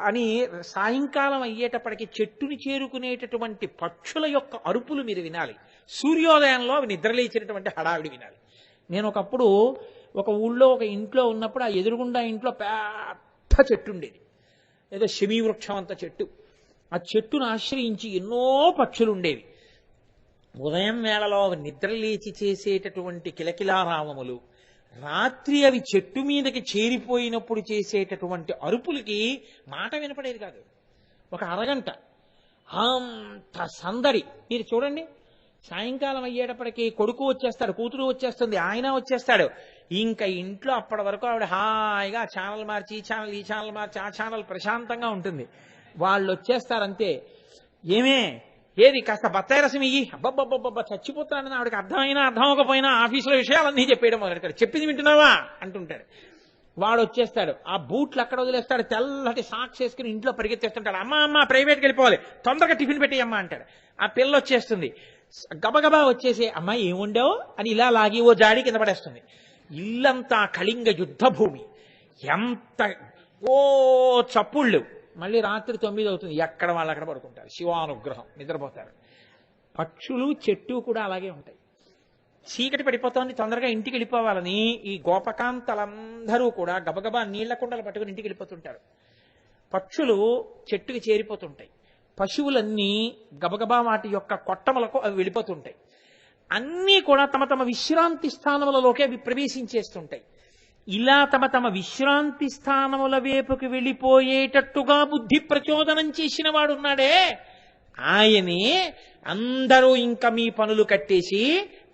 అని సాయంకాలం అయ్యేటప్పటికి చెట్టుని చేరుకునేటటువంటి పక్షుల యొక్క అరుపులు మీరు వినాలి. సూర్యోదయంలో అవి నిద్రలేచినటువంటి హడావిడి వినాలి. నేను ఒకప్పుడు ఒక ఊళ్ళో ఒక ఇంట్లో ఉన్నప్పుడు ఆ ఎదురుగుండా ఇంట్లో పెద్ద చెట్టు ఉండేది, ఏదో శమీ వృక్షం అంత చెట్టు. ఆ చెట్టును ఆశ్రయించి ఎన్నో పక్షులు ఉండేవి. ఉదయం వేళలో నిద్రలేచి చేసేటటువంటి కిలకిలారావములు, రాత్రి అవి చెట్టు మీదకి చేరిపోయినప్పుడు చేసేటటువంటి అరుపులకి మాట వినపడేది కాదు. ఒక అరగంట అంత సందడి. మీరు చూడండి, సాయంకాలం అయ్యేటప్పటికి కొడుకు వచ్చేస్తాడు, కూతురు వచ్చేస్తుంది, ఆయన వచ్చేస్తాడు. ఇంకా ఇంట్లో అప్పటి వరకు ఆవిడ హాయిగా ఛానల్ మార్చి ఈ ఛానల్ ఈ ఛానల్ మార్చి ఆ ఛానల్ ప్రశాంతంగా ఉంటుంది. వాళ్ళు వచ్చేస్తారంతే, ఏమే ఏది కాస్త బత్తాయి రసం ఇయ్యి, అబ్బబ్బబ్బబ్బ చచ్చిపోతాడని ఆవిడకి అర్థమైనా అర్థం అవ్వకపోయినా ఆఫీసులో విషయాలన్నీ చెప్పేయడం మొదలెడతాడు. చెప్పింది వింటున్నావా అంటుంటాడు. వాడు వచ్చేస్తాడు, ఆ బూట్లు అక్కడ వదిలేస్తాడు, తెల్లటి సాక్స్ వేసుకుని ఇంట్లో పరిగెత్తేస్తుంటాడు. అమ్మ అమ్మ ప్రైవేట్కి వెళ్ళిపోవాలి, తొందరగా టిఫిన్ పెట్టి అమ్మ అంటాడు. ఆ పిల్ల వచ్చేస్తుంది, గబగబా వచ్చేసి అమ్మ ఏం వండావు అని ఇలా లాగి ఓ జాడి కింద పడేస్తుంది. ఇల్లంతా కళింగ యుద్ధ భూమి. ఎంత ఓ చప్పుళ్ళు. మళ్ళీ రాత్రి 9 అవుతుంది, ఎక్కడ వాళ్ళు అక్కడ పడుకుంటారు, శివానుగ్రహం, నిద్రపోతారు. పక్షులు చెట్టు కూడా అలాగే ఉంటాయి. చీకటి పడిపోతోంది, తొందరగా ఇంటికి వెళ్ళిపోవాలని ఈ గోపకాంతలందరూ కూడా గబగబా నీళ్ల కుండలు పట్టుకుని ఇంటికి వెళ్ళిపోతుంటారు. పక్షులు చెట్టుకి చేరిపోతుంటాయి, పశువులన్నీ గబగబా వాటి యొక్క కొట్టములకు అవి వెళ్ళిపోతుంటాయి. అన్నీ కూడా తమ తమ విశ్రాంతి స్థానములలోకి అవి ప్రవేశించేస్తుంటాయి. ఇలా తమ తమ విశ్రాంతి స్థానముల వైపుకి వెళ్ళిపోయేటట్టుగా బుద్ధి ప్రచోదనం చేసిన వాడున్నాడే, ఆయనే అందరూ ఇంకా మీ పనులు కట్టేసి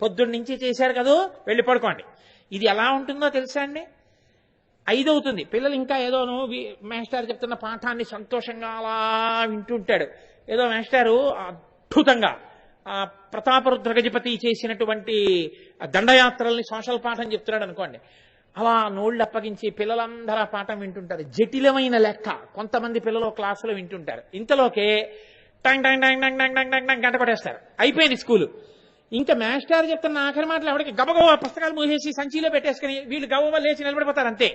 పొద్దున్నుంచి చేశారు కదా, వెళ్ళి పడుకోండి. ఇది ఎలా ఉంటుందో తెలుసా అండి? 5 అవుతుంది, పిల్లలు ఇంకా ఏదోను మాస్టర్ చెప్తున్న పాఠాన్ని సంతోషంగా అలా వింటుంటాడు. ఏదో మాస్టారు అద్భుతంగా ప్రతాపరుద్ర గజపతి చేసినటువంటి దండయాత్రల్ని సోషల్ పాఠం చెప్తున్నాడు అనుకోండి, అలా నోళ్ళు అప్పగించి పిల్లలందరూ ఆ పాఠం వింటుంటారు. జటిలమైన లెక్క కొంతమంది పిల్లలు క్లాసులో వింటుంటారు. ఇంతలోకే టంగ్ టంగ్ టంగ్ టంగ్ టంగ్ టంగ్ టంగ్ గంట కొట్టేస్తారు, అయిపోయింది స్కూలు. ఇంకా మాస్టర్ చెప్తున్న ఆఖరి మాటలు ఎవరికి గబగబా పుస్తకాలు మూసేసి సంచిలో పెట్టేసుకుని వీళ్ళు గబగబా లేచి నిలబడిపోతారు అంతే.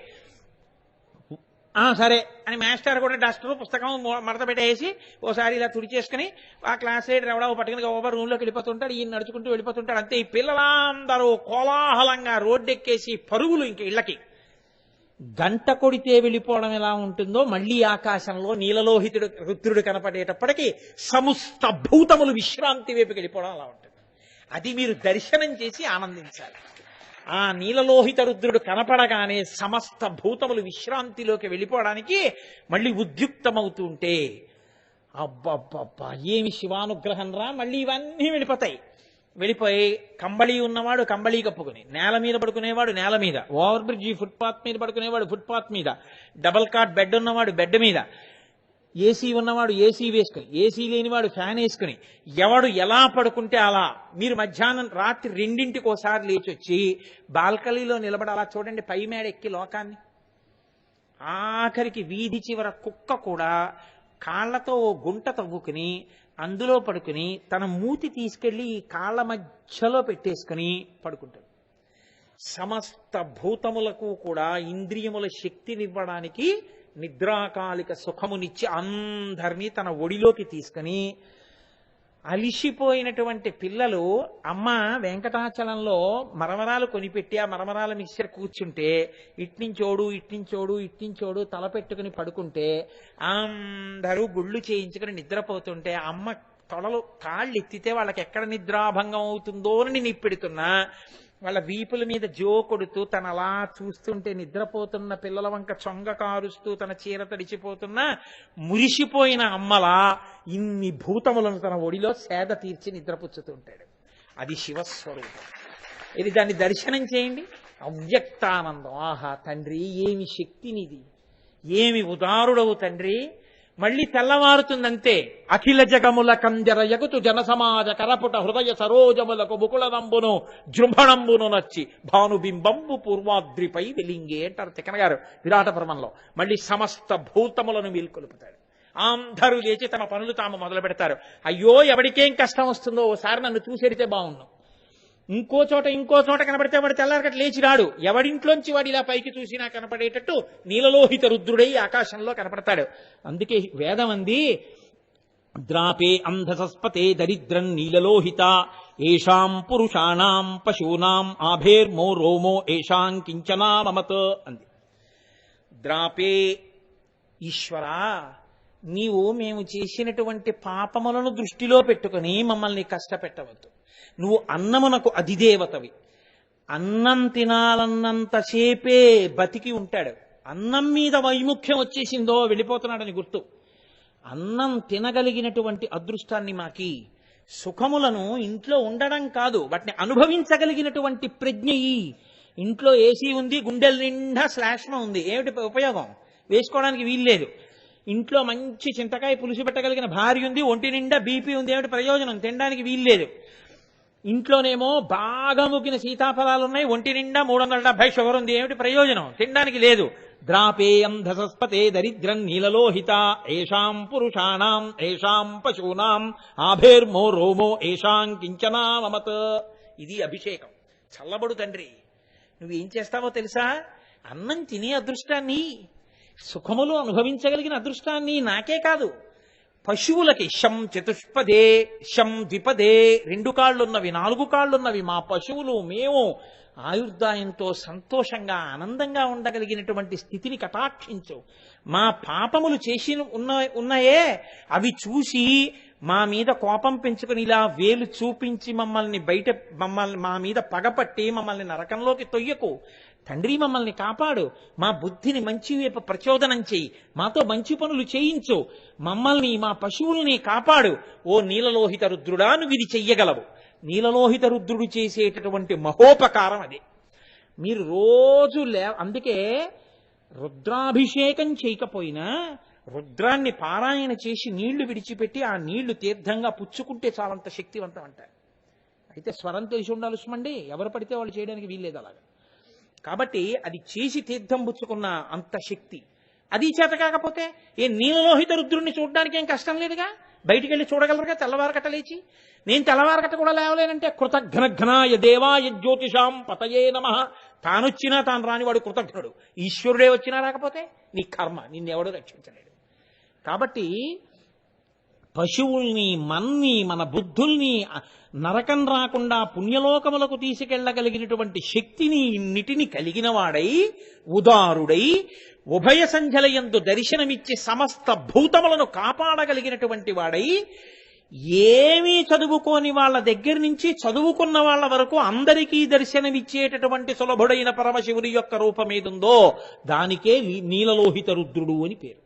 సరే అని మాస్టర్ కూడా డస్టర్ పుస్తకం మడత పెట్టేసి ఓసారి ఇలా తుడిచేసుకుని ఆ క్లాస్ లీడర్ ఎవడో పట్టుకుని గబగబా రూమ్లోకి వెళ్ళిపోతుంటాడు, ఈయన నడుచుకుంటూ వెళ్ళిపోతుంటాడు అంతే. ఈ పిల్లలందరూ కోలాహలంగా రోడ్డెక్కేసి పరుగులు ఇంక ఇళ్ళకి. గంట కొడితే వెళ్ళిపోవడం ఎలా ఉంటుందో మళ్లీ ఆకాశంలో నీలలోహితుడు రుద్రుడు కనపడేటప్పటికీ సమస్త భూతములు విశ్రాంతి వైపుకి వెళ్ళిపోవడం అలా ఉంటుంది. అది మీరు దర్శనం చేసి ఆనందించాలి. ఆ నీలలోహిత రుద్రుడు కనపడగానే సమస్త భూతములు విశ్రాంతిలోకి వెళ్ళిపోవడానికి మళ్ళీ ఉద్యుక్తమవుతూ ఉంటే అబ్బబ్బబ్బా ఏమి శివానుగ్రహం రా, మళ్ళీ ఇవన్నీ వెళ్ళిపోతాయి. వెళ్ళిపోయి కంబళి ఉన్నవాడు కంబళి కప్పుకుని, నేల మీద పడుకునేవాడు నేల మీద, ఓవర్ బ్రిడ్జి ఫుట్పాత్ మీద పడుకునేవాడు ఫుట్పాత్ మీద, డబల్ కాట్ బెడ్ ఉన్నవాడు బెడ్ మీద, ఏసీ ఉన్నవాడు ఏసీ వేసుకుని, ఏసీ లేనివాడు ఫ్యాన్ వేసుకుని, ఎవడు ఎలా పడుకుంటే అలా. మీరు మధ్యాహ్నం రాత్రి 2ంటికి ఒకసారి లేచి వచ్చి బాల్కనీలో నిలబడి అలా చూడండి, పై మేడ ఎక్కి లోకాన్ని. ఆఖరికి వీధి చివర కుక్క కూడా కాళ్లతో ఓ గుంట తవ్వుకుని అందులో పడుకుని తన మూతి తీసుకెళ్లి ఈ కాళ్ల మధ్యలో పెట్టేసుకుని పడుకుంటాడు. సమస్త భూతములకు కూడా ఇంద్రియముల శక్తినివ్వడానికి నిద్రాకాలిక సుఖమునిచ్చి అందరినీ తన ఒడిలోకి తీసుకుని, అలిసిపోయినటువంటి పిల్లలు అమ్మ వెంకటాచలంలో మరమరాలు కొనిపెట్టి ఆ మరమరాల మిక్చర్ కూర్చుంటే ఇట్నించోడు తల పెట్టుకుని పడుకుంటే అందరూ గుళ్ళు చేయించుకుని నిద్రపోతుంటే అమ్మ తొడలు కాళ్ళు ఎత్తితే వాళ్ళకి ఎక్కడ నిద్రాభంగం అవుతుందో అని నిప్పెడుతున్నా వాళ్ళ వీపుల మీద జో కొడుతూ తన అలా చూస్తుంటే నిద్రపోతున్న పిల్లల వంక చొంగ కారుస్తూ తన చీర తడిచిపోతున్న మురిసిపోయిన అమ్మలా ఇన్ని భూతములను తన ఒడిలో సేద తీర్చి నిద్రపుచ్చుతుంటాడు. అది శివస్వరూపం. ఇది దాన్ని దర్శనం చేయండి, అవ్యక్తానందం. ఆహా తండ్రి ఏమి శక్తినిది, ఏమి ఉదారుడవు తండ్రి. మళ్ళీ తెల్లవారుతుందంతే. అఖిల జగముల కంజర యగుతు జనసమాజ కరపుట హృదయ సరోజములకు ముకుళనంబును జృంభణంబును నచ్చి భానుబింబంబు పూర్వాద్రిపై వెలింగే అంటారు తిక్కన గారు విరాట పర్వంలో. మళ్ళీ సమస్త భూతములను మేల్కొలుపుతాడు. అందరూ లేచి తమ పనులు తాము మొదలు పెడతారు. అయ్యో ఎవరికేం కష్టం వస్తుందో ఓసారి నన్ను చూసేడితే బాగున్నాం. ఇంకో చోట కనబడితే వాడు తెల్లారకట లేచి రాడు. ఎవడింట్లోంచి వాడు ఇలా పైకి చూసినా కనపడేటట్టు నీలలోహిత రుద్రుడై ఆకాశంలో కనపడతాడు. అందుకే వేదం అంది, ద్రాపే అంధసస్పతే దరిద్రం నీలలోహిత ఏషాం పురుషాణాం పశూనాం ఆభేర్మో రోమో ఏషాం కించనా మమత్ అంది. ద్రాపే ఈశ్వరా, నీవు మేము చేసినటువంటి పాపములను దృష్టిలో పెట్టుకుని మమ్మల్ని కష్టపెట్టవద్దు. నువ్వు అన్నమునకు అధిదేవతవి. అన్నం తినాలన్నంతసేపే బతికి ఉంటాడు. అన్నం మీద వైముఖ్యం వచ్చేసిందో వెళ్ళిపోతున్నాడని గుర్తు. అన్నం తినగలిగినటువంటి అదృష్టాన్ని మాకి, సుఖములను ఇంట్లో ఉండడం కాదు వాటిని అనుభవించగలిగినటువంటి ప్రజ్ఞ. ఇంట్లో ఏసీ ఉంది, గుండెల నిండా శ్లాష్మ ఉంది, ఏమిటి ఉపయోగం? వేసుకోవడానికి వీల్లేదు. ఇంట్లో మంచి చింతకాయ పులుసు పెట్టగలిగిన భార్య ఉంది, ఒంటి నిండా బీపీ ఉంది, ఏమిటి ప్రయోజనం? తినడానికి వీల్లేదు. ఇంట్లోనేమో బాగా ముగ్గిన సీతాఫలాలు ఉన్నాయి, ఒంటి నిండా 370 షుగర్ ఉంది, ఏమిటి ప్రయోజనం? తినడానికి లేదు. ద్రాపేయం ధసస్పతే దరిద్రం నీలలోహిత ఏషాం పురుషాణాం ఏషాం పశూనాం ఆభేర్మో రోమో ఏషాం కించనా మమత్. ఇది అభిషేకం. చల్లబడు తండ్రి. నువ్వేం చేస్తావో తెలుసా? అన్నం తినే అదృష్టాన్ని సుఖములు అనుభవించగలిగిన అదృష్టాన్ని నాకే కాదు, పశువులకి శం చతుష్పదే శం ద్విపదే, 2 కాళ్ళున్నవి 4 కాళ్ళున్నవి మా పశువులు మేము ఆయుర్దాయంతో సంతోషంగా ఆనందంగా ఉండగలిగినటువంటి స్థితిని కటాక్షించు. మా పాపములు చేసి ఉన్నాయే అవి చూసి మా మీద కోపం పెంచుకుని ఇలా వేలు చూపించి మమ్మల్ని మా మీద పగపట్టి మమ్మల్ని నరకంలోకి తొయ్యకు. తండ్రి మమ్మల్ని కాపాడు, మా బుద్ధిని మంచి వైపు ప్రచోదనం చెయ్యి, మాతో మంచి పనులు చేయించు, మమ్మల్ని మా పశువుల్ని కాపాడు. ఓ నీలలోహిత రుద్రుడా నువ్వు ఇది చెయ్యగలవు. నీలలోహిత రుద్రుడు చేసేటటువంటి మహోపకారం అది. మీరు రోజు అందుకే రుద్రాభిషేకం చేయకపోయినా రుద్రాన్ని పారాయణ చేసి నీళ్లు విడిచిపెట్టి ఆ నీళ్లు తీర్థంగా పుచ్చుకుంటే చాలంత శక్తివంతం అంటారు. అయితే స్వరం తెలిసి ఉండాలి సుమండి, ఎవరు పడితే వాళ్ళు చేయడానికి వీల్లేదు అలాగా. కాబట్టి అది చేసి తీర్థం పుచ్చుకున్న అంత శక్తి. అది చేత కాకపోతే ఏ నీలలోహిత రుద్రుణ్ణి చూడడానికి ఏం కష్టం లేదుగా, బయటికి వెళ్ళి చూడగలరుగా తెల్లవారకట్ట లేచి. నేను తెల్లవారకట్ట కూడా లేవలేనంటే కృతఘ్నఘ్నాయ దేవాయ జ్యోతిషాం పతయే నమః. తానొచ్చినా తాను రానివాడు కృతజ్ఞుడు. ఈశ్వరుడే వచ్చినా రాకపోతే నీ కర్మ, నిన్నెవడూ రక్షించలేడు. కాబట్టి పశువుల్ని మన్ని మన బుద్ధుల్ని నరకం రాకుండా పుణ్యలోకములకు తీసుకెళ్లగలిగినటువంటి శక్తిని ఇన్నిటిని కలిగిన వాడై ఉదారుడై ఉభయ సంధ్యలయందు దర్శనమిచ్చి సమస్త భూతములను కాపాడగలిగినటువంటి వాడై ఏమీ చదువుకోని వాళ్ళ దగ్గర నుంచి చదువుకున్న వాళ్ళ వరకు అందరికీ దర్శనమిచ్చేటటువంటి సులభుడైన పరమశివుని యొక్క రూపమేదుందో దానికే నీలలోహిత రుద్రుడు అని పేరు.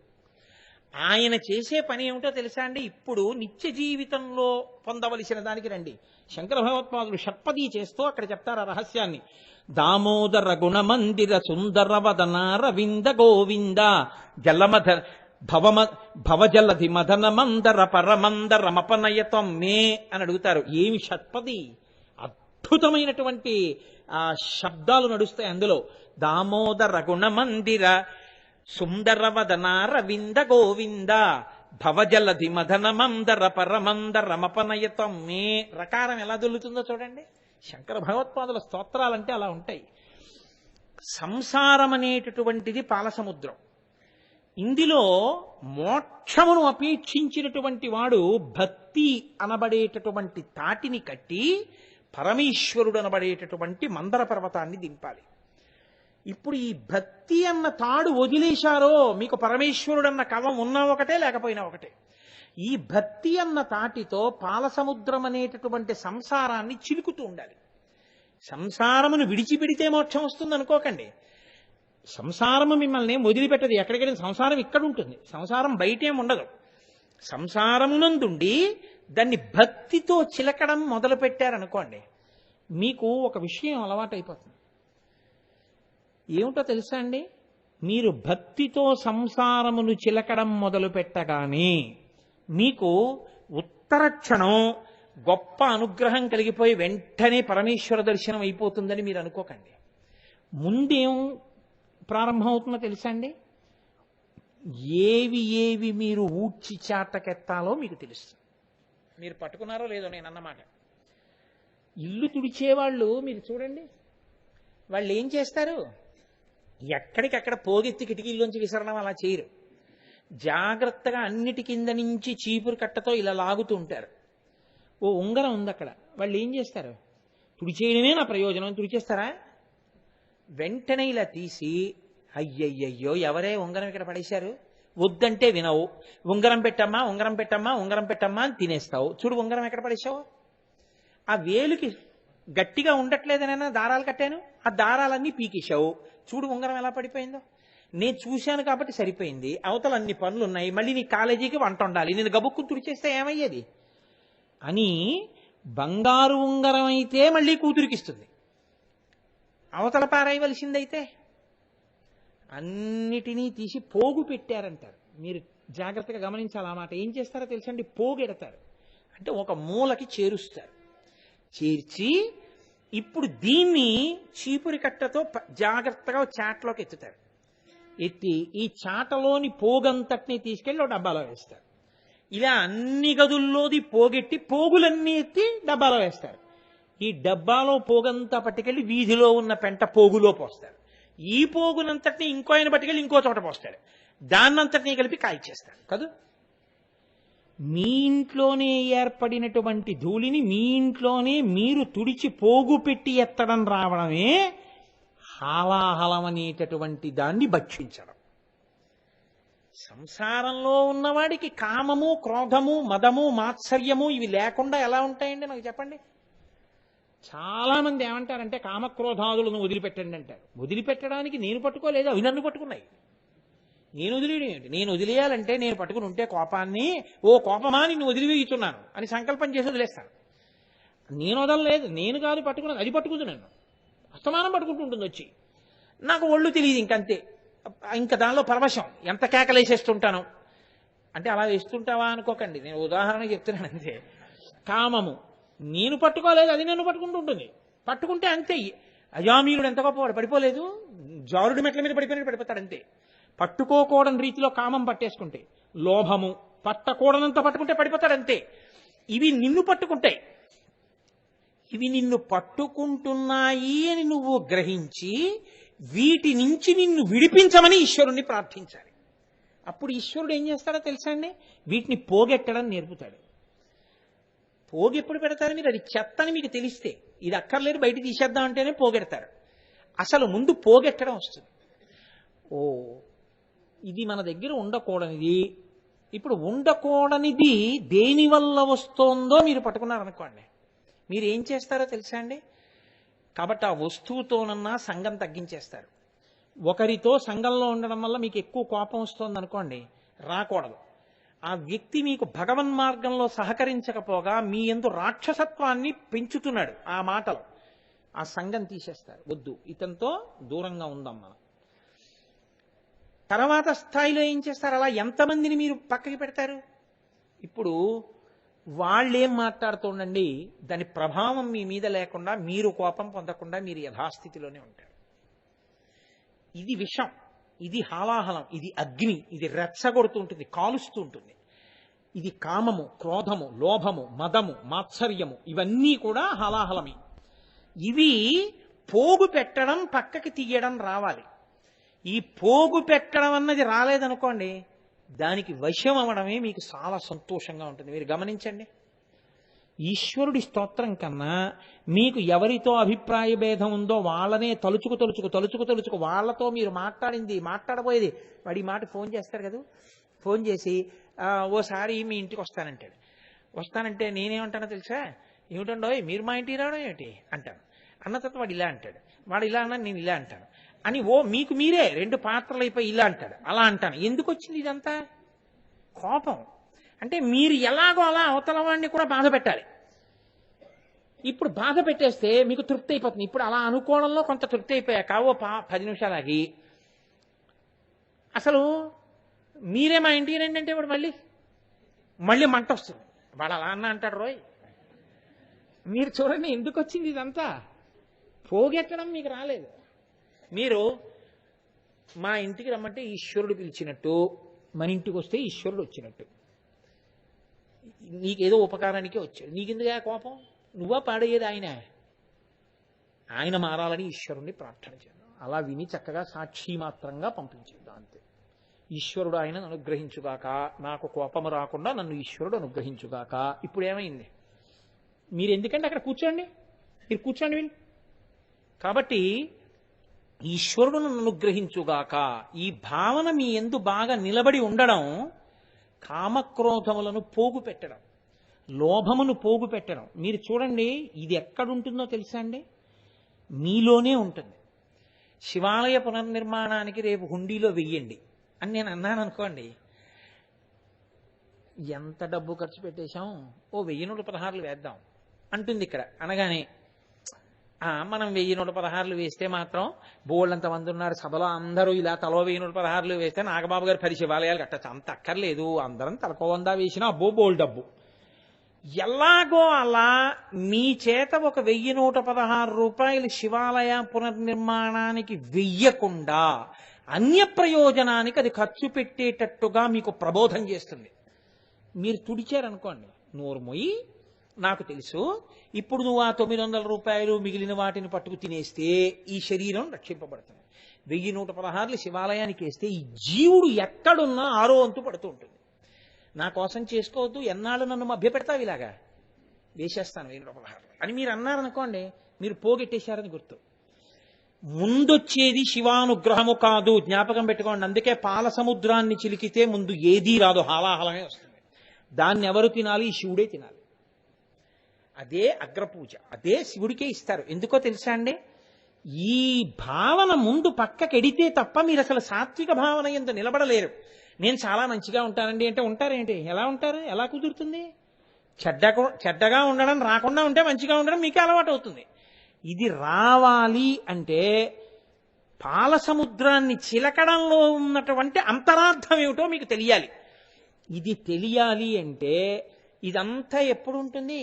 ఆయన చేసే పని ఏమిటో తెలుసా అండి? ఇప్పుడు నిత్య జీవితంలో పొందవలసిన దానికి రండి. శంకర భగవత్పాదులు షట్పదీ చేస్తూ అక్కడ చెప్తారు ఆ రహస్యాన్ని. దామోదర గుణమందిర సుందర వదన రవింద గోవింద జలమధ భవజలధి మదన మందర పరమందర మపనయతం మే అని అడుగుతారు. ఏమి షట్పది, అద్భుతమైనటువంటి ఆ శబ్దాలు నడుస్తాయి అందులో. దామోదర గుణమందిర సుందర వదన రవింద గోవింద భవజలధి మదన మందర పరమందర మపనయతం మే. రకారం ఎలా దొల్లుతుందో చూడండి. శంకర భగవత్పాదుల స్తోత్రాలంటే అలా ఉంటాయి. సంసారం అనేటటువంటిది పాలసముద్రం. ఇందులో మోక్షమును అపేక్షించినటువంటి వాడు భక్తి అనబడేటటువంటి తాటిని కట్టి పరమేశ్వరుడు అనబడేటటువంటి మందర పర్వతాన్ని దింపాలి. ఇప్పుడు ఈ భక్తి అన్న తాడు వదిలేశారో మీకు పరమేశ్వరుడు అన్న కవం ఉన్నా ఒకటే లేకపోయినా ఒకటే. ఈ భక్తి అన్న తాటితో పాలసముద్రం అనేటటువంటి సంసారాన్ని చిలుకుతూ ఉండాలి. సంసారమును విడిచిపెడితే మోక్షం వస్తుంది అనుకోకండి. సంసారము మిమ్మల్ని వదిలిపెట్టదు. ఎక్కడికైనా సంసారం ఇక్కడ ఉంటుంది, సంసారం బయటేం ఉండదు. సంసారమునందుండి దాన్ని భక్తితో చిలకడం మొదలు పెట్టారనుకోండి, మీకు ఒక విషయం అలవాటైపోతుంది. ఏమిటో తెలుసా అండి? మీరు భక్తితో సంసారమును చిలకడం మొదలు పెట్టగానే మీకు ఉత్తర క్షణం గొప్ప అనుగ్రహం కలిగిపోయి వెంటనే పరమేశ్వర దర్శనం అయిపోతుందని మీరు అనుకోకండి. ముందేం ప్రారంభమవుతుందో తెలుసా అండి? ఏవి మీరు ఊడ్చి చాటకెత్తాలో మీకు తెలుస్తుంది. మీరు పట్టుకున్నారో లేదో నేను అన్నమాట. ఇల్లు తుడిచేవాళ్ళు మీరు చూడండి, వాళ్ళు ఏం చేస్తారు? ఎక్కడికక్కడ పోగెత్తి కిటికీల్లోంచి విసరడం అలా చేయరు. జాగ్రత్తగా అన్నిటి కింద నుంచి చీపురు కట్టతో ఇలా లాగుతూ ఉంటారు. ఓ ఉంగరం ఉంది అక్కడ, వాళ్ళు ఏం చేస్తారు? తుడిచేయడమే నా ప్రయోజనం, తుడిచేస్తారా? వెంటనే ఇలా తీసి అయ్యయ్యయ్యో ఎవరే ఉంగరం ఇక్కడ పడేశారు, వద్దంటే వినవు, ఉంగరం పెట్టమ్మా ఉంగరం పెట్టమ్మా ఉంగరం పెట్టమ్మా అని తినేస్తావు. చూడు ఉంగరం ఎక్కడ పడేశావు. ఆ వేలుకి గట్టిగా ఉండట్లేదనైనా దారాలు కట్టాను, ఆ దారాలన్నీ పీకేశావు. చూడు ఉంగరం ఎలా పడిపోయిందో. నేను చూశాను కాబట్టి సరిపోయింది, అవతల అన్ని పనులు ఉన్నాయి, మళ్ళీ నీ కాలేజీకి వంట ఉండాలి, నేను గబుక్కు తుడిచేస్తే ఏమయ్యేది అని. బంగారు ఉంగరం అయితే మళ్ళీ కూతురికిస్తుంది, అవతల పారేయవలసిందైతే అన్నిటినీ తీసి పోగు పెట్టారంటారు. మీరు జాగ్రత్తగా గమనించాలి ఆ మాట. ఏం చేస్తారో తెలుసండి? పోగెడతారు అంటే ఒక మూలకి చేరుస్తారు. చేర్చి ఇప్పుడు దీన్ని చీపురి కట్టతో జాగ్రత్తగా చాటలోకి ఎత్తుతారు. ఎత్తి ఈ చాటలోని పోగంతటిని తీసుకెళ్ళి డబ్బాలో వేస్తారు. ఇలా అన్ని గదుల్లోది పోగెట్టి పోగులన్నీ ఎత్తి డబ్బాలో వేస్తారు. ఈ డబ్బాలో పోగంతా పట్టుకెళ్ళి వీధిలో ఉన్న పెంట పోగులో పోస్తారు. ఈ పోగునంతటిని ఇంకో ఆయన పట్టుకెళ్ళి ఇంకో చోట పోస్తాడు. దాన్నంతటినీ కలిపి కాల్చేస్తాడు కదూ. మీ ఇంట్లోనే ఏర్పడినటువంటి ధూళిని మీ ఇంట్లోనే మీరు తుడిచి పోగు పెట్టి ఎత్తడం రావడమే హాలాహలం అనేటటువంటి దాన్ని భక్షించడం. సంసారంలో ఉన్నవాడికి కామము, క్రోధము, మదము, మాత్సర్యము ఇవి లేకుండా ఎలా ఉంటాయండి నాకు చెప్పండి. చాలా మంది ఏమంటారంటే కామక్రోధాదులను వదిలిపెట్టండి అంటారు. వదిలిపెట్టడానికి నేను పట్టుకోలేదు, అవి నన్ను పట్టుకున్నాయి. నేను వదిలేయడం ఏంటి? నేను వదిలేయాలంటే నేను పట్టుకుని ఉంటే కోపాన్ని, ఓ కోపమా నిన్ను వదిలివేయుచున్నాను అని సంకల్పం చేసి వదిలేస్తాను. నేను వదలలేదు, నేను కాదు పట్టుకున్నది, అది పట్టుకుంది నన్ను. అస్తమానం పట్టుకుంటుంటుంది వచ్చి. నాకు ఒళ్ళు తెలియదు ఇంకంతే, ఇంకా దానిలో పరవశం, ఎంత కేకలేసేస్తుంటాను. అంటే అలా వేస్తుంటావా అనుకోకండి, నేను ఉదాహరణ చెప్తున్నాను అంతే. కామము నేను పట్టుకోలేదు, అది నన్ను పట్టుకుంటూ ఉంటుంది. పట్టుకుంటే అంతే. అజామీరుడు ఎంత గొప్పవాడు, పడిపోలేదు, జారుడి మెట్ల మీద పడిపోయినట్టు పడిపోతాడు అంతే. పట్టుకోకూడని రీతిలో కామం పట్టేసుకుంటే, లోభము పట్టకూడనంత పట్టుకుంటే పడిపోతాడు అంతే. ఇవి నిన్ను పట్టుకుంటాయి. ఇవి నిన్ను పట్టుకుంటున్నాయి అని నువ్వు గ్రహించి వీటి నుంచి నిన్ను విడిపించమని ఈశ్వరుణ్ణి ప్రార్థించాలి. అప్పుడు ఈశ్వరుడు ఏం చేస్తాడో తెలుసా అండి, వీటిని పోగెట్టడం నేర్పుతాడు. పోగు ఎప్పుడు పెడతారు మీరు? అది చెత్తని మీకు తెలిస్తే, ఇది అక్కర్లేదు బయట తీసేద్దాం అంటేనే పోగెడతారు. అసలు ముందు పోగెట్టడం వస్తుంది. ఓ ఇది మన దగ్గర ఉండకూడనిది, ఇప్పుడు ఉండకూడనిది దేని వల్ల వస్తోందో మీరు పట్టుకున్నారనుకోండి, మీరు ఏం చేస్తారో తెలుసా అండి. కాబట్టి ఆ వస్తువుతోనన్నా సంఘం తగ్గించేస్తారు. ఒకరితో సంఘంలో ఉండడం వల్ల మీకు ఎక్కువ కోపం వస్తుంది అనుకోండి, రాకూడదు. ఆ వ్యక్తి మీకు భగవన్ మార్గంలో సహకరించకపోగా మీ యందు రాక్షసత్వాన్ని పెంచుతున్నాడు ఆ మాటలు, ఆ సంఘం తీసేస్తారు. వద్దు, ఇతనితో దూరంగా ఉందాం మనం. తర్వాత స్థాయిలో ఏం చేస్తారు, అలా ఎంతమందిని మీరు పక్కకి పెడతారు. ఇప్పుడు వాళ్ళేం మాట్లాడుతుండండి, దాని ప్రభావం మీ మీద లేకుండా, మీరు కోపం పొందకుండా మీరు యథాస్థితిలోనే ఉంటారు. ఇది విషం, ఇది హాలాహలం, ఇది అగ్ని, ఇది రెచ్చగొడుతూ ఉంటుంది, కాలుస్తూ ఉంటుంది. ఇది కామము, క్రోధము, లోభము, మదము, మాత్సర్యము, ఇవన్నీ కూడా హాలాహలమే. ఇవి పోగు పెట్టడం, పక్కకి తీయడం రావాలి. ఈ పోగు పెట్టడం అన్నది రాలేదనుకోండి, దానికి వశం అవ్వడమే మీకు చాలా సంతోషంగా ఉంటుంది. మీరు గమనించండి, ఈశ్వరుడి స్తోత్రం కన్నా మీకు ఎవరితో అభిప్రాయ భేదం ఉందో వాళ్ళనే తలుచుకు వాళ్ళతో మీరు మాట్లాడబోయేది వాడి మాట ఫోన్ చేస్తారు కదా, ఫోన్ చేసి ఓసారి మీ ఇంటికి వస్తానంటాడు. వస్తానంటే నేనేమంటానో తెలుసా, ఏమిటండో మీరు మా ఇంటికి రావడం ఏమిటి అంటాను. అన్న తర్వాత వాడు ఇలా అంటాడు, వాడు ఇలా అన్నా నేను ఇలా అంటాను అని, ఓ మీకు మీరే రెండు పాత్రలు అయిపోయి ఇలా అంటాడు, అలా అంటాను. ఎందుకు వచ్చింది ఇదంతా? కోపం. అంటే మీరు ఎలాగో అలా అవతల వాడిని కూడా బాధ పెట్టాలి. ఇప్పుడు బాధ పెట్టేస్తే మీకు తృప్తి అయిపోతుంది. ఇప్పుడు అలా అనుకోవడంలో కొంత తృప్తి అయిపోయాక ఓ 10 నిమిషాలు ఆగి, అసలు మీరే మా ఇంటికి రండి అంటే వాడు మళ్ళీ మంట వస్తుంది. వాడు అలా అన్న అంటాడు రోయ్. మీరు చూడండి ఎందుకు వచ్చింది ఇదంతా. పోగెట్టడం మీకు రాలేదు. మీరు మా ఇంటికి రమ్మంటే ఈశ్వరుడు పిలిచినట్టు, మన ఇంటికి వస్తే ఈశ్వరుడు వచ్చినట్టు. నీకేదో ఉపకారానికే వచ్చాడు, నీకెందుకు కోపం? నువ్వా పాడేది ఆయన మారాలని ఈశ్వరుణ్ణి ప్రార్థన చేద్దాం. అలా విని చక్కగా సాక్షి మాత్రంగా పంపించేద్దాం అంతే. ఈశ్వరుడు ఆయనను అనుగ్రహించుగాక, నాకు కోపము రాకుండా నన్ను ఈశ్వరుడు అనుగ్రహించుగాక. ఇప్పుడు ఏమైంది? మీరు ఎందుకంటే అక్కడ కూర్చోండి, మీరు కూర్చోండి వీళ్ళు. కాబట్టి ఈశ్వరుడు నన్ను అనుగ్రహించుగాక, ఈ భావన మీ యందు బాగా నిలబడి ఉండడం, కామక్రోధములను పోగు పెట్టడం, లోభమును పోగు పెట్టడం. మీరు చూడండి, ఇది ఎక్కడుంటుందో తెలుసా అండి? మీలోనే ఉంటుంది. శివాలయ పునర్నిర్మాణానికి రేపు హుండీలో వెయ్యండి అని నేను అన్నాను అనుకోండి, ఎంత డబ్బు ఖర్చు పెట్టేశాం, ఓ 1016 వేద్దాం అంటుంది ఇక్కడ. అనగానే మనం 1016 వేస్తే మాత్రం బోళ్ళంత మంది ఉన్నారు సభలో, అందరూ ఇలా తలో 1016 వేస్తే నాగబాబు గారు 10 శివాలయాలు కట్టచ్చు. అంత అక్కర్లేదు, అందరం తలకో 100 వేసినా అబ్బో బోల్ డబ్బు. ఎలాగో అలా మీ చేత ఒక 1116 రూపాయలు శివాలయ పునర్నిర్మాణానికి వెయ్యకుండా అన్య ప్రయోజనానికి అది ఖర్చు పెట్టేటట్టుగా మీకు ప్రబోధం చేస్తుంది. మీరు తుడిచారనుకోండి, నోరు మొయ్యి, నాకు తెలుసు ఇప్పుడు నువ్వు ఆ 900 రూపాయలు మిగిలిన వాటిని పట్టుకు తినేస్తే ఈ శరీరం రక్షింపబడుతుంది. 1116 శివాలయానికి వేస్తే ఈ జీవుడు ఎక్కడున్నా ఆరో వంతు పడుతూ ఉంటుంది. నా కోసం చేసుకోవద్దు, ఎన్నాళ్ళు నన్ను మభ్యపెడతావు, ఇలాగా వేసేస్తాను 1116 అని మీరు అన్నారనుకోండి, మీరు పోగెట్టేశారని గుర్తు. ముందొచ్చేది శివానుగ్రహము కాదు, జ్ఞాపకం పెట్టుకోండి. అందుకే పాల సముద్రాన్ని చిలికితే ముందు ఏదీ రాదు, హాలాహలమే వస్తుంది. దాన్ని ఎవరు తినాలి? శివుడే తినాలి. అదే అగ్రపూజ, అదే శివుడికే ఇస్తారు. ఎందుకో తెలుసా అండి? ఈ భావన ముందు పక్కకెడితే తప్ప మీరు అసలు సాత్విక భావన యందు నిలబడలేరు. నేను చాలా మంచిగా ఉంటానండి అంటే ఉంటారేంటి? ఎలా ఉంటారు? ఎలా కుదురుతుంది? చెడ్డగా ఉండడం రాకుండా ఉంటే మంచిగా ఉండడం మీకే అలవాటు అవుతుంది. ఇది రావాలి అంటే పాల సముద్రాన్ని చిలకడంలో ఉన్నటువంటి అంతరార్థం ఏమిటో మీకు తెలియాలి. ఇది తెలియాలి అంటే ఇదంతా ఎప్పుడు ఉంటుంది?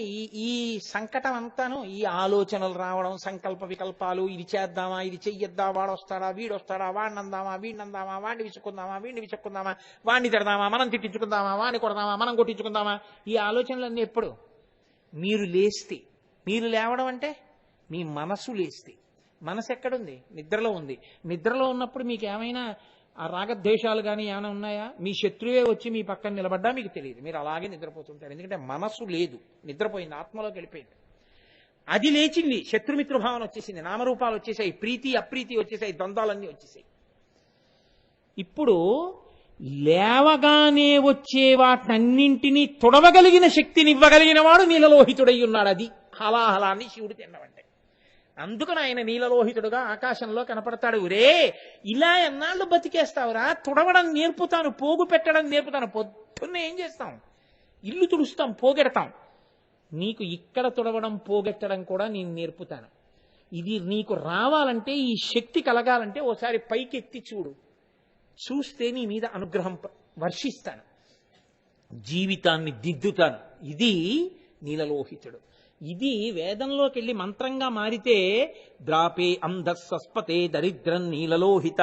ఈ సంకటం అంతాను ఈ ఆలోచనలు రావడం, సంకల్ప వికల్పాలు, ఇది చేద్దామా, ఇది చెయ్యొద్దా, వాడు వస్తాడా, వీడు వస్తాడా, వాడిని అందామా, వీడిని అందామా, వాడిని విసుక్కుందామా, వీడిని విసుక్కుందామా, వాడిని తిడదామా, మనం తిట్టించుకుందామా, వాడిని కొడదామా, మనం కొట్టించుకుందామా, ఈ ఆలోచనలన్నీ ఎప్పుడు? మీరు లేస్తే. మీరు లేవడం అంటే మీ మనసు లేస్తే. మనసు ఎక్కడుంది? నిద్రలో ఉంది. నిద్రలో ఉన్నప్పుడు మీకు ఏమైనా ఆ రాగద్వేషాలు కానీ ఏమైనా ఉన్నాయా? మీ శత్రువే వచ్చి మీ పక్కన నిలబడ్డా మీకు తెలియదు, మీరు అలాగే నిద్రపోతుంటారు. ఎందుకంటే మనసు లేదు, నిద్రపోయింది, ఆత్మలోకి వెళ్ళిపోయింది. అది లేచింది, శత్రుమిత్రభావన వచ్చేసింది, నామరూపాలు వచ్చేసాయి, ప్రీతి అప్రీతి వచ్చేసాయి, ద్వంద్వాలన్నీ వచ్చేసాయి. ఇప్పుడు లేవగానే వచ్చే వాటన్నింటినీ తొడవగలిగిన శక్తిని ఇవ్వగలిగిన వాడు నీలలోహితుడై ఉన్నాడు. అది హలాహలాన్ని శివుడు తిన్నవంటే. అందుకని ఆయన నీలలోహితుడుగా ఆకాశంలో కనపడతాడు. రే, ఇలా ఎన్నాళ్ళు బతికేస్తావురా? తుడవడం నేర్పుతాను, పోగు పెట్టడం నేర్పుతాను. పొద్దున్నే ఏం చేస్తాం? ఇల్లు తుడుస్తాం, పోగెడతాం. నీకు ఇక్కడ తుడవడం పోగెట్టడం కూడా నేను నేర్పుతాను. ఇది నీకు రావాలంటే, ఈ శక్తి కలగాలంటే ఓసారి పైకెత్తి చూడు, చూస్తే నీ మీద అనుగ్రహం వర్షిస్తాను, జీవితాన్ని దిద్దుతాను. ఇది నీలలోహితుడు. ఇది వేదంలోకి వెళ్ళి మంత్రంగా మారితే ద్రాపే అంధస్వస్పతే దరిద్రం నీలలోహిత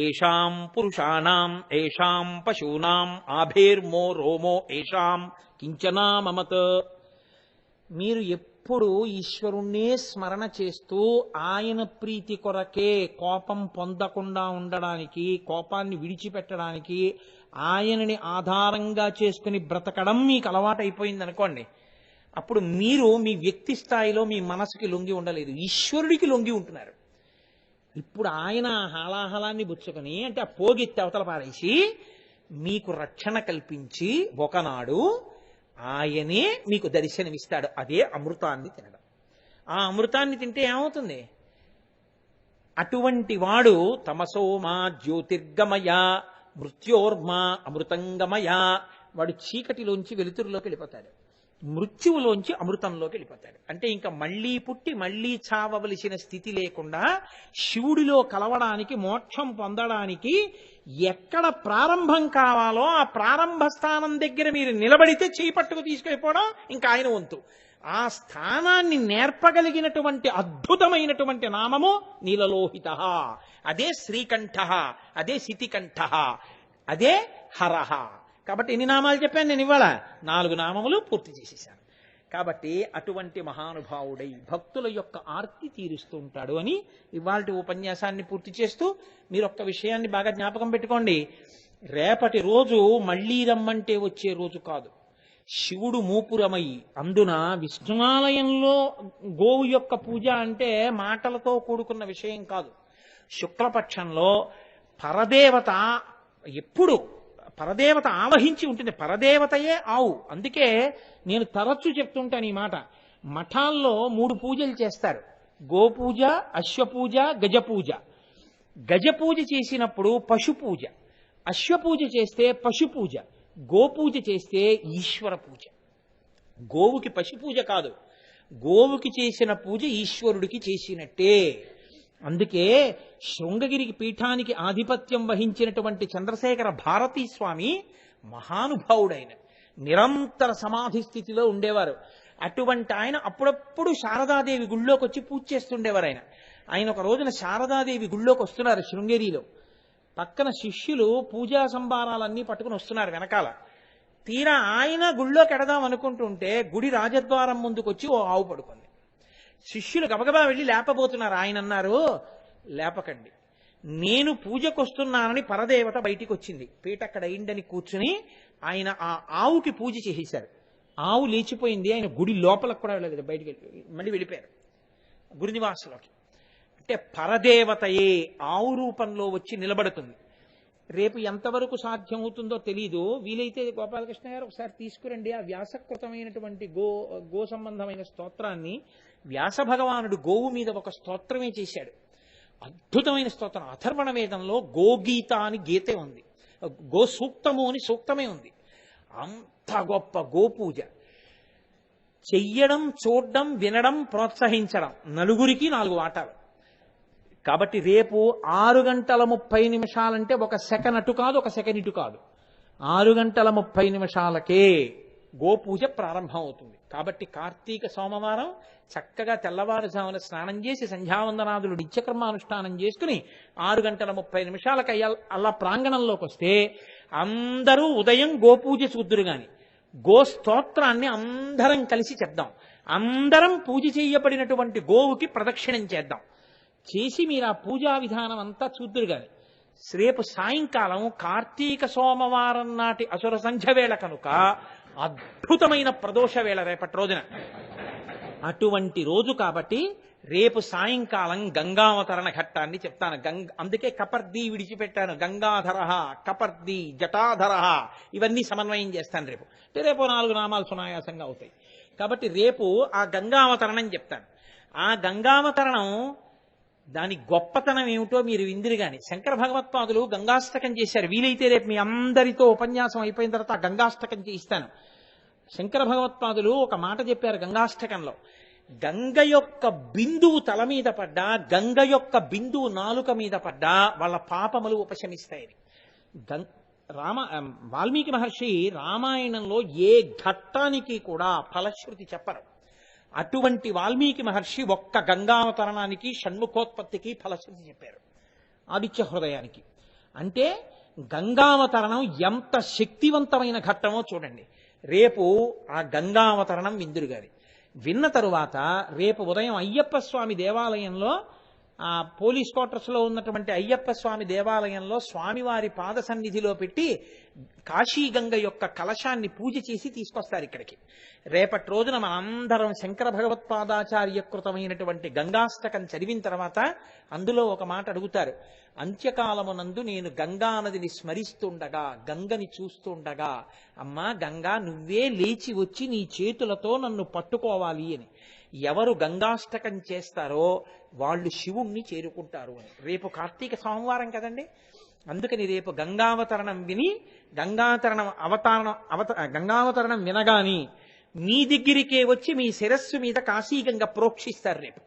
ఏషాం పురుషాణం ఏషాం పశూనాం ఆభేర్మో రోమో ఏషాం కించనా మమత్. మీరు ఎప్పుడు ఈశ్వరుణ్ణే స్మరణ చేస్తూ ఆయన ప్రీతి కొరకే, కోపం పొందకుండా ఉండడానికి, కోపాన్ని విడిచిపెట్టడానికి, ఆయనని ఆధారంగా చేసుకుని బ్రతకడం మీకు అలవాటైపోయింది అనుకోండి, అప్పుడు మీరు మీ వ్యక్తి స్థాయిలో మీ మనసుకి లొంగి ఉండలేదు, ఈశ్వరుడికి లొంగి ఉంటున్నారు. ఇప్పుడు ఆయన హాలాహలాన్ని బుచ్చుకొని, అంటే ఆ పోగెత్తి అవతల పారేసి మీకు రక్షణ కల్పించి ఒకనాడు ఆయనే మీకు దర్శనమిస్తాడు. అదే అమృతాన్ని తినడం. ఆ అమృతాన్ని తింటే ఏమవుతుంది? అటువంటి వాడు తమసోమా జ్యోతిర్గమయ మృత్యోర్మా అమృతంగమయ, వాడు చీకటిలోంచి వెలుతురులోకి వెళ్ళిపోతాడు, మృత్యువులోంచి అమృతంలోకి వెళ్ళిపోతాడు. అంటే ఇంకా మళ్లీ పుట్టి మళ్లీ చావవలసిన స్థితి లేకుండా శివుడిలో కలవడానికి, మోక్షం పొందడానికి ఎక్కడ ప్రారంభం కావాలో ఆ ప్రారంభ స్థానం దగ్గర మీరు నిలబడితే చేయి పట్టుకు తీసుకెళ్ళిపోవడం ఇంకా ఆయన వంతు. ఆ స్థానాన్ని నేర్పగలిగినటువంటి అద్భుతమైనటువంటి నామము నీలలోహిత. అదే శ్రీకంఠ, అదే శితికంఠ, అదే హరహ. కాబట్టి ఎన్ని నామాలు చెప్పాను నేను ఇవాళ? 4 నామములు పూర్తి చేసేశాను. కాబట్టి అటువంటి మహానుభావుడై భక్తుల యొక్క ఆర్తి తీరుస్తూ ఉంటాడు అని ఇవాల్టి ఉపన్యాసాన్ని పూర్తి చేస్తూ మీరు ఒక్క విషయాన్ని బాగా జ్ఞాపకం పెట్టుకోండి. రేపటి రోజు మళ్లీ రమ్మంటే వచ్చే రోజు కాదు. శివుడు మూపురమై, అందున విష్ణునాలయంలో గోవు యొక్క పూజ అంటే మాటలతో కూడుకున్న విషయం కాదు. శుక్లపక్షంలో పరదేవత ఎప్పుడు పరదేవత ఆవహించి ఉంటుంది. పరదేవతయే ఆవు. అందుకే నేను తరచు చెప్తుంటాను ఈ మాట. మఠాల్లో 3 పూజలు చేస్తారు: గోపూజ, అశ్వపూజ, గజపూజ. గజపూజ చేసినప్పుడు పశుపూజ, అశ్వపూజ చేస్తే పశుపూజ, గోపూజ చేస్తే ఈశ్వర పూజ. గోవుకి పశుపూజ కాదు, గోవుకి చేసిన పూజ ఈశ్వరుడికి చేసినట్టే. అందుకే శృంగగిరికి పీఠానికి ఆధిపత్యం వహించినటువంటి చంద్రశేఖర భారతీ స్వామి మహానుభావుడైన నిరంతర సమాధి స్థితిలో ఉండేవారు. అటువంటి ఆయన అప్పుడప్పుడు శారదాదేవి గుళ్ళోకి వచ్చి పూజ చేస్తుండేవారు. ఆయన ఒక రోజున శారదాదేవి గుళ్ళోకి వస్తున్నారు శృంగేరిలో. పక్కన శిష్యులు పూజా సంభారాలన్నీ పట్టుకుని వస్తున్నారు వెనకాల. తీరా ఆయన గుళ్ళోకి ఎడదాం అనుకుంటుంటే గుడి రాజద్వారం ముందుకు వచ్చి ఓ ఆవు పడుకుంది. శిష్యులు గబగబా వెళ్ళి లేపబోతున్నారు. ఆయన అన్నారు, లేపకండి, నేను పూజకొస్తున్నానని పరదేవత బయటికి వచ్చింది. పీట అక్కడ అయిందని కూర్చుని ఆయన ఆ ఆవుకి పూజ చేసేశారు. ఆవు లేచిపోయింది. ఆయన గుడి లోపలకు కూడా వెళ్ళలేదు, బయటికి మళ్ళీ వెళ్ళిపోయారు గురి నివాసంలోకి. అంటే పరదేవతయే ఆవు రూపంలో వచ్చి నిలబడుతుంది. రేపు ఎంతవరకు సాధ్యమవుతుందో తెలీదు. వీలైతే గోపాలకృష్ణ గారు ఒకసారి తీసుకురండి ఆ వ్యాసకృతమైనటువంటి గో సంబంధమైన స్తోత్రాన్ని. వ్యాస భగవానుడు గోవు మీద ఒక స్తోత్రమే చేశాడు, అద్భుతమైన స్తోత్రం. అథర్వణ వేదంలో గోగీత అని గీతే ఉంది, గో సూక్తము అని సూక్తమే ఉంది. అంత గొప్ప గోపూజ చెయ్యడం, చూడడం, వినడం, ప్రోత్సహించడం, నలుగురికి 4 వాటాలు. కాబట్టి రేపు 6:30 ఒక సెకన్ అటు కాదు, ఒక సెకన్ ఇటు కాదు, 6:30 గోపూజ ప్రారంభం అవుతుంది. కాబట్టి కార్తీక సోమవారం చక్కగా తెల్లవారుజామున స్నానం చేసి సంధ్యావందనాదులు నిత్యకర్మానుష్ఠానం చేసుకుని 6:30 అలా ప్రాంగణంలోకి వస్తే అందరూ ఉదయం గోపూజ చూద్దురు గాని గోస్తోత్రాన్ని అందరం కలిసి చెప్దాం. అందరం పూజ చేయబడినటువంటి గోవుకి ప్రదక్షిణం చేద్దాం. చేసి మీరు ఆ పూజా విధానం అంతా చూద్దురు గాని రేపు సాయంకాలం కార్తీక సోమవారం నాటి అసుర సంధ్య వేళ కనుక అద్భుతమైన ప్రదోష వేళ రేపటి రోజున. అటువంటి రోజు కాబట్టి రేపు సాయంకాలం గంగావతరణ ఘట్టాన్ని చెప్తాను. అందుకే కపర్ది విడిచిపెట్టాను. గంగాధర, కపర్ది, జటాధర ఇవన్నీ సమన్వయం చేస్తాను రేపు. రేపు 4 నామాలు సునాయాసంగా అవుతాయి. కాబట్టి రేపు ఆ గంగావతరణం చెప్తాను. ఆ గంగావతరణం దాని గొప్పతనం ఏమిటో మీరు విందిరు గాని శంకర భగవత్పాదులు గంగాష్టకం చేశారు. వీలైతే రేపు మీ అందరితో ఉపన్యాసం అయిపోయిన తర్వాత ఆ గంగాష్టకం చేయిస్తాను. శంకర భగవత్పాదులు ఒక మాట చెప్పారు గంగాష్టకంలో. గంగ యొక్క బిందువు తల మీద పడ్డా, గంగ యొక్క బిందువు నాలుక మీద పడ్డా వాళ్ళ పాపములు ఉపశమిస్తాయని. వాల్మీకి మహర్షి రామాయణంలో ఏ ఘట్టానికి కూడా ఫలశ్రుతి చెప్పరు. అటువంటి వాల్మీకి మహర్షి ఒక్క గంగావతరణానికి, షణ్ముఖోత్పత్తికి ఫలశ్రుతి చెప్పారు, ఆదిత్య హృదయానికి. అంటే గంగావతరణం ఎంత శక్తివంతమైన ఘట్టమో చూడండి. రేపు ఆ గంగావతరణం విందురు గారి విన్న తరువాత రేపు ఉదయం అయ్యప్ప స్వామి దేవాలయంలో, ఆ పోలీస్ క్వార్టర్స్ లో ఉన్నటువంటి అయ్యప్ప స్వామి దేవాలయంలో స్వామివారి పాద సన్నిధిలో పెట్టి కాశీగంగ యొక్క కలశాన్ని పూజ చేసి తీసుకొస్తారు ఇక్కడికి. రేపటి రోజున మనందరం శంకర భగవత్పాదాచార్యకృతమైనటువంటి గంగాష్టకం చదివిన తర్వాత అందులో ఒక మాట అడుగుతారు. అంత్యకాలమునందు నేను గంగా నదిని స్మరిస్తుండగా, గంగని చూస్తుండగా, అమ్మా గంగా నువ్వే లేచి వచ్చి నీ చేతులతో నన్ను పట్టుకోవాలి అని. ఎవరు గంగాష్టకం చేస్తారో వాళ్ళు శివుణ్ణి చేరుకుంటారు అని. రేపు కార్తీక సోమవారం కదండి, అందుకని రేపు గంగావతరణం విని గంగావతరణం వినగాని మీ దగ్గరికే వచ్చి మీ శిరస్సు మీద కాశీగంగ ప్రోక్షిస్తారు రేపు.